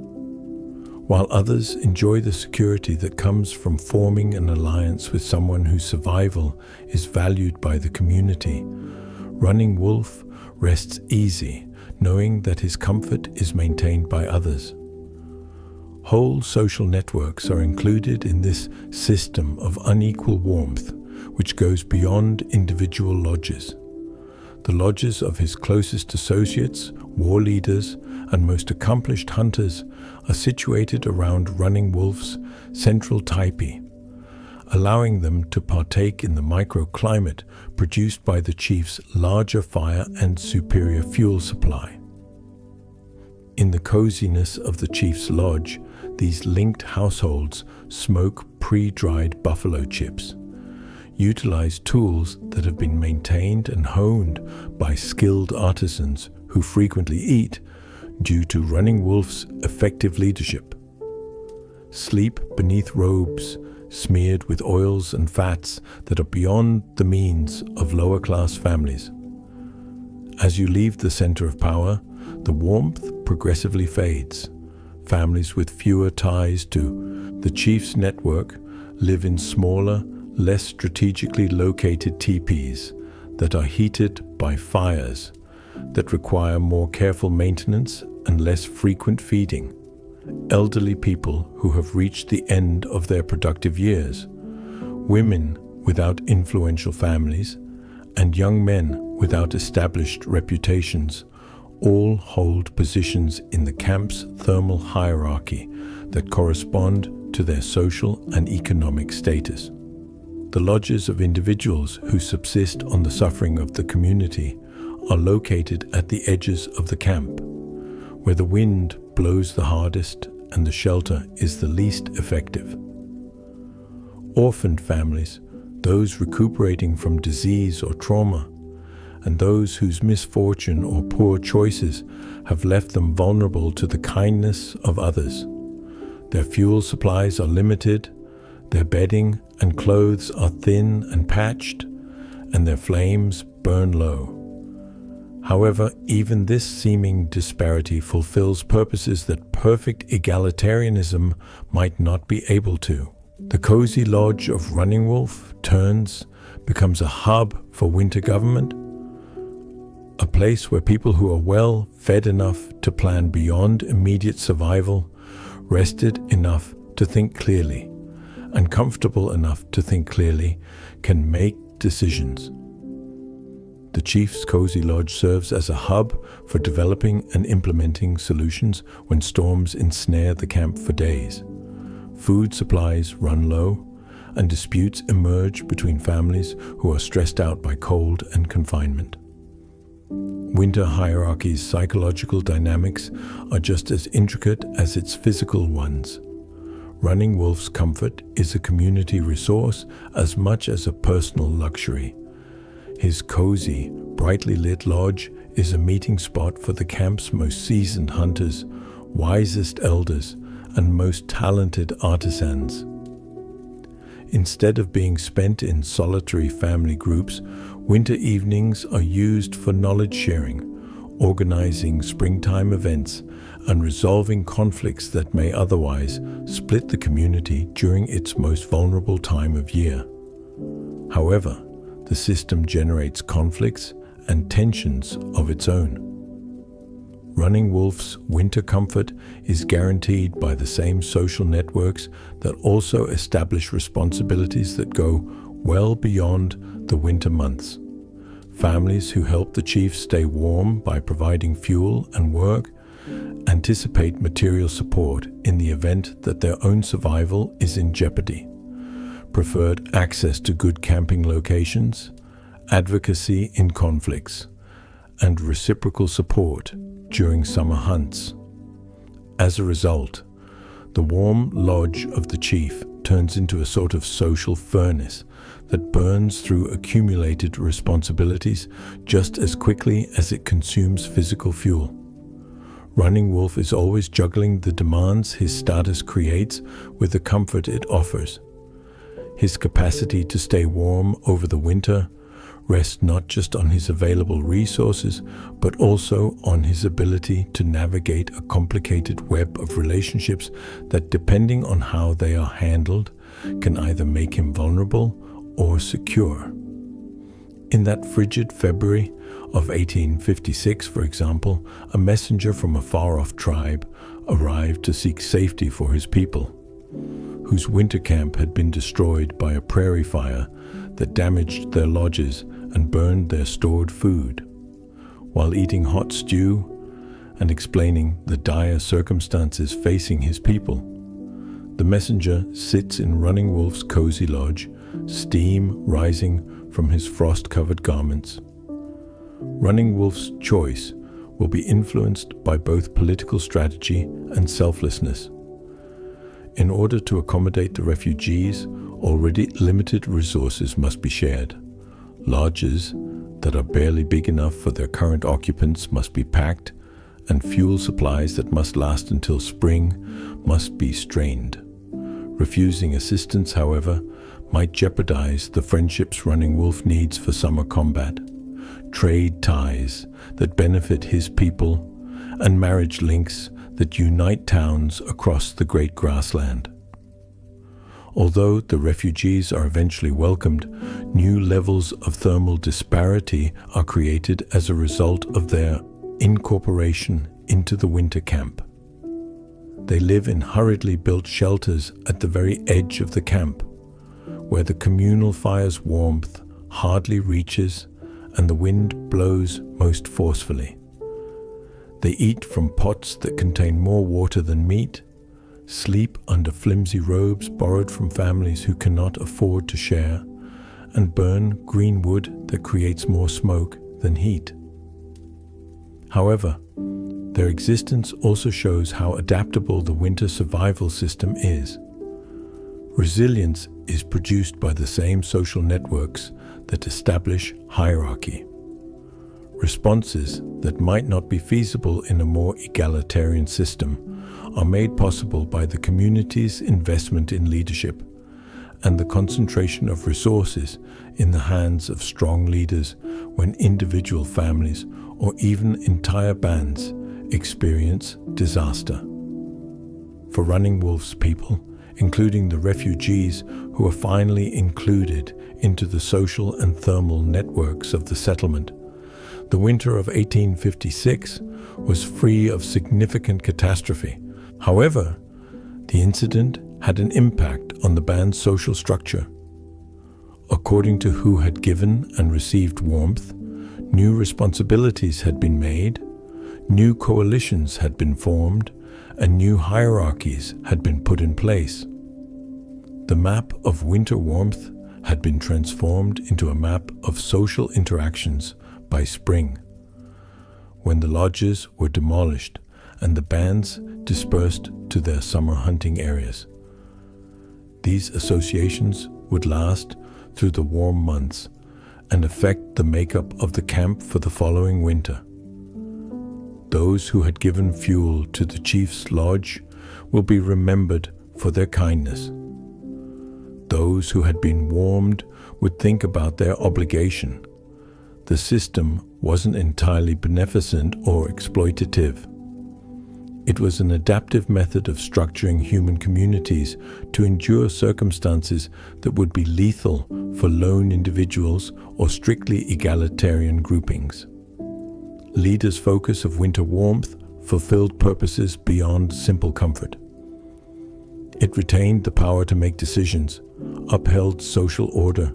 Speaker 1: While others enjoy the security that comes from forming an alliance with someone whose survival is valued by the community, Running Wolf rests easy, knowing that his comfort is maintained by others. Whole social networks are included in this system of unequal warmth, which goes beyond individual lodges. The lodges of his closest associates, war leaders, and most accomplished hunters are situated around Running Wolf's central teepee, allowing them to partake in the microclimate produced by the chief's larger fire and superior fuel supply. In the coziness of the chief's lodge, these linked households smoke pre-dried buffalo chips, utilize tools that have been maintained and honed by skilled artisans who frequently eat due to Running Wolf's effective leadership, sleep beneath robes smeared with oils and fats that are beyond the means of lower-class families. As you leave the center of power, the warmth progressively fades. Families with fewer ties to the chief's network live in smaller, less strategically located teepees that are heated by fires that require more careful maintenance and less frequent feeding. Elderly people who have reached the end of their productive years, women without influential families, and young men without established reputations all hold positions in the camp's thermal hierarchy that correspond to their social and economic status. The lodges of individuals who subsist on the suffering of the community are located at the edges of the camp, where the wind blows the hardest and the shelter is the least effective. Orphaned families, those recuperating from disease or trauma, and those whose misfortune or poor choices have left them vulnerable to the kindness of others. Their fuel supplies are limited, their bedding and clothes are thin and patched, and their flames burn low. However, even this seeming disparity fulfills purposes that perfect egalitarianism might not be able to. The cozy lodge of Running Wolf becomes a hub for winter government, a place where people who are well fed enough to plan beyond immediate survival, rested enough to think clearly, and comfortable enough to think clearly, can make decisions. The Chief's Cozy Lodge serves as a hub for developing and implementing solutions when storms ensnare the camp for days. Food supplies run low, and disputes emerge between families who are stressed out by cold and confinement. Winter hierarchy's psychological dynamics are just as intricate as its physical ones. Running Wolf's comfort is a community resource as much as a personal luxury. His cozy, brightly lit lodge is a meeting spot for the camp's most seasoned hunters, wisest elders, and most talented artisans. Instead of being spent in solitary family groups, Winter evenings are used for knowledge sharing, organizing springtime events, and resolving conflicts that may otherwise split the community during its most vulnerable time of year. However, the system generates conflicts and tensions of its own. Running Wolf's winter comfort is guaranteed by the same social networks that also establish responsibilities that go well beyond the winter months. Families who help the chief stay warm by providing fuel and work anticipate material support in the event that their own survival is in jeopardy. Preferred access to good camping locations, advocacy in conflicts, and reciprocal support during summer hunts. As a result, the warm lodge of the chief turns into a sort of social furnace that burns through accumulated responsibilities just as quickly as it consumes physical fuel. Running Wolf is always juggling the demands his status creates with the comfort it offers. His capacity to stay warm over the winter rests not just on his available resources, but also on his ability to navigate a complicated web of relationships that, depending on how they are handled, can either make him vulnerable or secure. In that frigid February of 1856, for example, a messenger from a far-off tribe arrived to seek safety for his people, whose winter camp had been destroyed by a prairie fire that damaged their lodges and burned their stored food. While eating hot stew and explaining the dire circumstances facing his people, the messenger sits in Running Wolf's cozy lodge, steam rising from his frost-covered garments. Running Wolf's choice will be influenced by both political strategy and selflessness. In order to accommodate the refugees, already limited resources must be shared. Lodges that are barely big enough for their current occupants must be packed, and fuel supplies that must last until spring must be strained. Refusing assistance, however, might jeopardize the friendships Running Wolf needs for summer combat, trade ties that benefit his people, and marriage links that unite towns across the great grassland. Although the refugees are eventually welcomed, new levels of thermal disparity are created as a result of their incorporation into the winter camp. They live in hurriedly built shelters at the very edge of the camp, where the communal fire's warmth hardly reaches and the wind blows most forcefully. They eat from pots that contain more water than meat, sleep under flimsy robes borrowed from families who cannot afford to share, and burn green wood that creates more smoke than heat. However, their existence also shows how adaptable the winter survival system is. Resilience is produced by the same social networks that establish hierarchy. Responses that might not be feasible in a more egalitarian system are made possible by the community's investment in leadership and the concentration of resources in the hands of strong leaders when individual families or even entire bands experience disaster. For Running Wolf's people, including the refugees who are finally included into the social and thermal networks of the settlement, the winter of 1856 was free of significant catastrophe. However, the incident had an impact on the band's social structure. According to who had given and received warmth, new responsibilities had been made, new coalitions had been formed, and new hierarchies had been put in place. The map of winter warmth had been transformed into a map of social interactions by spring, when the lodges were demolished and the bands dispersed to their summer hunting areas. These associations would last through the warm months and affect the makeup of the camp for the following winter. Those who had given fuel to the chief's lodge will be remembered for their kindness. Those who had been warmed would think about their obligation, the system wasn't entirely beneficent or exploitative. It was an adaptive method of structuring human communities to endure circumstances that would be lethal for lone individuals or strictly egalitarian groupings. Leaders' focus of winter warmth fulfilled purposes beyond simple comfort. It retained the power to make decisions, upheld social order,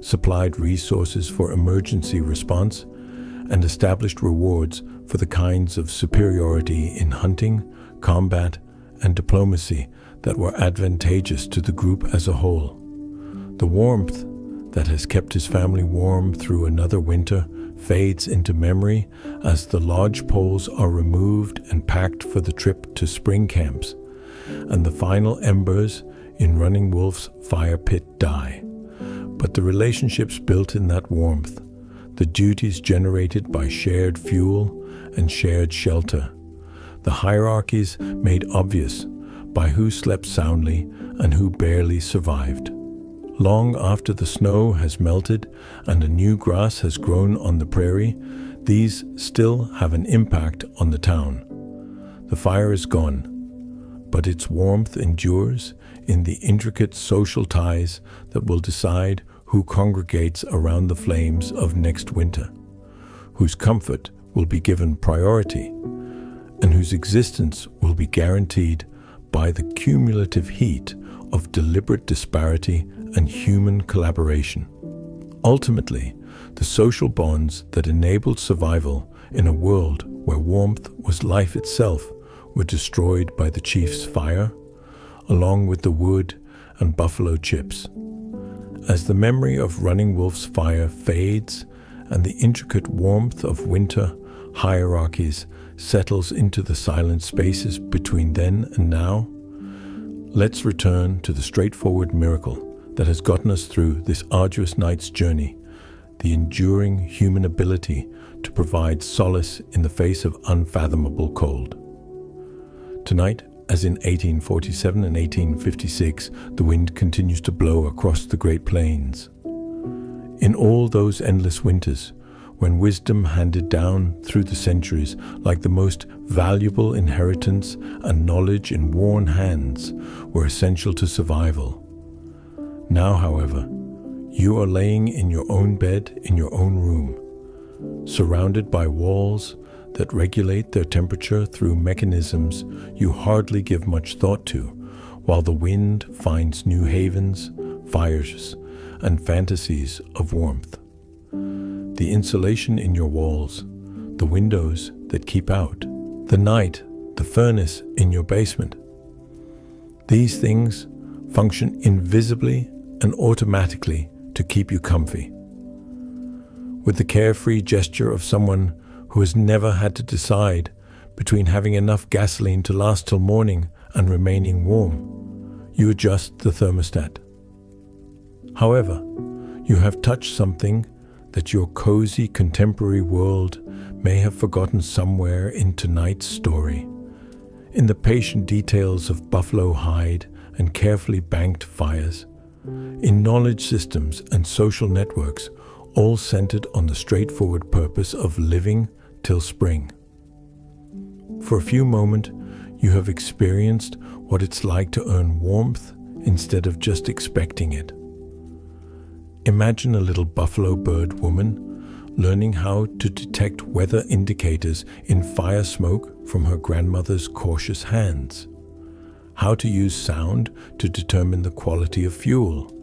Speaker 1: supplied resources for emergency response, and established rewards for the kinds of superiority in hunting, combat, and diplomacy that were advantageous to the group as a whole. The warmth that has kept his family warm through another winter fades into memory as the lodge poles are removed and packed for the trip to spring camps, and the final embers in Running Wolf's fire pit die. But the relationships built in that warmth, the duties generated by shared fuel and shared shelter, the hierarchies made obvious by who slept soundly and who barely survived. Long after the snow has melted and a new grass has grown on the prairie, these still have an impact on the town. The fire is gone, but its warmth endures in the intricate social ties that will decide who congregates around the flames of next winter, whose comfort will be given priority, and whose existence will be guaranteed by the cumulative heat of deliberate disparity and human collaboration. Ultimately, the social bonds that enabled survival in a world where warmth was life itself were destroyed by the chief's fire, along with the wood and buffalo chips. As the memory of Running Wolf's fire fades and the intricate warmth of winter hierarchies settles into the silent spaces between then and now, let's return to the straightforward miracle that has gotten us through this arduous night's journey, the enduring human ability to provide solace in the face of unfathomable cold. Tonight, as in 1847 and 1856, the wind continues to blow across the Great Plains. In all those endless winters, when wisdom handed down through the centuries like the most valuable inheritance and knowledge in worn hands were essential to survival. Now, however, you are laying in your own bed in your own room, surrounded by walls that regulate their temperature through mechanisms you hardly give much thought to, while the wind finds new havens, fires, and fantasies of warmth. The insulation in your walls, the windows that keep out, the night, the furnace in your basement. These things function invisibly and automatically to keep you comfy. With the carefree gesture of someone who has never had to decide between having enough gasoline to last till morning and remaining warm, you adjust the thermostat. However, you have touched something that your cozy contemporary world may have forgotten somewhere in tonight's story, in the patient details of buffalo hide and carefully banked fires, in knowledge systems and social networks, all centered on the straightforward purpose of living till spring. For a few moments, you have experienced what it's like to earn warmth instead of just expecting it. Imagine a little buffalo bird woman learning how to detect weather indicators in fire smoke from her grandmother's cautious hands, how to use sound to determine the quality of fuel,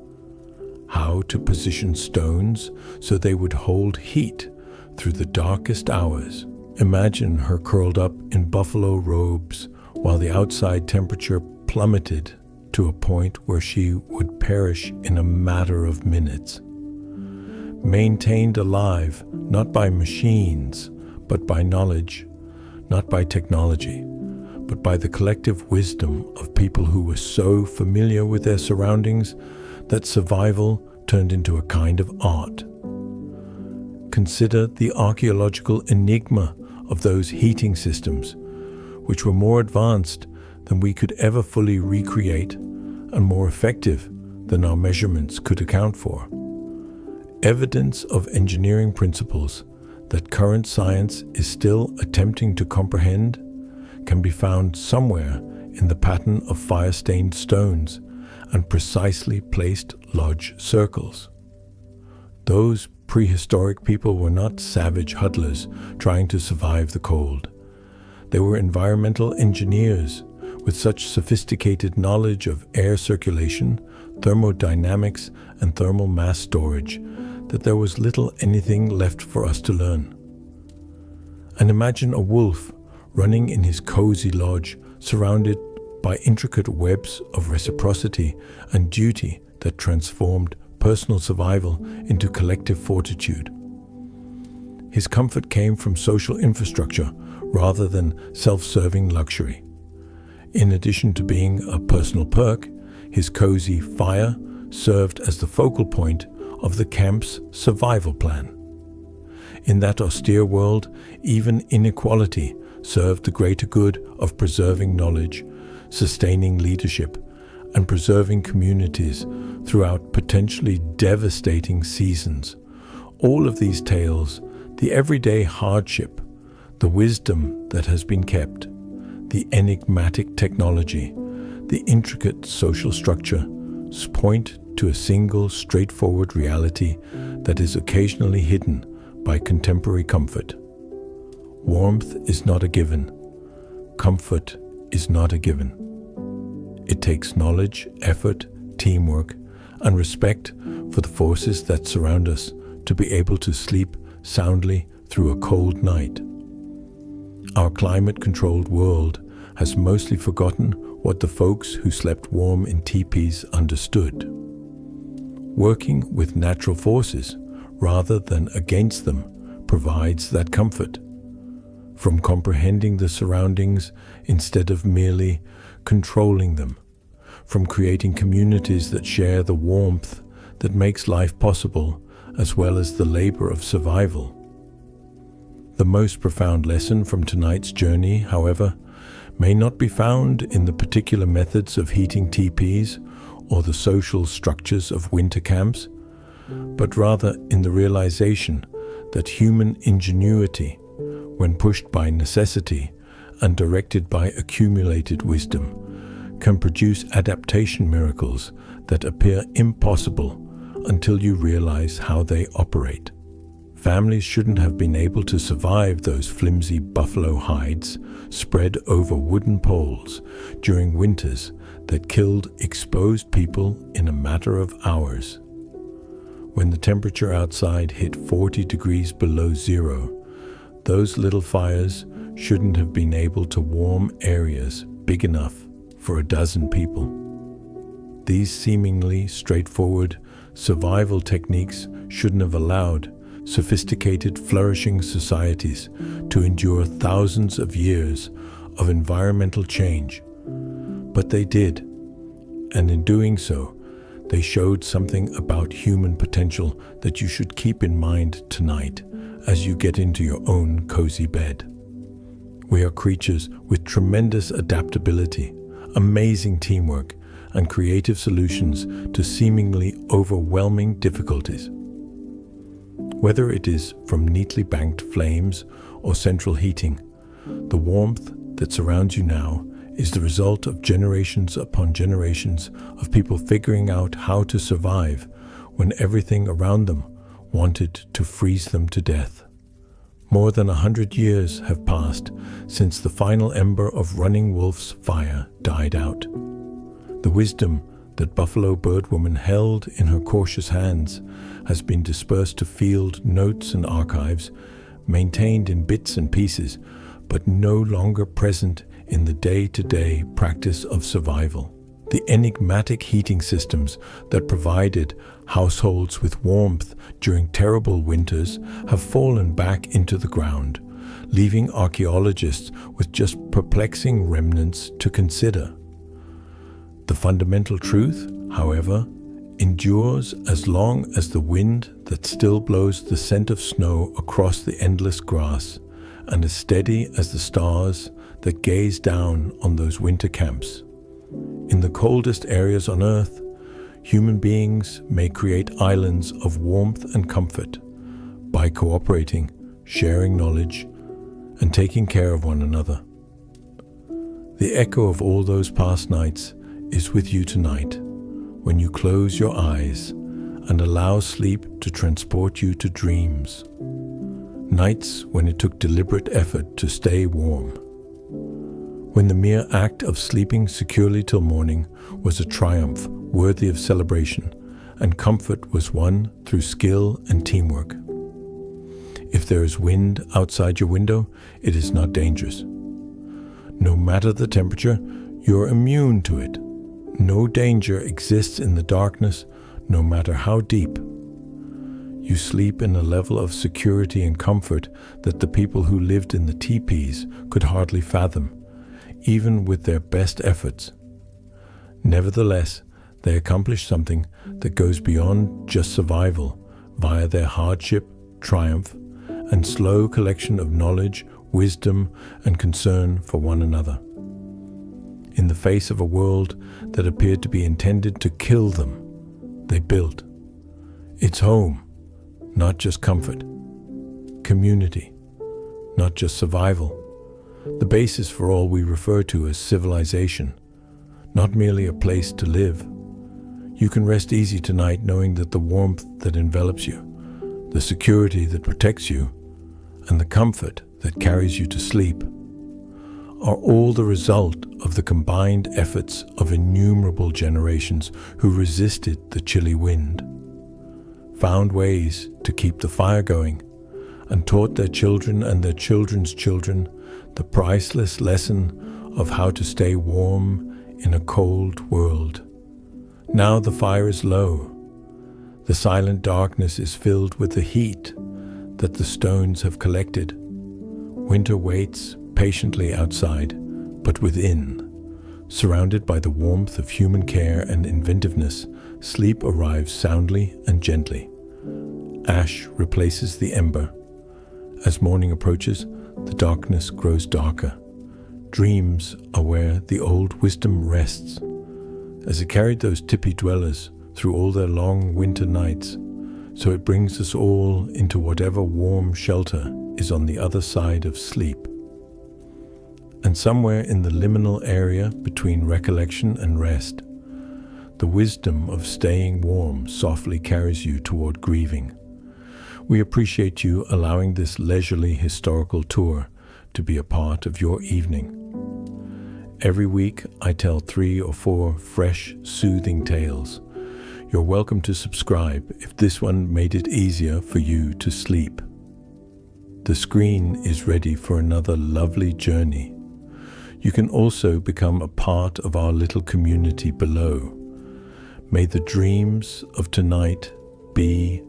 Speaker 1: how to position stones so they would hold heat through the darkest hours. Imagine her curled up in buffalo robes while the outside temperature plummeted to a point where she would perish in a matter of minutes. Maintained alive not by machines, but by knowledge, not by technology, but by the collective wisdom of people who were so familiar with their surroundings that survival turned into a kind of art. Consider the archaeological enigma of those heating systems, which were more advanced than we could ever fully recreate and more effective than our measurements could account for. Evidence of engineering principles that current science is still attempting to comprehend can be found somewhere in the pattern of fire-stained stones and precisely placed lodge circles. Those prehistoric people were not savage huddlers trying to survive the cold. They were environmental engineers with such sophisticated knowledge of air circulation, thermodynamics, and thermal mass storage that there was little anything left for us to learn. And imagine a wolf running in his cozy lodge, surrounded by intricate webs of reciprocity and duty that transformed personal survival into collective fortitude. His comfort came from social infrastructure rather than self-serving luxury. In addition to being a personal perk, his cozy fire served as the focal point of the camp's survival plan. In that austere world, even inequality served the greater good of preserving knowledge, sustaining leadership, and preserving communities throughout potentially devastating seasons. All of these tales, the everyday hardship, the wisdom that has been kept, the enigmatic technology, the intricate social structure, point to a single straightforward reality that is occasionally hidden by contemporary comfort. Warmth is not a given. Comfort is not a given. It takes knowledge, effort, teamwork, and respect for the forces that surround us to be able to sleep soundly through a cold night. Our climate-controlled world has mostly forgotten what the folks who slept warm in teepees understood. Working with natural forces rather than against them provides that comfort. From comprehending the surroundings instead of merely controlling them, from creating communities that share the warmth that makes life possible as well as the labor of survival. The most profound lesson from tonight's journey, however, may not be found in the particular methods of heating teepees or the social structures of winter camps, but rather in the realization that human ingenuity, when pushed by necessity and directed by accumulated wisdom, can produce adaptation miracles that appear impossible until you realize how they operate. Families shouldn't have been able to survive those flimsy buffalo hides spread over wooden poles during winters that killed exposed people in a matter of hours. When the temperature outside hit 40 degrees below zero, those little fires shouldn't have been able to warm areas big enough for a dozen people. These seemingly straightforward survival techniques shouldn't have allowed sophisticated, flourishing societies to endure thousands of years of environmental change. But they did, and in doing so, they showed something about human potential that you should keep in mind tonight as you get into your own cozy bed. We are creatures with tremendous adaptability, amazing teamwork, and creative solutions to seemingly overwhelming difficulties. Whether it is from neatly banked flames or central heating, the warmth that surrounds you now is the result of generations upon generations of people figuring out how to survive when everything around them wanted to freeze them to death. More than 100 years have passed since the final ember of Running Wolf's fire died out. The wisdom that Buffalo Bird Woman held in her cautious hands has been dispersed to field notes and archives, maintained in bits and pieces, but no longer present in the day-to-day practice of survival. The enigmatic heating systems that provided households with warmth during terrible winters have fallen back into the ground, leaving archaeologists with just perplexing remnants to consider. The fundamental truth, however, endures as long as the wind that still blows the scent of snow across the endless grass, and as steady as the stars that gaze down on those winter camps. In the coldest areas on Earth, human beings may create islands of warmth and comfort by cooperating, sharing knowledge, and taking care of one another. The echo of all those past nights is with you tonight when you close your eyes and allow sleep to transport you to dreams. Nights when it took deliberate effort to stay warm. When the mere act of sleeping securely till morning was a triumph worthy of celebration, and comfort was won through skill and teamwork. If there is wind outside your window, it is not dangerous. No matter the temperature, you're immune to it. No danger exists in the darkness, no matter how deep. You sleep in a level of security and comfort that the people who lived in the Tipis could hardly fathom, even with their best efforts. Nevertheless, they accomplish something that goes beyond just survival via their hardship, triumph, and slow collection of knowledge, wisdom, and concern for one another. In the face of a world that appeared to be intended to kill them, they built its home, not just comfort, community, not just survival, the basis for all we refer to as civilization, not merely a place to live. You can rest easy tonight knowing that the warmth that envelops you, the security that protects you, and the comfort that carries you to sleep are all the result of the combined efforts of innumerable generations who resisted the chilly wind, found ways to keep the fire going, and taught their children and their children's children the priceless lesson of how to stay warm in a cold world. Now the fire is low. The silent darkness is filled with the heat that the stones have collected. Winter waits patiently outside, but within, surrounded by the warmth of human care and inventiveness, sleep arrives soundly and gently. Ash replaces the ember. As morning approaches, the darkness grows darker. Dreams are where the old wisdom rests, as it carried those tipi dwellers through all their long winter nights, so it brings us all into whatever warm shelter is on the other side of sleep. And somewhere in the liminal area between recollection and rest, the wisdom of staying warm softly carries you toward grieving. We appreciate you allowing this leisurely historical tour to be a part of your evening. Every week, I tell 3 or 4 fresh, soothing tales. You're welcome to subscribe if this one made it easier for you to sleep. The screen is ready for another lovely journey. You can also become a part of our little community below. May the dreams of tonight be